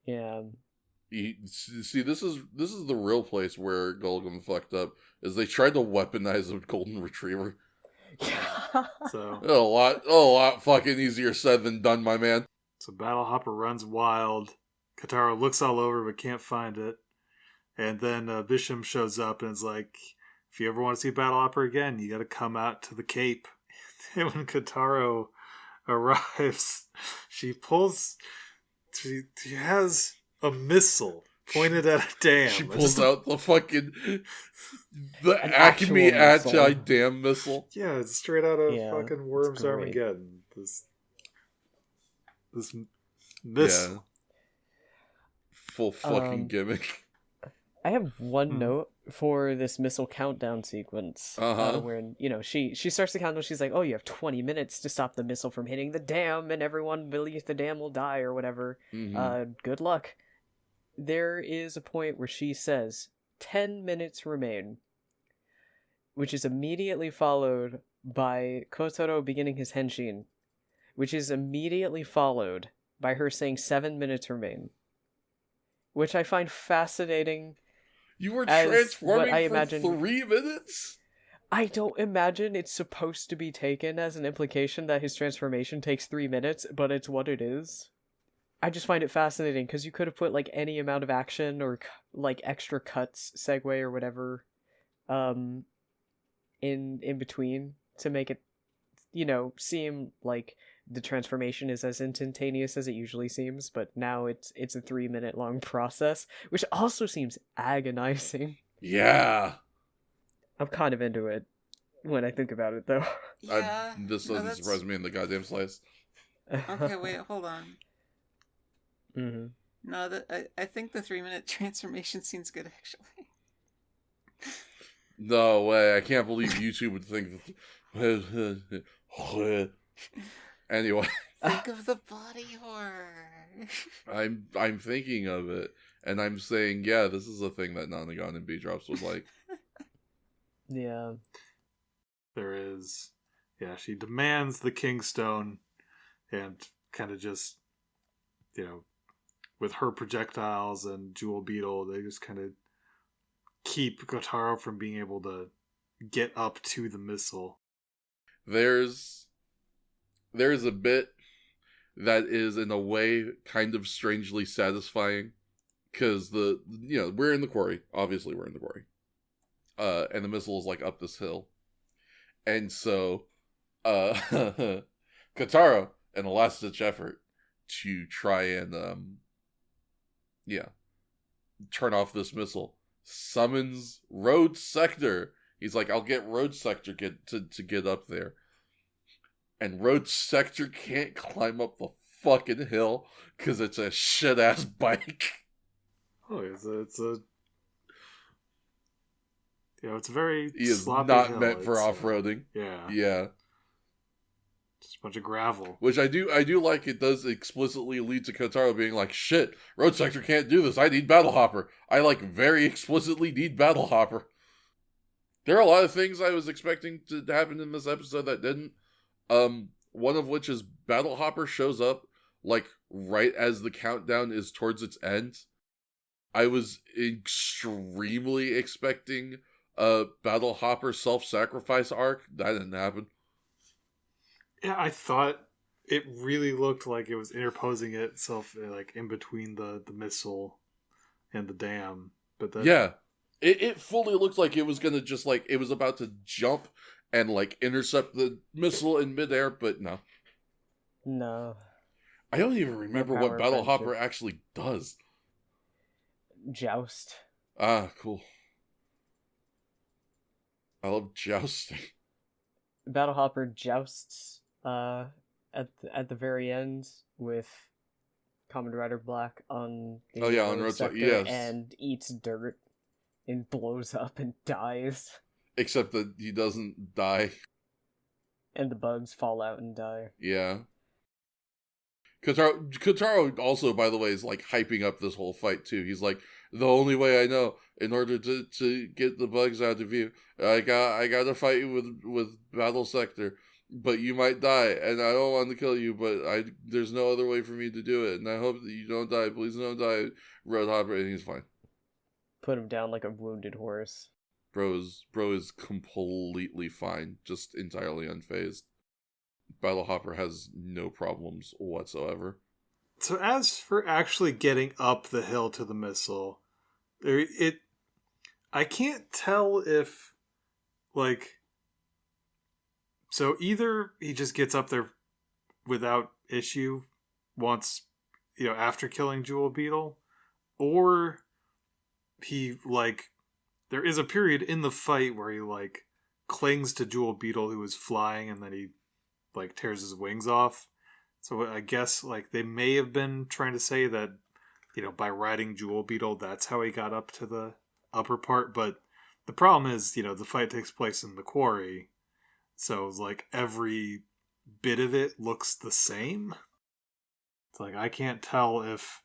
Yeah. See, this is the real place where Golgum fucked up, is they tried to weaponize a golden retriever. So A lot fucking easier said than done, my man. So Battle Hopper runs wild. Katara looks all over but can't find it. And then Bisham shows up and is like, "If you ever want to see Battle Hopper again, you got to come out to the Cape." And when Katara arrives, she has a missile pointed at a dam. She pulls out the fucking the An Acme actual missile. anti-dam missile. Yeah, it's straight out of Yeah, fucking Worms it's great. Armageddon. This missile. Yeah. Full fucking gimmick. I have one note for this missile countdown sequence. Uh-huh. Where, she starts the countdown, she's like, "Oh, you have 20 minutes to stop the missile from hitting the dam, and everyone believes the dam will die," or whatever. Good luck. There is a point where she says, 10 minutes remain, which is immediately followed by Kotaro beginning his henshin, which is immediately followed by her saying 7 minutes remain, which I find fascinating. You were As transforming what I for imagine- 3 minutes? I don't imagine it's supposed to be taken as an implication that his transformation takes 3 minutes, but it's what it is. I just find it fascinating because you could have put like any amount of action or like extra cuts, segue or whatever, in between to make it, seem like the transformation is as instantaneous as it usually seems. But now it's a 3-minute long process, which also seems agonizing. Yeah. I'm kind of into it when I think about it, though. Yeah. This doesn't surprise me in the goddamn slice. Okay, wait, hold on. No, I think the 3-minute transformation scene's good, actually. No way! I can't believe YouTube would think. Anyway, think of the body horror. I'm thinking of it, and I'm saying, yeah, this is a thing that Nonagon and B-Drops would like. Yeah. There is. Yeah, she demands the Kingstone, and kind of just, with her projectiles and Jewel Beetle, they just kind of keep Kotaro from being able to get up to the missile. There's a bit that is in a way kind of strangely satisfying, because we're in the quarry. Obviously, we're in the quarry, and the missile is like up this hill, and so Kotaro, in a last-ditch effort to try and turn off this missile, summons Road Sector. He's like, I'll get Road Sector to get up there. And Road Sector can't climb up the fucking hill because it's a shit-ass bike. Oh, it's a very He is sloppy not hill. meant for off-roading. Yeah. Just a bunch of gravel. Which I do like. It does explicitly lead to Kotaro being like, shit, Road Sector can't do this. I need Battle Hopper. I very explicitly need Battle Hopper. There are a lot of things I was expecting to happen in this episode that didn't. One of which is Battle Hopper shows up right as the countdown is towards its end. I was extremely expecting a Battle Hopper self-sacrifice arc. That didn't happen. Yeah, I thought it really looked like it was interposing itself in between the missile and the dam. But then... Yeah. It fully looked like it was gonna just it was about to jump and intercept the missile in midair, but no. No. I don't even remember what Battle Hopper actually does. Joust. Ah, cool. I love jousting. Battle Hopper jousts at the very end with Kamen Rider Black on the on Road Sector, yes. And eats dirt and blows up and dies. Except that he doesn't die. And the bugs fall out and die. Yeah. Kotaro also, by the way, is hyping up this whole fight too. He's like, the only way I know, in order to get the bugs out of you, I gotta fight you with Battle Sector. But you might die, and I don't want to kill you, but there's no other way for me to do it, and I hope that you don't die. Please don't die, Road Hopper, and he's fine. Put him down like a wounded horse. Bro is completely fine, just entirely unfazed. Battle Hopper has no problems whatsoever. So as for actually getting up the hill to the missile, I can't tell if so either he just gets up there without issue once, after killing Jewel Beetle, or he there is a period in the fight where he clings to Jewel Beetle, who is flying, and then he tears his wings off. So I guess they may have been trying to say that, by riding Jewel Beetle, that's how he got up to the upper part. But the problem is, the fight takes place in the quarry, so every bit of it looks the same. It's I can't tell if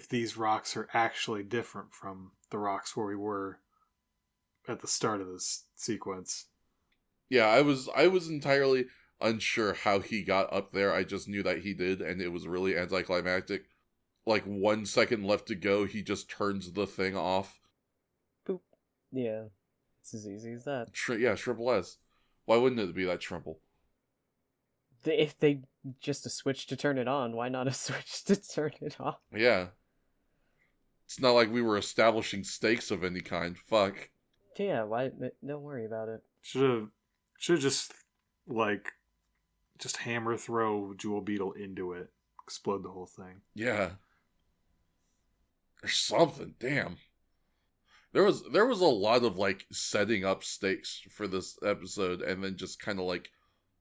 these rocks are actually different from the rocks where we were at the start of this sequence. Yeah, I was entirely unsure how he got up there. I just knew that he did, and it was really anticlimactic. 1 second left to go, he just turns the thing off. Boop. Yeah, it's as easy as that. Triple S. Why wouldn't it be that simple? If they just a switch to turn it on, why not a switch to turn it off? Yeah. It's not like we were establishing stakes of any kind. Fuck. Yeah, why? Don't worry about it. Should have just just hammer throw Jewel Beetle into it, explode the whole thing. Yeah. There's something. Damn. There was a lot of setting up stakes for this episode, and then just kind of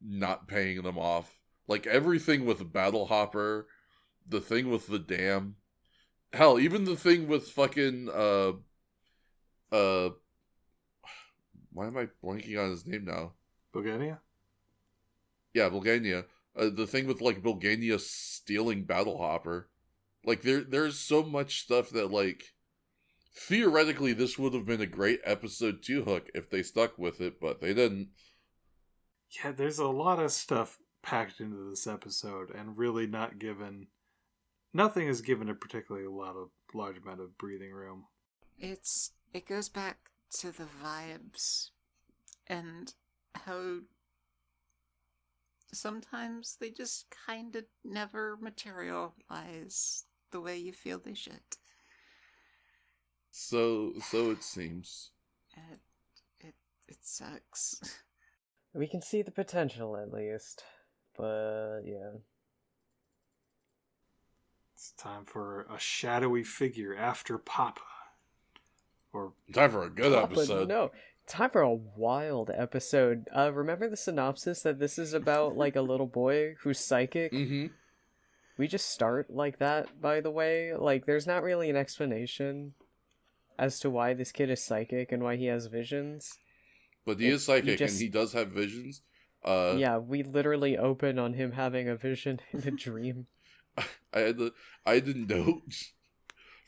not paying them off. Everything with Battle Hopper, the thing with the dam, Hell, even the thing with fucking why am I blanking on his name now? Bulgaria? Yeah, Bulgania. The thing with like Bulgania stealing Battle Hopper. Like there's so much stuff that like theoretically this would have been a great episode 2 hook if they stuck with it, but they didn't. Yeah, there's a lot of stuff packed into this episode and really nothing is given a particularly large amount of breathing room. It goes back to the vibes and how sometimes they just kind of never materialize the way you feel they should. So it seems. It sucks. We can see the potential at least, but yeah. It's time for a shadowy figure after Papa. Or Time for a good Papa, episode. No, time for a wild episode. Remember the synopsis that this is about like a little boy who's psychic? Mm-hmm. We just start like that, by the way. Like, there's not really an explanation as to why this kid is psychic and why he has visions. But he is psychic and he does have visions. Yeah, we literally open on him having a vision in a dream. I had to note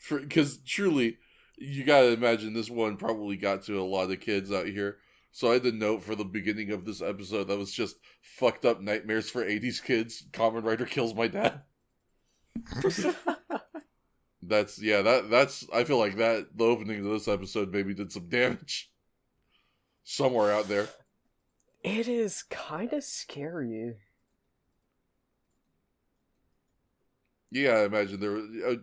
because truly, you gotta imagine this one probably got to a lot of kids out here. So I had to note for the beginning of this episode that was just fucked up nightmares for 80s kids. Kamen Rider kills my dad. That's I feel like the opening of this episode maybe did some damage somewhere out there. It is kind of scary. Yeah, I imagine there,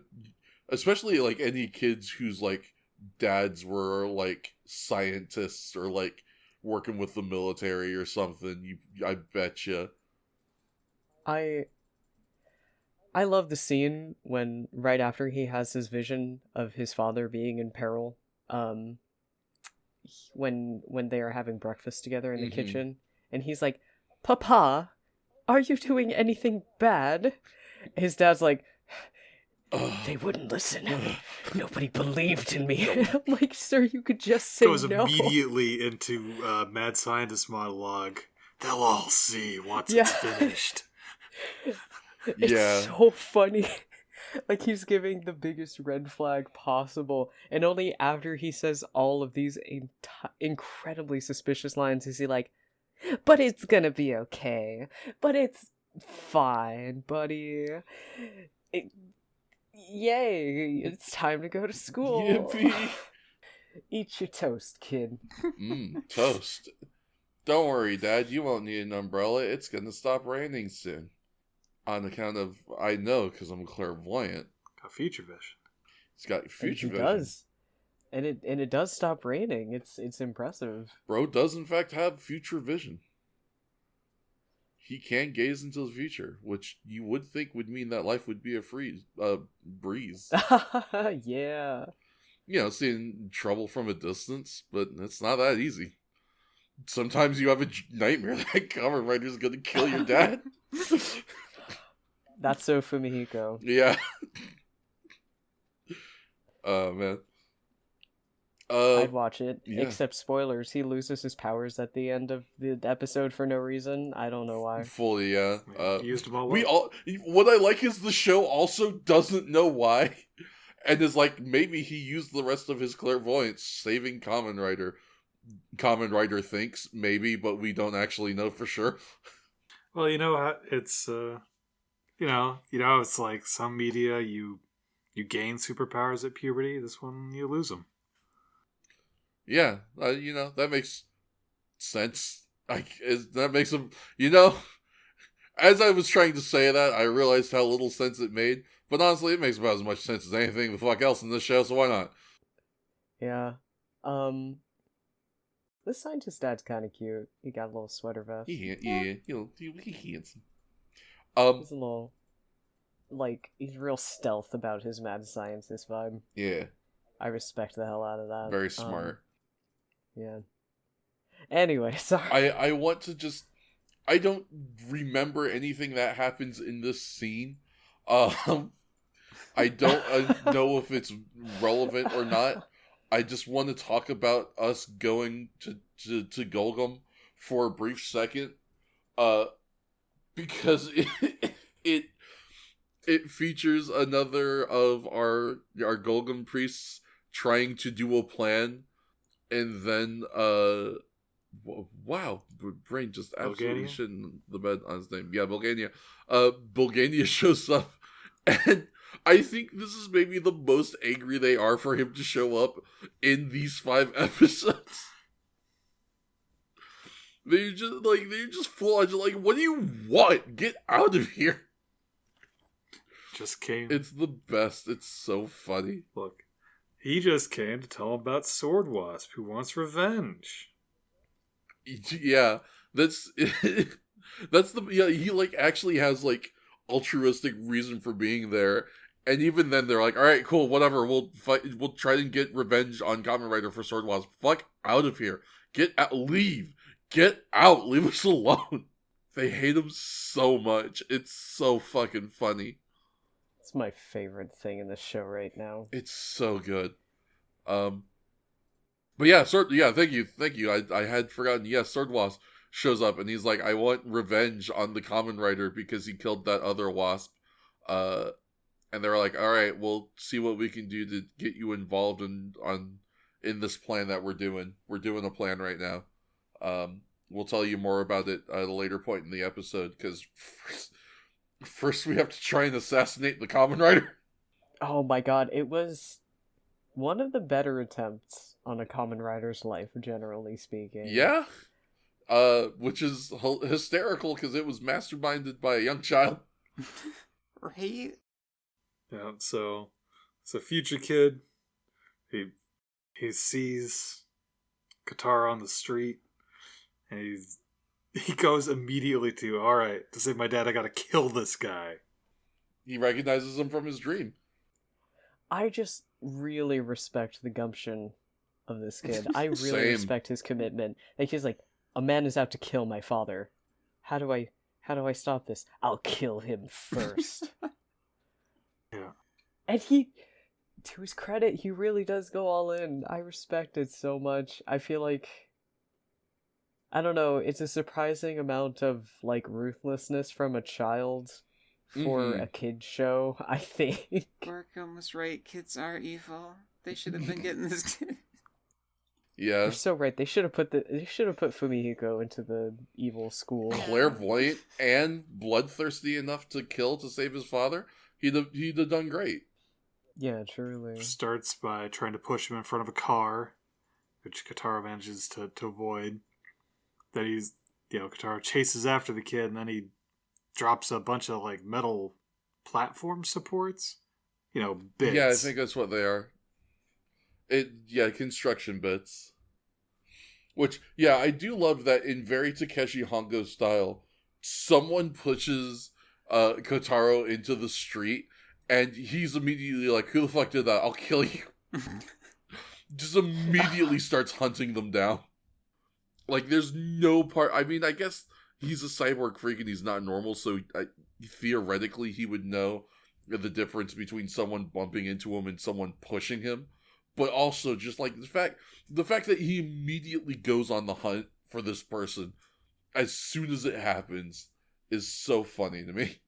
especially like any kids whose like dads were like scientists or like working with the military or something. I betcha. I love the scene when right after he has his vision of his father being in peril. When they are having breakfast together in the kitchen, and he's like, "Papa, are you doing anything bad?" His dad's like, "They wouldn't listen. Nobody believed in me." I'm like, "Sir, you could just say goes no." Immediately into mad scientist monologue. They'll all see once it's finished. It's so funny. Like, he's giving the biggest red flag possible, and only after he says all of these incredibly suspicious lines is he like, "But it's gonna be okay. But it's fine, buddy. Yay, it's time to go to school." Yippee. Eat your toast, kid. Toast. Don't worry, Dad, you won't need an umbrella. It's gonna stop raining soon. On account of, I know, because I'm clairvoyant. Got future vision. He's got future vision. It does. And it does stop raining. It's impressive. Bro does in fact have future vision. He can gaze into the future, which you would think would mean that life would be a breeze. Yeah. You know, seeing trouble from a distance, but it's not that easy. Sometimes you have a nightmare that Kamen Rider's gonna kill your dad. That's so Fumihiko. Yeah. Oh, man. I'd watch it. Yeah. Except spoilers, he loses his powers at the end of the episode for no reason. I don't know why. Fully, yeah. Used them all. What I like is the show also doesn't know why, and is like, maybe he used the rest of his clairvoyance saving Kamen Rider. Kamen Rider thinks maybe, but we don't actually know for sure. Well, you know, it's it's like some media you gain superpowers at puberty. This one you lose them. Yeah, that makes sense. That makes them, as I was trying to say that, I realized how little sense it made. But honestly, it makes about as much sense as anything the fuck else in this show, so why not? Yeah. This scientist dad's kind of cute. He got a little sweater vest. He's handsome. He's a little, he's real stealth about his mad scientist vibe. Yeah. I respect the hell out of that. Very smart. Yeah. Anyway, sorry. I want to just... I don't remember anything that happens in this scene. I don't know if it's relevant or not. I just want to talk about us going to Golgum for a brief second, because it it features another of our Golgum priests trying to do a plan, and then wow, brain just absolutely shitting the bed on his name. Yeah, Bulgania shows up, and I think this is maybe the most angry they are for him to show up in these 5 episodes. They're just full on, just like, what do you want? Get out of here. Just came. It's the best. It's so funny. Look, he just came to tell him about Sword Wasp, who wants revenge. Yeah, that's he like actually has like altruistic reason for being there, and even then they're like, all right, cool, whatever, we'll try to get revenge on Kamen Rider for Sword Wasp. Fuck out of here. Get out, leave us alone. They hate him so much. It's so fucking funny. It's my favorite thing in the show right now. It's so good. But yeah, thank you. I had forgotten. Yes, Sword Wasp shows up and he's like, I want revenge on the Kamen Rider because he killed that other wasp. And they're like, all right, we'll see what we can do to get you involved in this plan that we're doing. We're doing a plan right now. We'll tell you more about it at a later point in the episode, because first we have to try and assassinate the Kamen Rider. Oh my god, it was one of the better attempts on a Kamen Rider's life, generally speaking. Yeah? Which is hysterical, because it was masterminded by a young child. Right? Yeah, so it's a future kid. He sees Katara on the street, and he goes immediately to, all right, to save my dad, I gotta kill this guy. He recognizes him from his dream. I just really respect the gumption of this kid. I really Same. respect his commitment. Like, he's like, a man is out to kill my father. How do I stop this? I'll kill him first. Yeah. And he, to his credit, he really does go all in. I respect it so much. I feel like, I don't know, it's a surprising amount of, like, ruthlessness from a child for a kid's show, I think. Markham was right. Kids are evil. They should have been getting this kid. Yeah. You're so right. They should have put Fumihiko into the evil school. Clairvoyant and bloodthirsty enough to kill to save his father. He'd have done great. Yeah, truly. Starts by trying to push him in front of a car, which Katara manages to avoid. Then Katara chases after the kid, and then he drops a bunch of, like, metal platform supports. Bits. Yeah, I think that's what they are. Construction bits. Which, yeah, I do love that in very Takeshi Hongo style, someone pushes Kotaro into the street, and he's immediately like, who the fuck did that? I'll kill you. Just immediately starts hunting them down. Like, there's no part... I mean, I guess he's a cyborg freak and he's not normal, so theoretically he would know the difference between someone bumping into him and someone pushing him. But also, just like the fact that he immediately goes on the hunt for this person as soon as it happens is so funny to me.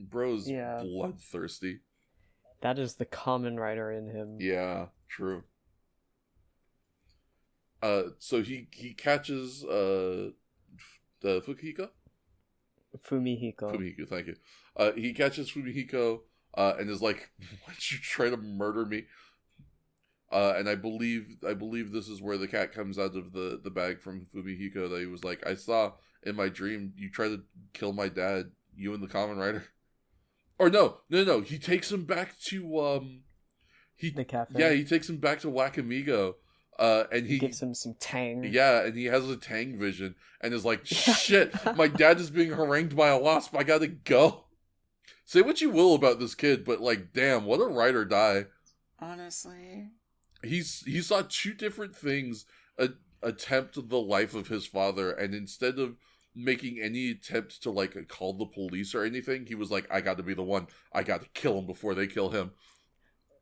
Bro's bloodthirsty. That is the Kamen Rider in him. Yeah, true. So he catches the Fumihiko, thank you. He catches Fumihiko and is like, "Why'd you try to murder me?" And I believe this is where the cat comes out of the bag from Fumihiko, that he was like, I saw in my dream you try to kill my dad, you and the Kamen Rider. Or no, he takes him back to the cafe. Yeah, he takes him back to Wakamigo. And he gives him some tang. Yeah, and he has a tang vision and is like, shit, my dad is being harangued by a wasp, I gotta go. Say what you will about this kid, but like, damn, what a ride or die. Honestly. He saw 2 different things attempt the life of his father, and instead of making any attempt to, like, call the police or anything. He was like, I got to be the one. I got to kill him before they kill him.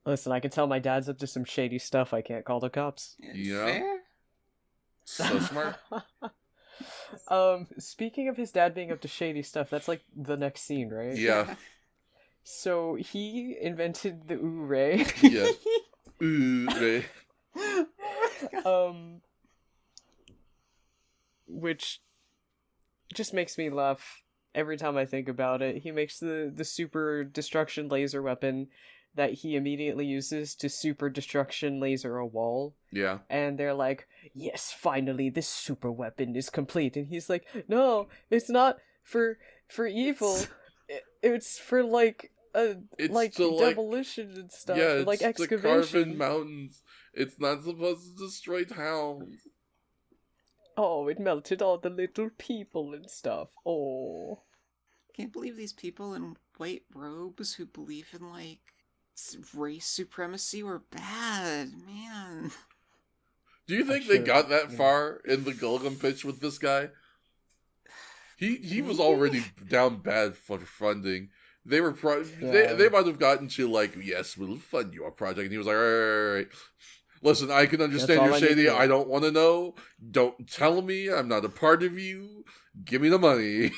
Listen, I can tell my dad's up to some shady stuff. I can't call the cops. Yeah. Fair? So smart. Speaking of his dad being up to shady stuff, that's like the next scene, right? Yeah. So he invented the Ure. Yeah. Ooh, which just makes me laugh every time I think about it. He makes the super destruction laser weapon that he immediately uses to super destruction laser a wall. yeah. And they're like, yes, finally, this super weapon is complete. And he's like, no, it's not for evil. It's for, like, It's like to, demolition and stuff. Yeah, and, it's like to excavation. carve mountains. It's not supposed to destroy towns. Oh, it melted all the little people and stuff. Oh. Can't believe these people in white robes who believe in, like, race supremacy were bad, man. Do you think they got that far in the Gulgum pitch with this guy? He was already down bad for funding. They were they might have gotten to, like, yes, we'll fund your project, and he was like, all right. Listen, I can understand you're shady. I don't want to know. Don't tell me. I'm not a part of you. Give me the money.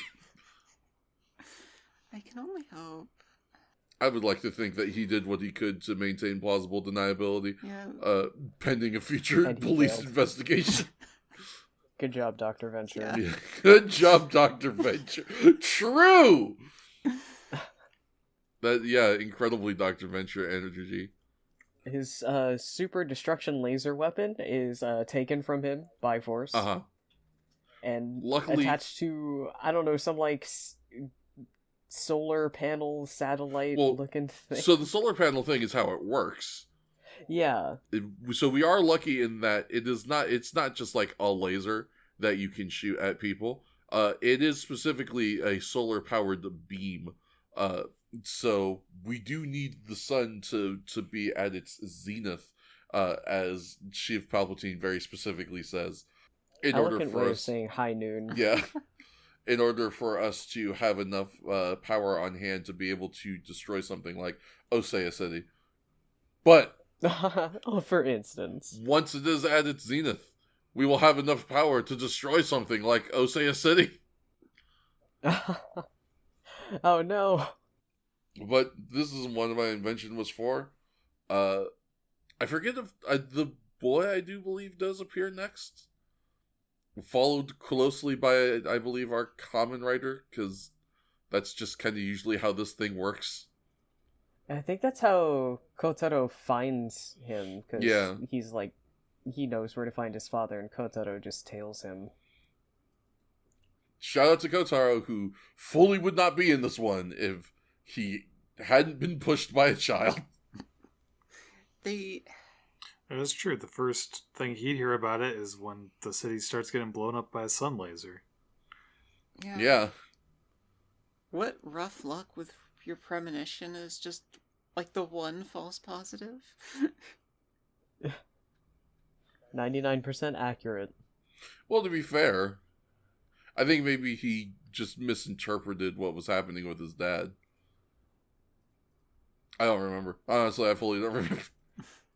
I can only hope. I would like to think that he did what he could to maintain plausible deniability, Yeah. pending a future police investigation. Good job, Dr. Venture. Yeah. Good job, Dr. Venture. True! Incredibly Dr. Venture energy. His super destruction laser weapon is taken from him by force. Uh-huh. And luckily attached to, I don't know, some, like, solar panel satellite looking thing. So the solar panel thing is how it works. Yeah. So we are lucky in that it's not just like a laser that you can shoot at people. It is specifically a solar powered beam. So we do need the sun to be at its zenith, as Sheev Palpatine very specifically says. In order for us saying high noon. Yeah. In order for us to have enough power on hand to be able to destroy something like Osea City. But for instance, once it is at its zenith, we will have enough power to destroy something like Osea City. Oh no. But this is what my invention was for. I forget if the boy, I do believe, does appear next. Followed closely by, I believe, our Kamen Rider, because that's just kind of usually how this thing works. I think that's how Kotaro finds him, because he's like, he knows where to find his father, and Kotaro just tails him. Shout out to Kotaro, who fully would not be in this one if he hadn't been pushed by a child. That's true. The first thing he'd hear about it is when the city starts getting blown up by a sun laser. Yeah. What rough luck with your premonition is just, like, the one false positive? 99% accurate. Well, to be fair, I think maybe he just misinterpreted what was happening with his dad. I don't remember. Honestly, I fully don't remember.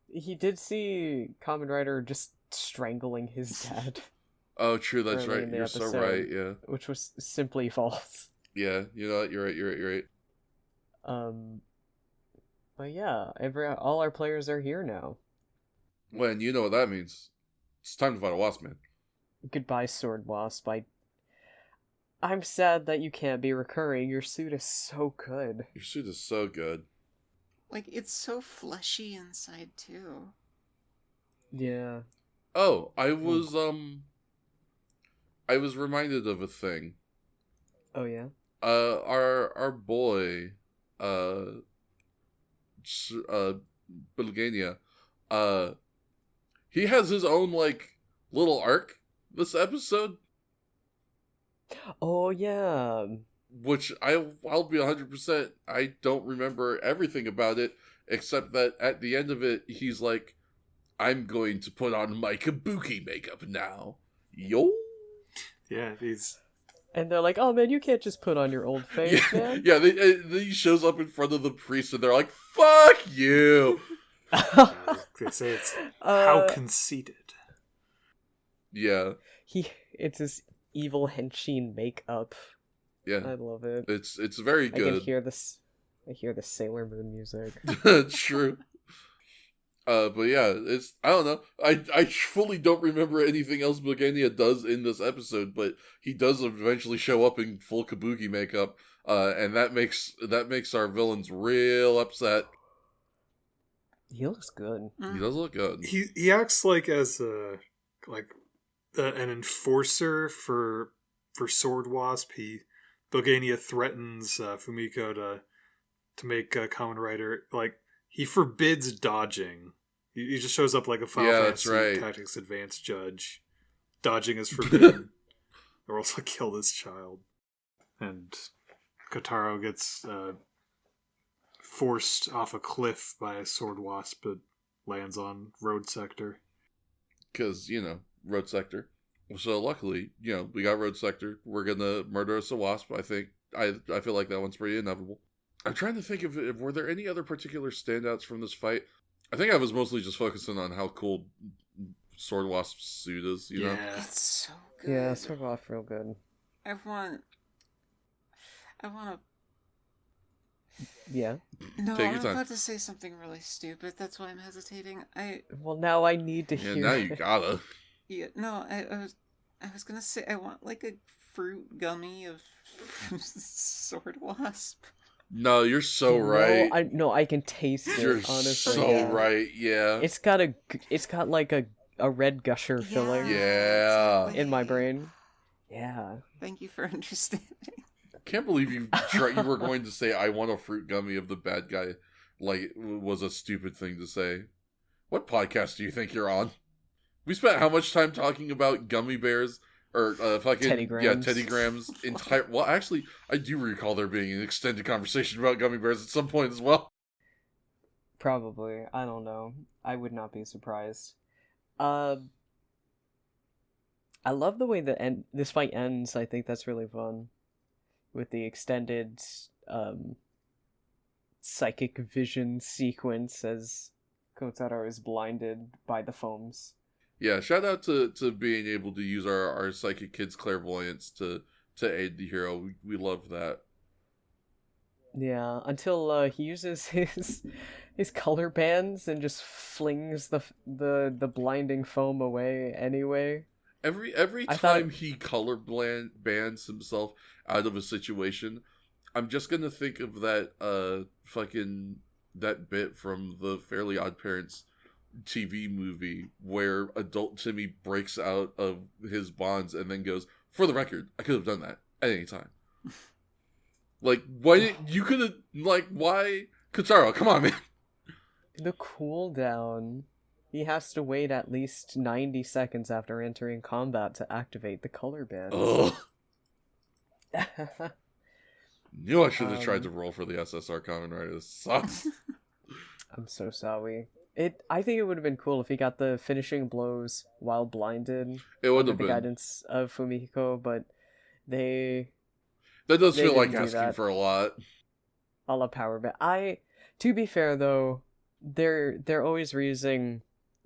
He did see Kamen Rider just strangling his dad. Oh, true, that's right. You're episode, so right, yeah. Which was simply false. Yeah, you know what? You're right. But yeah, all our players are here now. When you know what that means. It's time to fight a wasp man. Goodbye, Sword Wasp. I'm sad that you can't be recurring. Your suit is so good. Your suit is so good. Like, it's so fleshy inside, too. Yeah. Oh, I was reminded of a thing. Oh, yeah? Our boy, Bulgania, he has his own, like, little arc this episode. Oh, yeah. Which I'll be 100%. I don't remember everything about it, except that at the end of it, he's like, I'm going to put on my kabuki makeup now. Yo? Yeah, he's And they're like, oh man, you can't just put on your old face, man. Yeah, he shows up in front of the priest and they're like, fuck you! They say it's how conceited. Yeah. It's his evil henshin makeup. Yeah. I love it. It's very good. I hear the Sailor Moon music. True. But yeah, I don't know. I fully don't remember anything else Bugania does in this episode, but he does eventually show up in full kabuki makeup, and that makes our villains real upset. He looks good. He does look good. He acts like as an enforcer for Sword Wasp. Bugania threatens Fumiko to make Kamen Rider he forbids dodging. He just shows up like a Final Fantasy Tactics Advanced judge. Dodging is forbidden, or else I'll kill this child. And Kotaro gets forced off a cliff by a sword wasp, but lands on road sector. Because, road sector. So luckily, we got road sector. We're gonna murder us a wasp, I think. I feel like that one's pretty inevitable. I'm trying to think if were there any other particular standouts from this fight. I think I was mostly just focusing on how cool Sword Wasp's suit is, you know? It's so good. Yeah, Sword Wasp real good. I want to... Yeah? No, I'm about to say something really stupid. That's why I'm hesitating. Well, now I need to hear now you gotta. Yeah, no, I was gonna say I want like a fruit gummy of Sword Wasp. No, you're so right. I can taste it. You're honestly. so right. Yeah. It's got like a red gusher filling. Yeah. Exactly. In my brain. Yeah. Thank you for understanding. Can't believe you were going to say I want a fruit gummy of the bad guy. Like was a stupid thing to say. What podcast do you think you're on? We spent how much time talking about gummy bears? Or fucking Teddy Grahams. Yeah, Teddy Grahams well, actually, I do recall there being an extended conversation about gummy bears at some point as well. Probably. I don't know. I would not be surprised. I love the way that this fight ends. I think that's really fun. With the extended psychic vision sequence as Kotaro is blinded by the foams. Yeah, shout out to being able to use our psychic kid's clairvoyance to aid the hero. We love that. Yeah, until he uses his color bands and just flings the blinding foam away anyway. Every time he color bands himself out of a situation, I'm just gonna think of that that bit from the Fairly Odd Parents TV movie where adult Timmy breaks out of his bonds and then goes, for the record, I could have done that at any time. Like, why Kotaro, come on, man. The cooldown, he has to wait at least 90 seconds after entering combat to activate the color bands. Ugh. Knew I should have tried to roll for the SSR Kamen Rider. This sucks. I'm so sorry. I think it would have been cool if he got the finishing blows while blinded. It would have been. The guidance of Fumiko, but that does feel like asking for a lot. A la power band. To be fair though, they're always reusing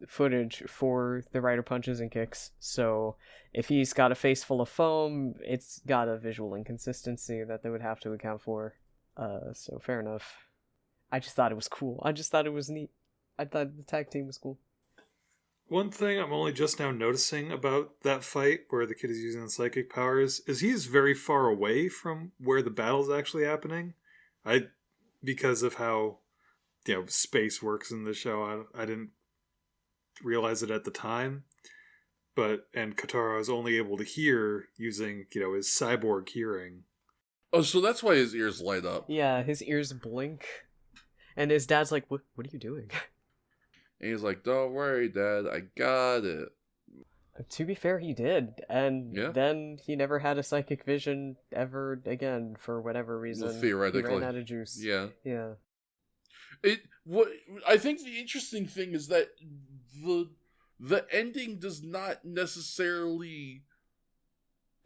footage for the rider punches and kicks. So if he's got a face full of foam, it's got a visual inconsistency that they would have to account for. So fair enough. I just thought it was cool. I just thought it was neat. I thought the tag team was cool. One thing I'm only just now noticing about that fight where the kid is using the psychic powers is he's very far away from where the battle's actually happening. Because of how space works in the show, I didn't realize it at the time. And Kotaro is only able to hear using his cyborg hearing. Oh, so that's why his ears light up. Yeah, his ears blink. And his dad's like, what are you doing? And he's like, don't worry, Dad, I got it. To be fair, he did. And yeah. Then he never had a psychic vision ever again for whatever reason. Well, theoretically. He ran out of juice. Yeah. Yeah. I think the interesting thing is that the ending does not necessarily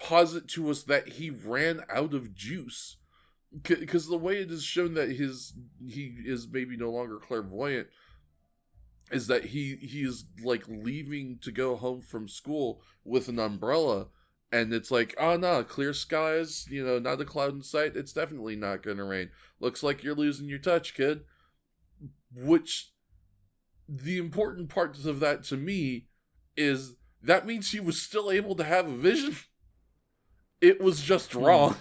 posit to us that he ran out of juice. Because the way it is shown that he is maybe no longer clairvoyant is that he is like leaving to go home from school with an umbrella, and it's like, oh no, clear skies, not a cloud in sight, it's definitely not gonna rain. Looks like you're losing your touch, kid. Which, the important part of that to me is that means he was still able to have a vision. It was just wrong.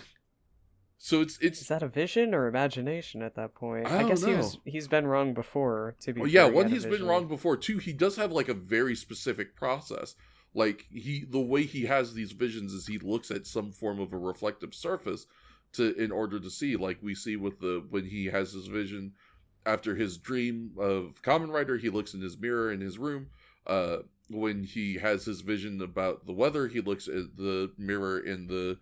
So it's is that a vision or imagination at that point? I guess know. He's been wrong before, to be fair. Yeah, one, he's been wrong before. Two, he does have like a very specific process. Like the way he has these visions is he looks at some form of a reflective surface in order to see, like we see with when he has his vision after his dream of Kamen Rider, he looks in his mirror in his room. When he has his vision about the weather, he looks at the mirror in the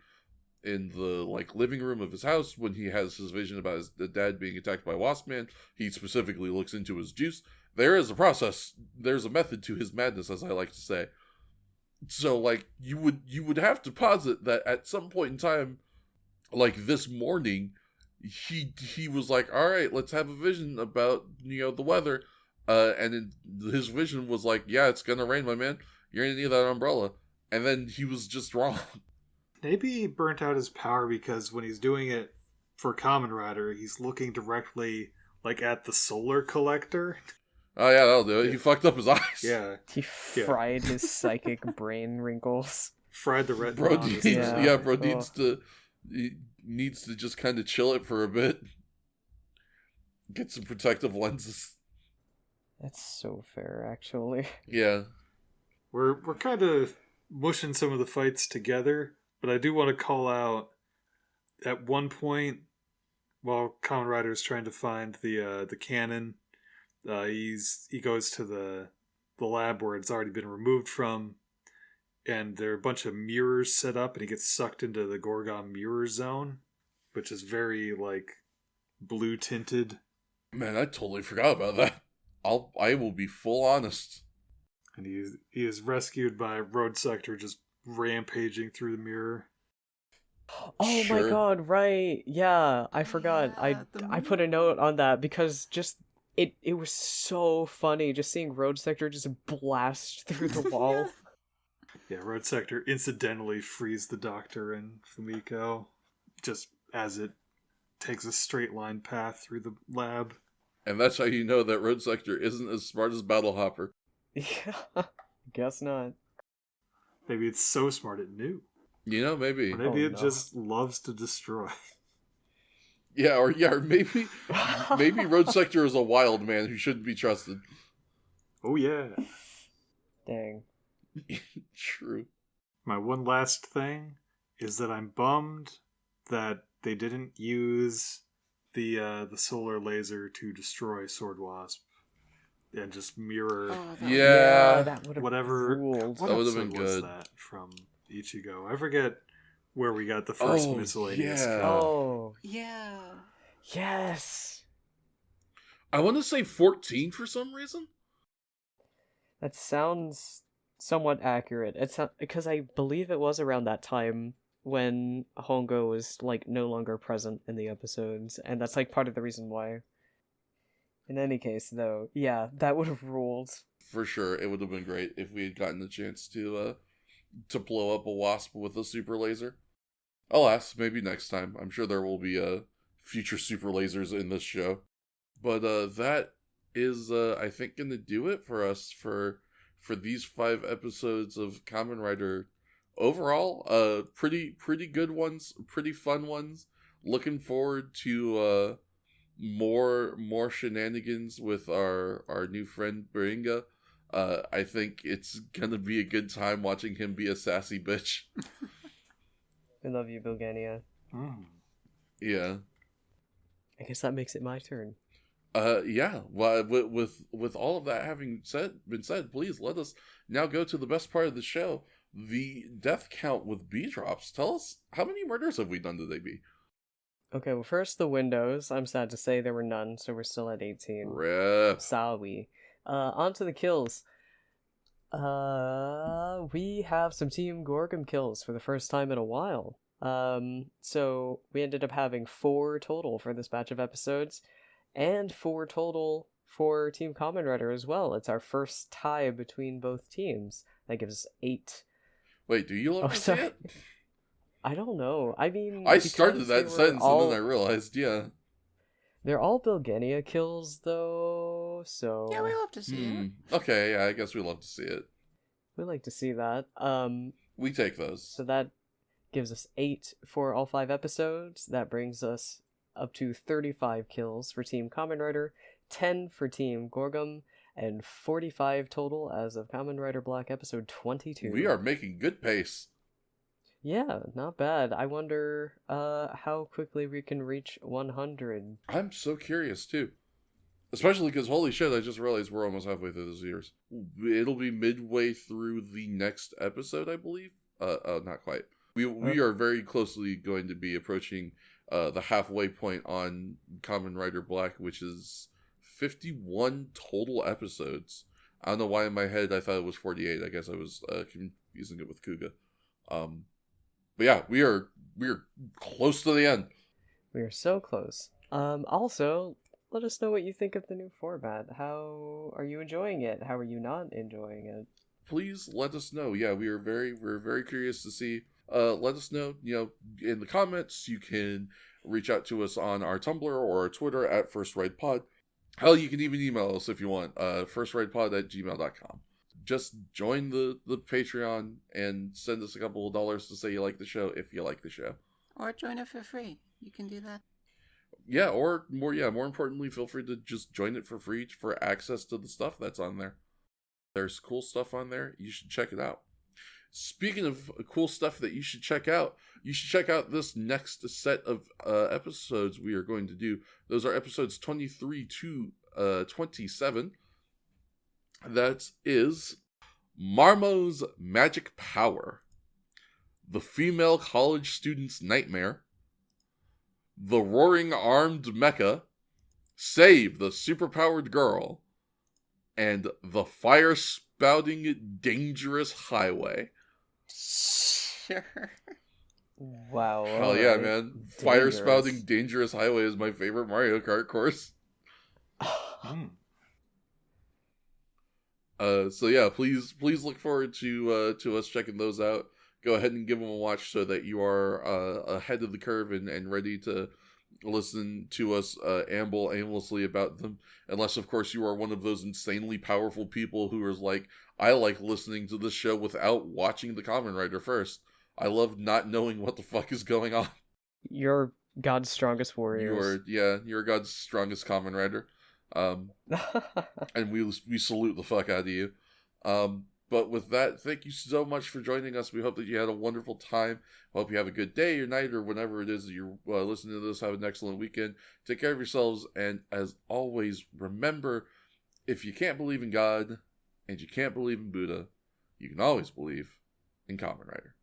like living room of his house. When he has his vision about his dad being attacked by Wasp Man, he specifically looks into his juice. There is a process. There's a method to his madness, as I like to say. So, like, you would have to posit that at some point in time, like this morning, he was like, all right, let's have a vision about, the weather. And his vision was like, yeah, it's gonna rain, my man. You're gonna need that umbrella. And then he was just wrong. Maybe he burnt out his power because when he's doing it for Kamen Rider, he's looking directly, like, at the solar collector. Oh yeah, that'll do it. He fucked up his eyes. Yeah. He fried his psychic brain wrinkles. Fried the red. Bro needs to just kind of chill it for a bit. Get some protective lenses. That's so fair, actually. Yeah. We're kind of mushing some of the fights together, but I do want to call out at one point while Kamen Rider is trying to find the cannon, he goes to the lab where it's already been removed from, and there are a bunch of mirrors set up, and he gets sucked into the Gorgon mirror zone, which is very like blue tinted. Man, I totally forgot about that. I will be full honest. And he is rescued by Road Sector just rampaging through the mirror. Oh my god, right. Yeah, I forgot. I put a note on that because just it was so funny just seeing Road Sector just blast through the wall. Yeah, Road Sector incidentally frees the Doctor and Fumiko just as it takes a straight line path through the lab. And that's how you know that Road Sector isn't as smart as Battle Hopper. Yeah, guess not. Maybe it's so smart it knew. Maybe. Or maybe it just loves to destroy. Yeah, or maybe Road Sector is a wild man who shouldn't be trusted. Oh yeah. Dang. True. My one last thing is that I'm bummed that they didn't use the solar laser to destroy Sword Wasp and just mirror. That would have whatever. ruled. What that would have episode been was good. that from Ichigo? I forget where we got the first miscellaneous. Yeah. Oh Yeah. yes. I want to say 14 for some reason. That sounds somewhat accurate. It's because I believe it was around that time when Hongo was like no longer present in the episodes, and that's like part of the reason why. In any case, though, yeah, that would have ruled. For sure, it would have been great if we had gotten the chance to blow up a wasp with a super laser. Alas, maybe next time. I'm sure there will be future super lasers in this show. But that is, I think, going to do it for us for these 5 episodes of Kamen Rider. Overall, pretty good ones, pretty fun ones. Looking forward to more shenanigans with our new friend Baringa. I think it's gonna be a good time watching him be a sassy bitch. I love you, Bilgania. Yeah. I guess that makes it my turn. Yeah. Well, with all of that having been said, please let us now go to the best part of the show. The death count with B-drops. Tell us, how many murders have we done today, B? Okay, well, first the windows. I'm sad to say there were none, so we're still at 18. Rip. Sawi. On to the kills. We have some Team Gorgum kills for the first time in a while. So we ended up having 4 total for this batch of episodes, and 4 total for Team Kamen Rider as well. It's our first tie between both teams. That gives us 8. Wait, do you love to see it? I don't know. I mean, I started that sentence all... and then I realized, yeah. They're all Bilgenia kills, though, so... Yeah, we love to see it. Okay, yeah, I guess we love to see it. We like to see that. We take those. So that gives us 8 for all 5 episodes. That brings us up to 35 kills for Team Kamen Rider, 10 for Team Gorgum, and 45 total as of Kamen Rider Black episode 22. We are making good pace. Yeah, not bad. I wonder how quickly we can reach 100. I'm so curious, too. Especially because, holy shit, I just realized we're almost halfway through this year's. It'll be midway through the next episode, I believe. Not quite. We are very closely going to be approaching the halfway point on Kamen Rider Black, which is 51 total episodes. I don't know why in my head I thought it was 48. I guess I was confusing it with Kuga. But yeah, we are close to the end. We are so close. Also, let us know what you think of the new format. How are you enjoying it? How are you not enjoying it? Please let us know. Yeah, we're very curious to see. Let us know, in the comments. You can reach out to us on our Tumblr or our Twitter at FirstRidePod. Hell, you can even email us if you want, firstridepod@gmail.com. Just join the Patreon and send us a couple of dollars to say you like the show if you like the show. Or join it for free. You can do that. Yeah, or more importantly, feel free to just join it for free for access to the stuff that's on there. There's cool stuff on there. You should check it out. Speaking of cool stuff that you should check out this next set of episodes we are going to do. Those are episodes 23 to 27. That is Marmo's Magic Power, The Female College Student's Nightmare, The Roaring Armed Mecha, Save the Superpowered Girl, and The Fire Spouting Dangerous Highway. Sure. Wow. Hell yeah, man. Dangerous. Fire Spouting Dangerous Highway is my favorite Mario Kart course. So yeah, please look forward to us checking those out. Go ahead and give them a watch so that you are ahead of the curve and ready to listen to us amble aimlessly about them. Unless, of course, you are one of those insanely powerful people who is like, I like listening to this show without watching the Kamen Rider first. I love not knowing what the fuck is going on. You're God's strongest warriors. You're God's strongest Kamen Rider. And we salute the fuck out of you. But with that, thank you so much for joining us. We hope that you had a wonderful time. I hope you have a good day or night or whenever it is that you're listening to this. Have an excellent weekend. Take care of yourselves. And as always, remember, if you can't believe in God and you can't believe in Buddha, you can always believe in Kamen Rider.